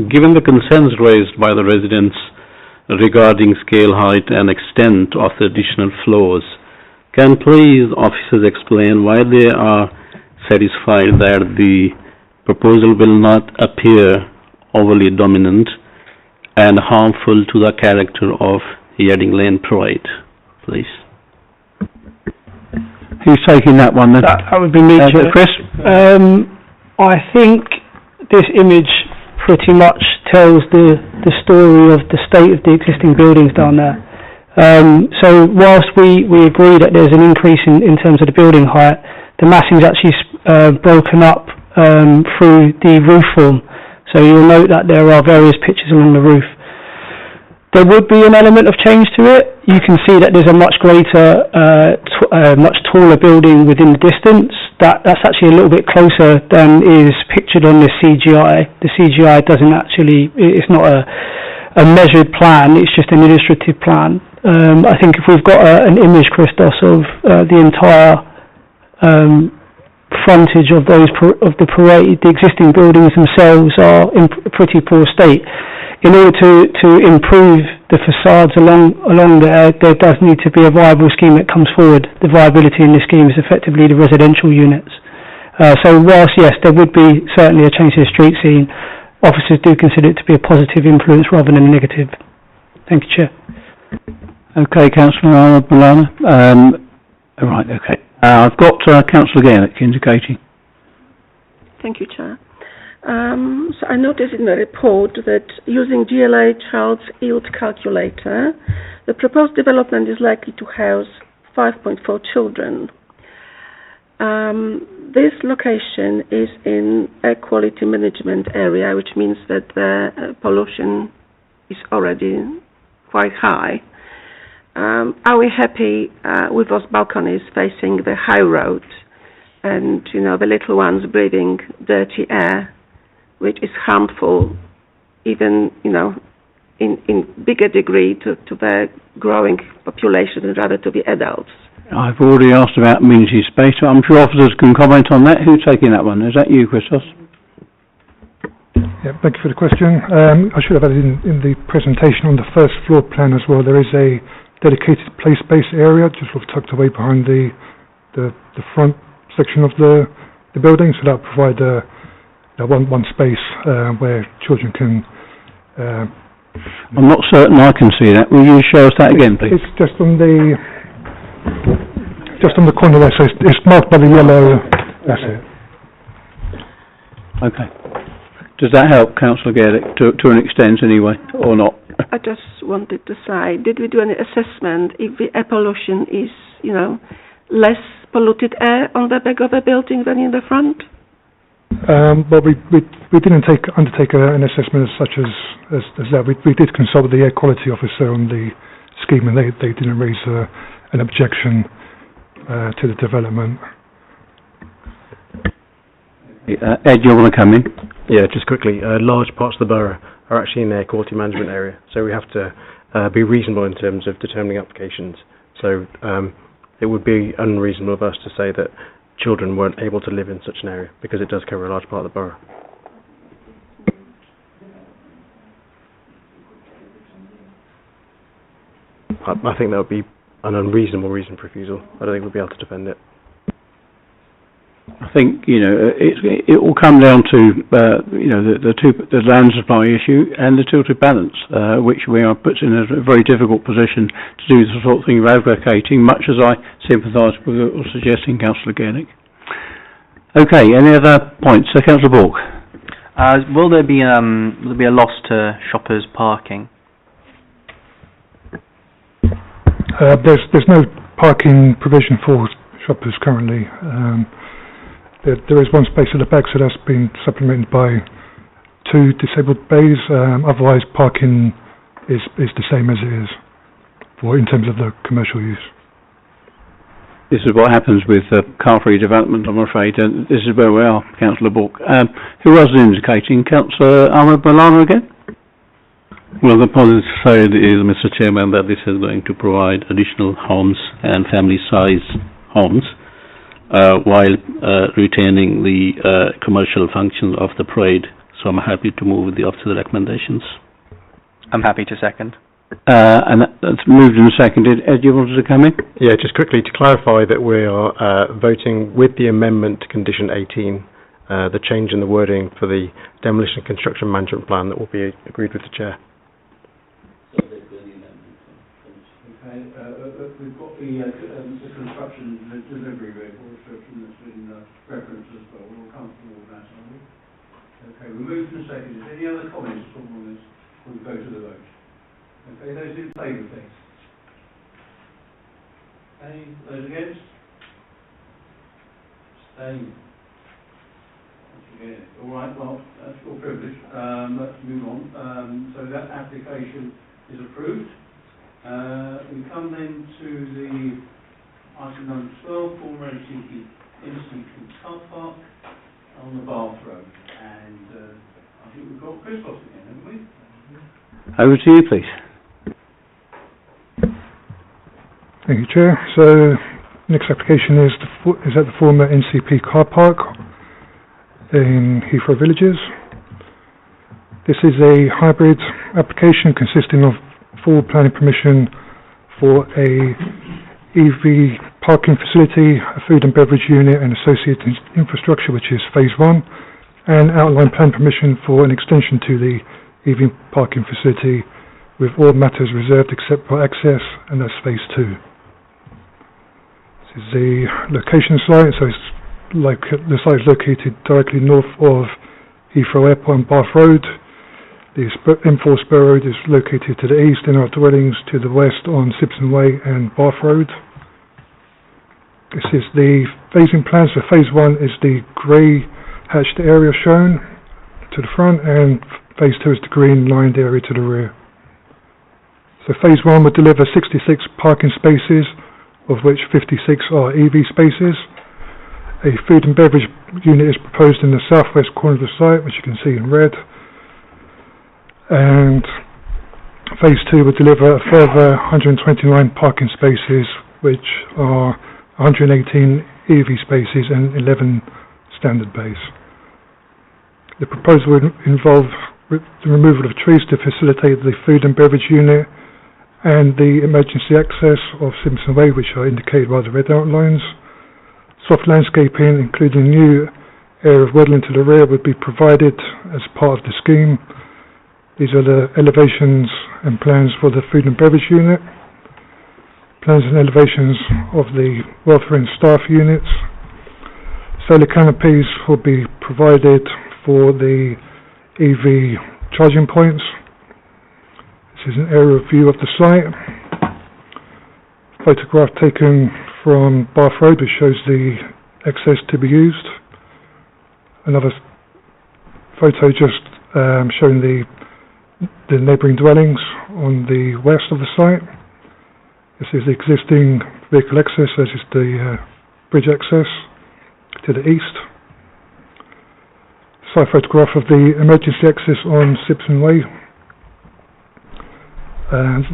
Given the concerns raised by the residents regarding scale, height and extent of the additional floors, can please officers explain why they are satisfied that the proposal will not appear overly dominant and harmful to the character of Yarding Lane Parade, please?
Who's taking that one then?
That would be me, Chair.
Chris?
I think this image pretty much tells the story of the state of the existing buildings down there. So whilst we agree that there's an increase in terms of the building height, the massing is actually broken up through the roof form. So you'll note that there are various pitches along the roof. There would be an element of change to it. You can see that there's a much greater, much taller building within the distance. That's actually a little bit closer than is pictured on the CGI. The CGI doesn't actually, it's not a measured plan, it's just an illustrative plan. I think if we've got an image, Christos, of the entire frontage of the parade, the existing buildings themselves are in pretty poor state. In order to improve the facades along there does need to be a viable scheme that comes forward. The viability in this scheme is effectively the residential units. So whilst, yes, there would be certainly a change to the street scene, officers do consider it to be a positive influence rather than a negative. Thank you, Chair.
Okay, Councillor Bolana. Right, okay. I've got Councillor Gaelic indicating.
Thank you, Chair. So I noticed in the report that using GLA Child's Yield Calculator, the proposed development is likely to house 5.4 children. This location is in air quality management area, which means that the pollution is already quite high. Are we happy with those balconies facing the high road and, you know, the little ones breathing dirty air, which is harmful even, you know, in bigger degree to the growing population rather to the adults?
I've already asked about amenity space, so I'm sure officers can comment on that. Who's taking that one? Is that you, Christos?
Yeah, thank you for the question. I should have added in the presentation on the first floor plan as well, there is a dedicated play space area just sort of tucked away behind the front section of the building, so that will provide one space where children can...
I'm not certain I can see that. Will you show us that again, please?
It's just on the corner there, so it's marked by the yellow. That's it.
Okay. Does that help, Councillor Gaelic, to an extent anyway, or not?
I just wanted to say, did we do any assessment if the air pollution is, you know, less polluted air on the back of a building than in the front?
Well, we didn't undertake an assessment as such as that. We did consult with the air quality officer on the scheme, and they didn't raise an objection to the development.
Ed, you want to come in?
Yeah, just quickly. Large parts of the borough are actually in the air quality management area, so we have to be reasonable in terms of determining applications. So it would be unreasonable of us to say that children weren't able to live in such an area, because it does cover a large part of the borough. I think that would be an unreasonable reason for refusal. I don't think we'd be able to defend it.
I think, it will come down to, the land supply issue and the tilted balance, which we are put in a very difficult position to do the sort of thing you're advocating, much as I sympathise with what you're suggesting, Councillor Gernick. Okay, any other points? So, Councillor Bork.
Will there be a loss to shoppers' parking?
There's no parking provision for shoppers currently. There is one space at the back, so that's been supplemented by 2 disabled bays. Otherwise, parking is the same as it is in terms of the commercial use.
This is what happens with car-free development, I'm afraid, and this is where we are, Councillor Bork. Who was indicating? Councillor Balana again?
Well, the policy side is, Mr. Chairman, that this is going to provide additional homes and family-size homes while retaining the commercial functions of the parade. So I'm happy to move with the officer recommendations.
I'm happy to second.
And that's moved and seconded. Ed, you wanted to come in?
Yeah, just quickly to clarify that we are voting with the amendment to condition 18, the change in the wording for the demolition and construction management plan that will be agreed with the chair.
Okay, we've got the construction, the delivery vehicle description that's been referenced as well. We're comfortable with that, are we? Okay, we moved and seconded. Any other comments on this? We'll go to the vote. Okay, those in favour, please. Okay, those against? Abstain. All right, well, that's your privilege. Let's move on. So that application is approved. We come then to the item number 12, former NCP car park on the Bath Road. And I think we've got Christos again, haven't we?
Over to you, please.
Thank you, Chair. So, next application is at the former NCP car park in Heathrow Villages. This is a hybrid application consisting of full planning permission for a EV parking facility, a food and beverage unit and associated infrastructure, which is phase 1, and outline plan permission for an extension to the EV parking facility with all matters reserved except for access, and that's phase 2. This is the location site, so it's the site is located directly north of Heathrow Airport and Bath Road. The M4 Spur Road is located to the east and our dwellings to the west on Simpson Way and Bath Road. This is the phasing plan. So phase 1 is the grey hatched area shown to the front, and phase 2 is the green lined area to the rear. So phase 1 will deliver 66 parking spaces, of which 56 are EV spaces. A food and beverage unit is proposed in the southwest corner of the site, which you can see in red. And phase 2 will deliver a further 129 parking spaces, which are 118 EV spaces and 11 standard bays. The proposal would involve the removal of trees to facilitate the food and beverage unit and the emergency access of Simpson Way, which are indicated by the red outlines. Soft landscaping, including a new area of woodland to the rear, would be provided as part of the scheme. These are the elevations and plans for the food and beverage unit, plans and elevations of the welfare and staff units. Solar canopies will be provided for the EV charging points. This is an aerial view of the site. Photograph taken from Bath Road, which shows the access to be used. Another photo just showing the neighbouring dwellings on the west of the site. This is the existing vehicle access. This is the bridge access to the east. Side photograph of the emergency access on Simpson Way.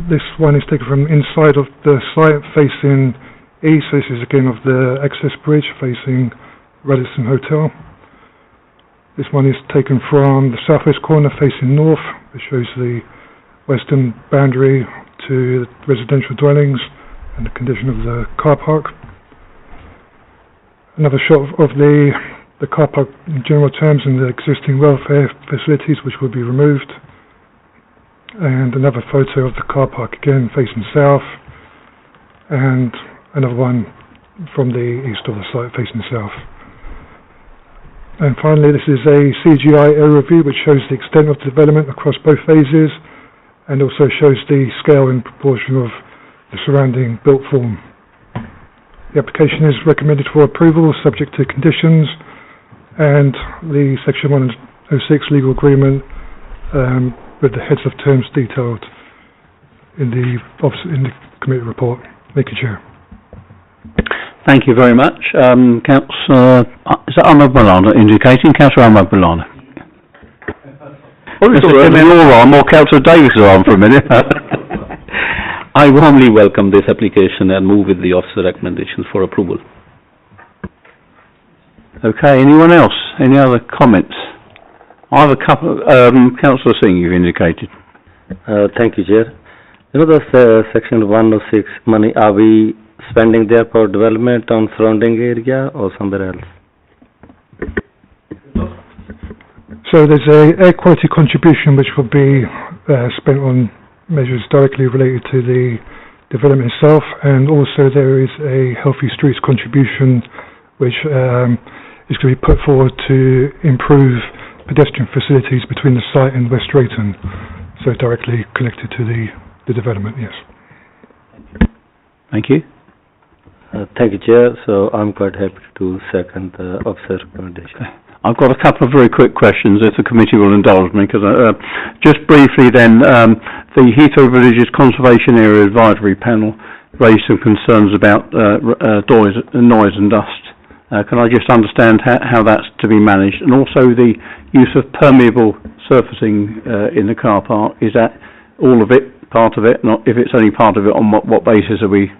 This one is taken from inside of the site facing east. This is again of the access bridge facing Radisson Hotel. This one is taken from the southwest corner facing north, which shows the western boundary to residential dwellings and the condition of the car park. Another shot of the car park in general terms and the existing welfare facilities which will be removed. And another photo of the car park again facing south, and another one from the east of the site facing south. And finally, this is a CGI area review which shows the extent of development across both phases and also shows the scale and proportion of the surrounding built form. The application is recommended for approval subject to conditions, and the Section 106 legal agreement with the heads of terms detailed in the committee report. Thank you, Chair.
Thank you very much. Councillor, is that Ahmad Malana indicating? Councillor Ahmad Malana. You're on, or Councillor Davis are on for a minute. I warmly welcome this application and move with the officer recommendations for approval. Okay, anyone else? Any other comments? I have a couple. Councillor Singh, you've indicated.
Thank you, Chair. You know, the Section 106 money, are we spending there for development on surrounding area or somewhere else?
So there's a air quality contribution which will be spent on measures directly related to the development itself, and also there is a healthy streets contribution which is going to be put forward to improve pedestrian facilities between the site and West Drayton, so directly connected to the development, yes.
Thank you.
Thank you, Chair. So I'm quite happy to second the officer recommendation.
I've got a couple of very quick questions, if the committee will indulge me, because just briefly then, the Heathrow Villages Conservation Area Advisory Panel raised some concerns about noise and dust. Can I just understand how that's to be managed? And also the use of permeable surfacing in the car park, is that all of it, part of it? Not if it's only part of it, on what basis are we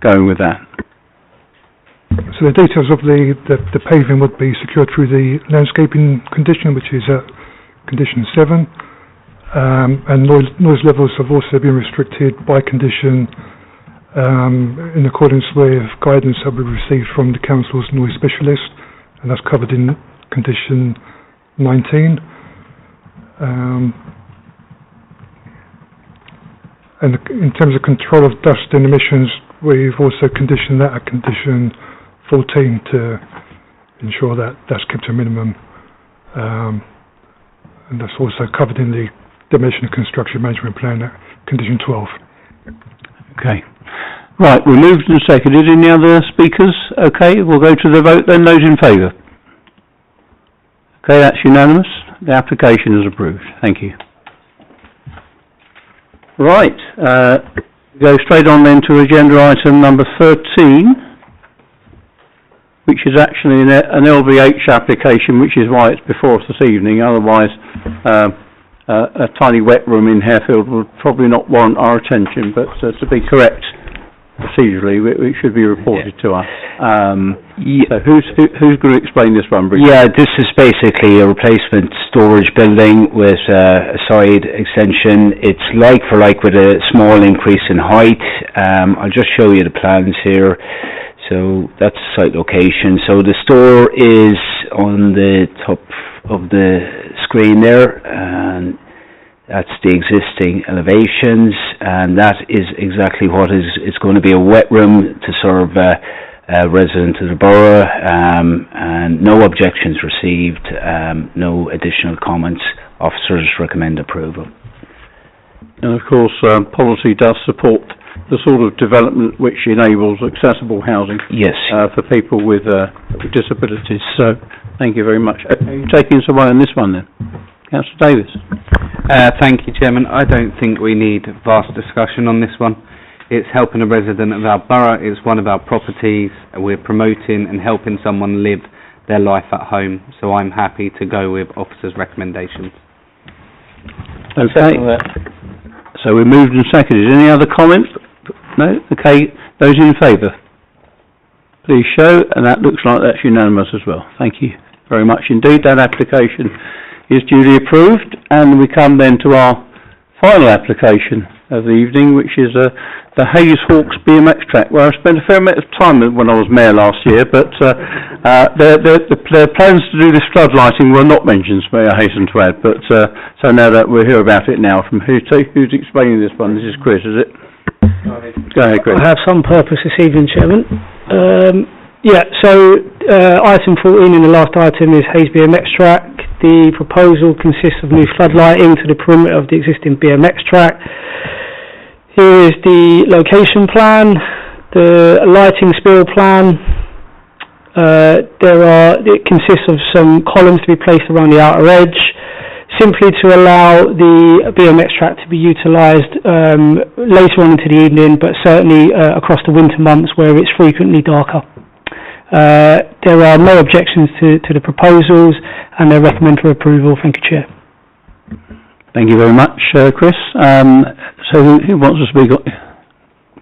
going with that?
So the details of the paving would be secured through the landscaping condition, which is at condition 7. And noise levels have also been restricted by condition in accordance with guidance that we received from the Council's noise specialist, and that's covered in condition 19. And in terms of control of dust and emissions, we've also conditioned that at condition 14 to ensure that that's kept to a minimum. And that's also covered in the Demolition and Construction Management Plan at condition 12.
Okay. Right, we moved and seconded. Any other speakers? Okay, we'll go to the vote then. Those in favour? Okay, that's unanimous. The application is approved. Thank you. Right, go straight on then to agenda item number 13, which is actually an LVH application, which is why it's before us this evening. Otherwise, a tiny wet room in Harefield would probably not warrant our attention, but to be correct procedurally, it should be reported to us. So who's going to explain this one, Bruce?
Yeah, this is basically a replacement storage building with a side extension. It's like for like with a small increase in height. I'll just show you the plans here. So that's the site location. So the store is on the top of the screen there, and that's the existing elevations, and that is exactly what it's going to be, a wet room to serve residents of the borough, and no objections received, no additional comments. Officers recommend approval.
And of course, policy does support the sort of development which enables accessible housing.
Yes.
For people with disabilities. So, thank you very much. Are you taking us away on this one then? Councillor Davis.
Thank you, Chairman. I don't think we need vast discussion on this one. It's helping a resident of our borough. It's one of our properties. We're promoting and helping someone live their life at home. So I'm happy to go with officers' recommendations.
Okay. So we moved and seconded. Any other comments? No? Okay. Those in favour, please show. And that looks like that's unanimous as well. Thank you very much indeed. That application is duly approved, and we come then to our final application of the evening, which is the Hayes Hawks BMX track, where I spent a fair amount of time when I was mayor last year, but their plans to do this floodlighting were not mentioned, may I hasten to add, but so now that we'll hear about it now from who's explaining this one? This is Chris, is it? Go ahead, Chris.
I have some purpose this evening, Chairman. Item 14 in the last item is Hayes BMX track. The proposal consists of new floodlighting to the perimeter of the existing BMX track. Here is the location plan, the lighting spill plan. It consists of some columns to be placed around the outer edge, simply to allow the BMX track to be utilised later on into the evening, but certainly across the winter months where it's frequently darker. There are no objections to the proposals, and they recommend for approval. Thank you, Chair.
Thank you very much, Chris. So who wants to speak?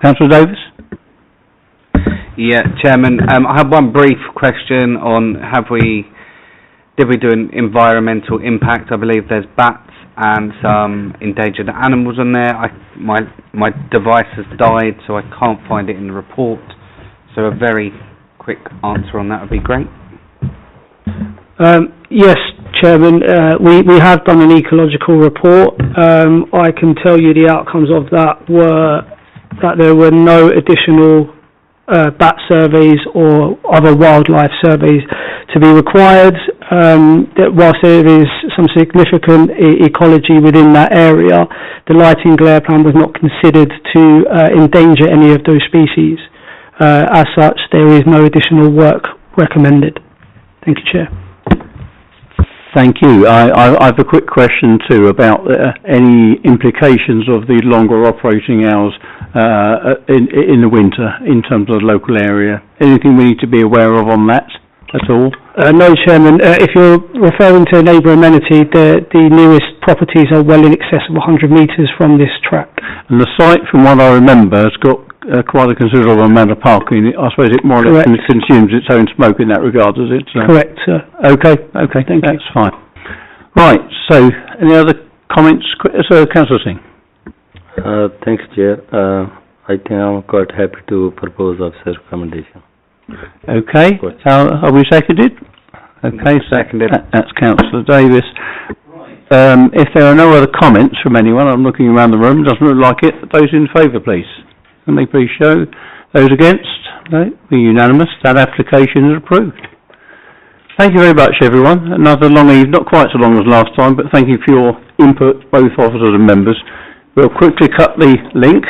Councillor Davis?
Yeah, Chairman. I have one brief question on did we do an environmental impact? I believe there's bats and some endangered animals on there. My device has died, so I can't find it in the report. So a very quick answer on that would be great.
Yes, Chairman, we have done an ecological report. I can tell you the outcomes of that were that there were no additional bat surveys or other wildlife surveys to be required. That whilst there is some significant ecology within that area, the lighting glare plan was not considered to endanger any of those species. As such, there is no additional work recommended. Thank you, Chair.
Thank you. I have a quick question too about any implications of the longer operating hours in the winter in terms of the local area. Anything we need to be aware of on that at all?
No, Chairman. If you're referring to a neighbour amenity, the nearest properties are well in excess of 100 metres from this track.
And the site, from what I remember, has got quite a considerable amount of parking. I suppose it more or less consumes its own smoke in that regard, does it?
Correct, sir.
Okay, thank you. That's fine. Right, so any other comments? Councillor Singh.
Thanks, Chair. I think I'm quite happy to propose officer's recommendation.
Okay, are we seconded? Okay, seconded. That's Councillor Davis. If there are no other comments from anyone, I'm looking around the room, doesn't look like it. Those in favour, please. Can they please show? Those against? No, we're unanimous. That application is approved. Thank you very much, everyone. Another long evening, not quite so long as last time, but thank you for your input, both officers and members. We'll quickly cut the link.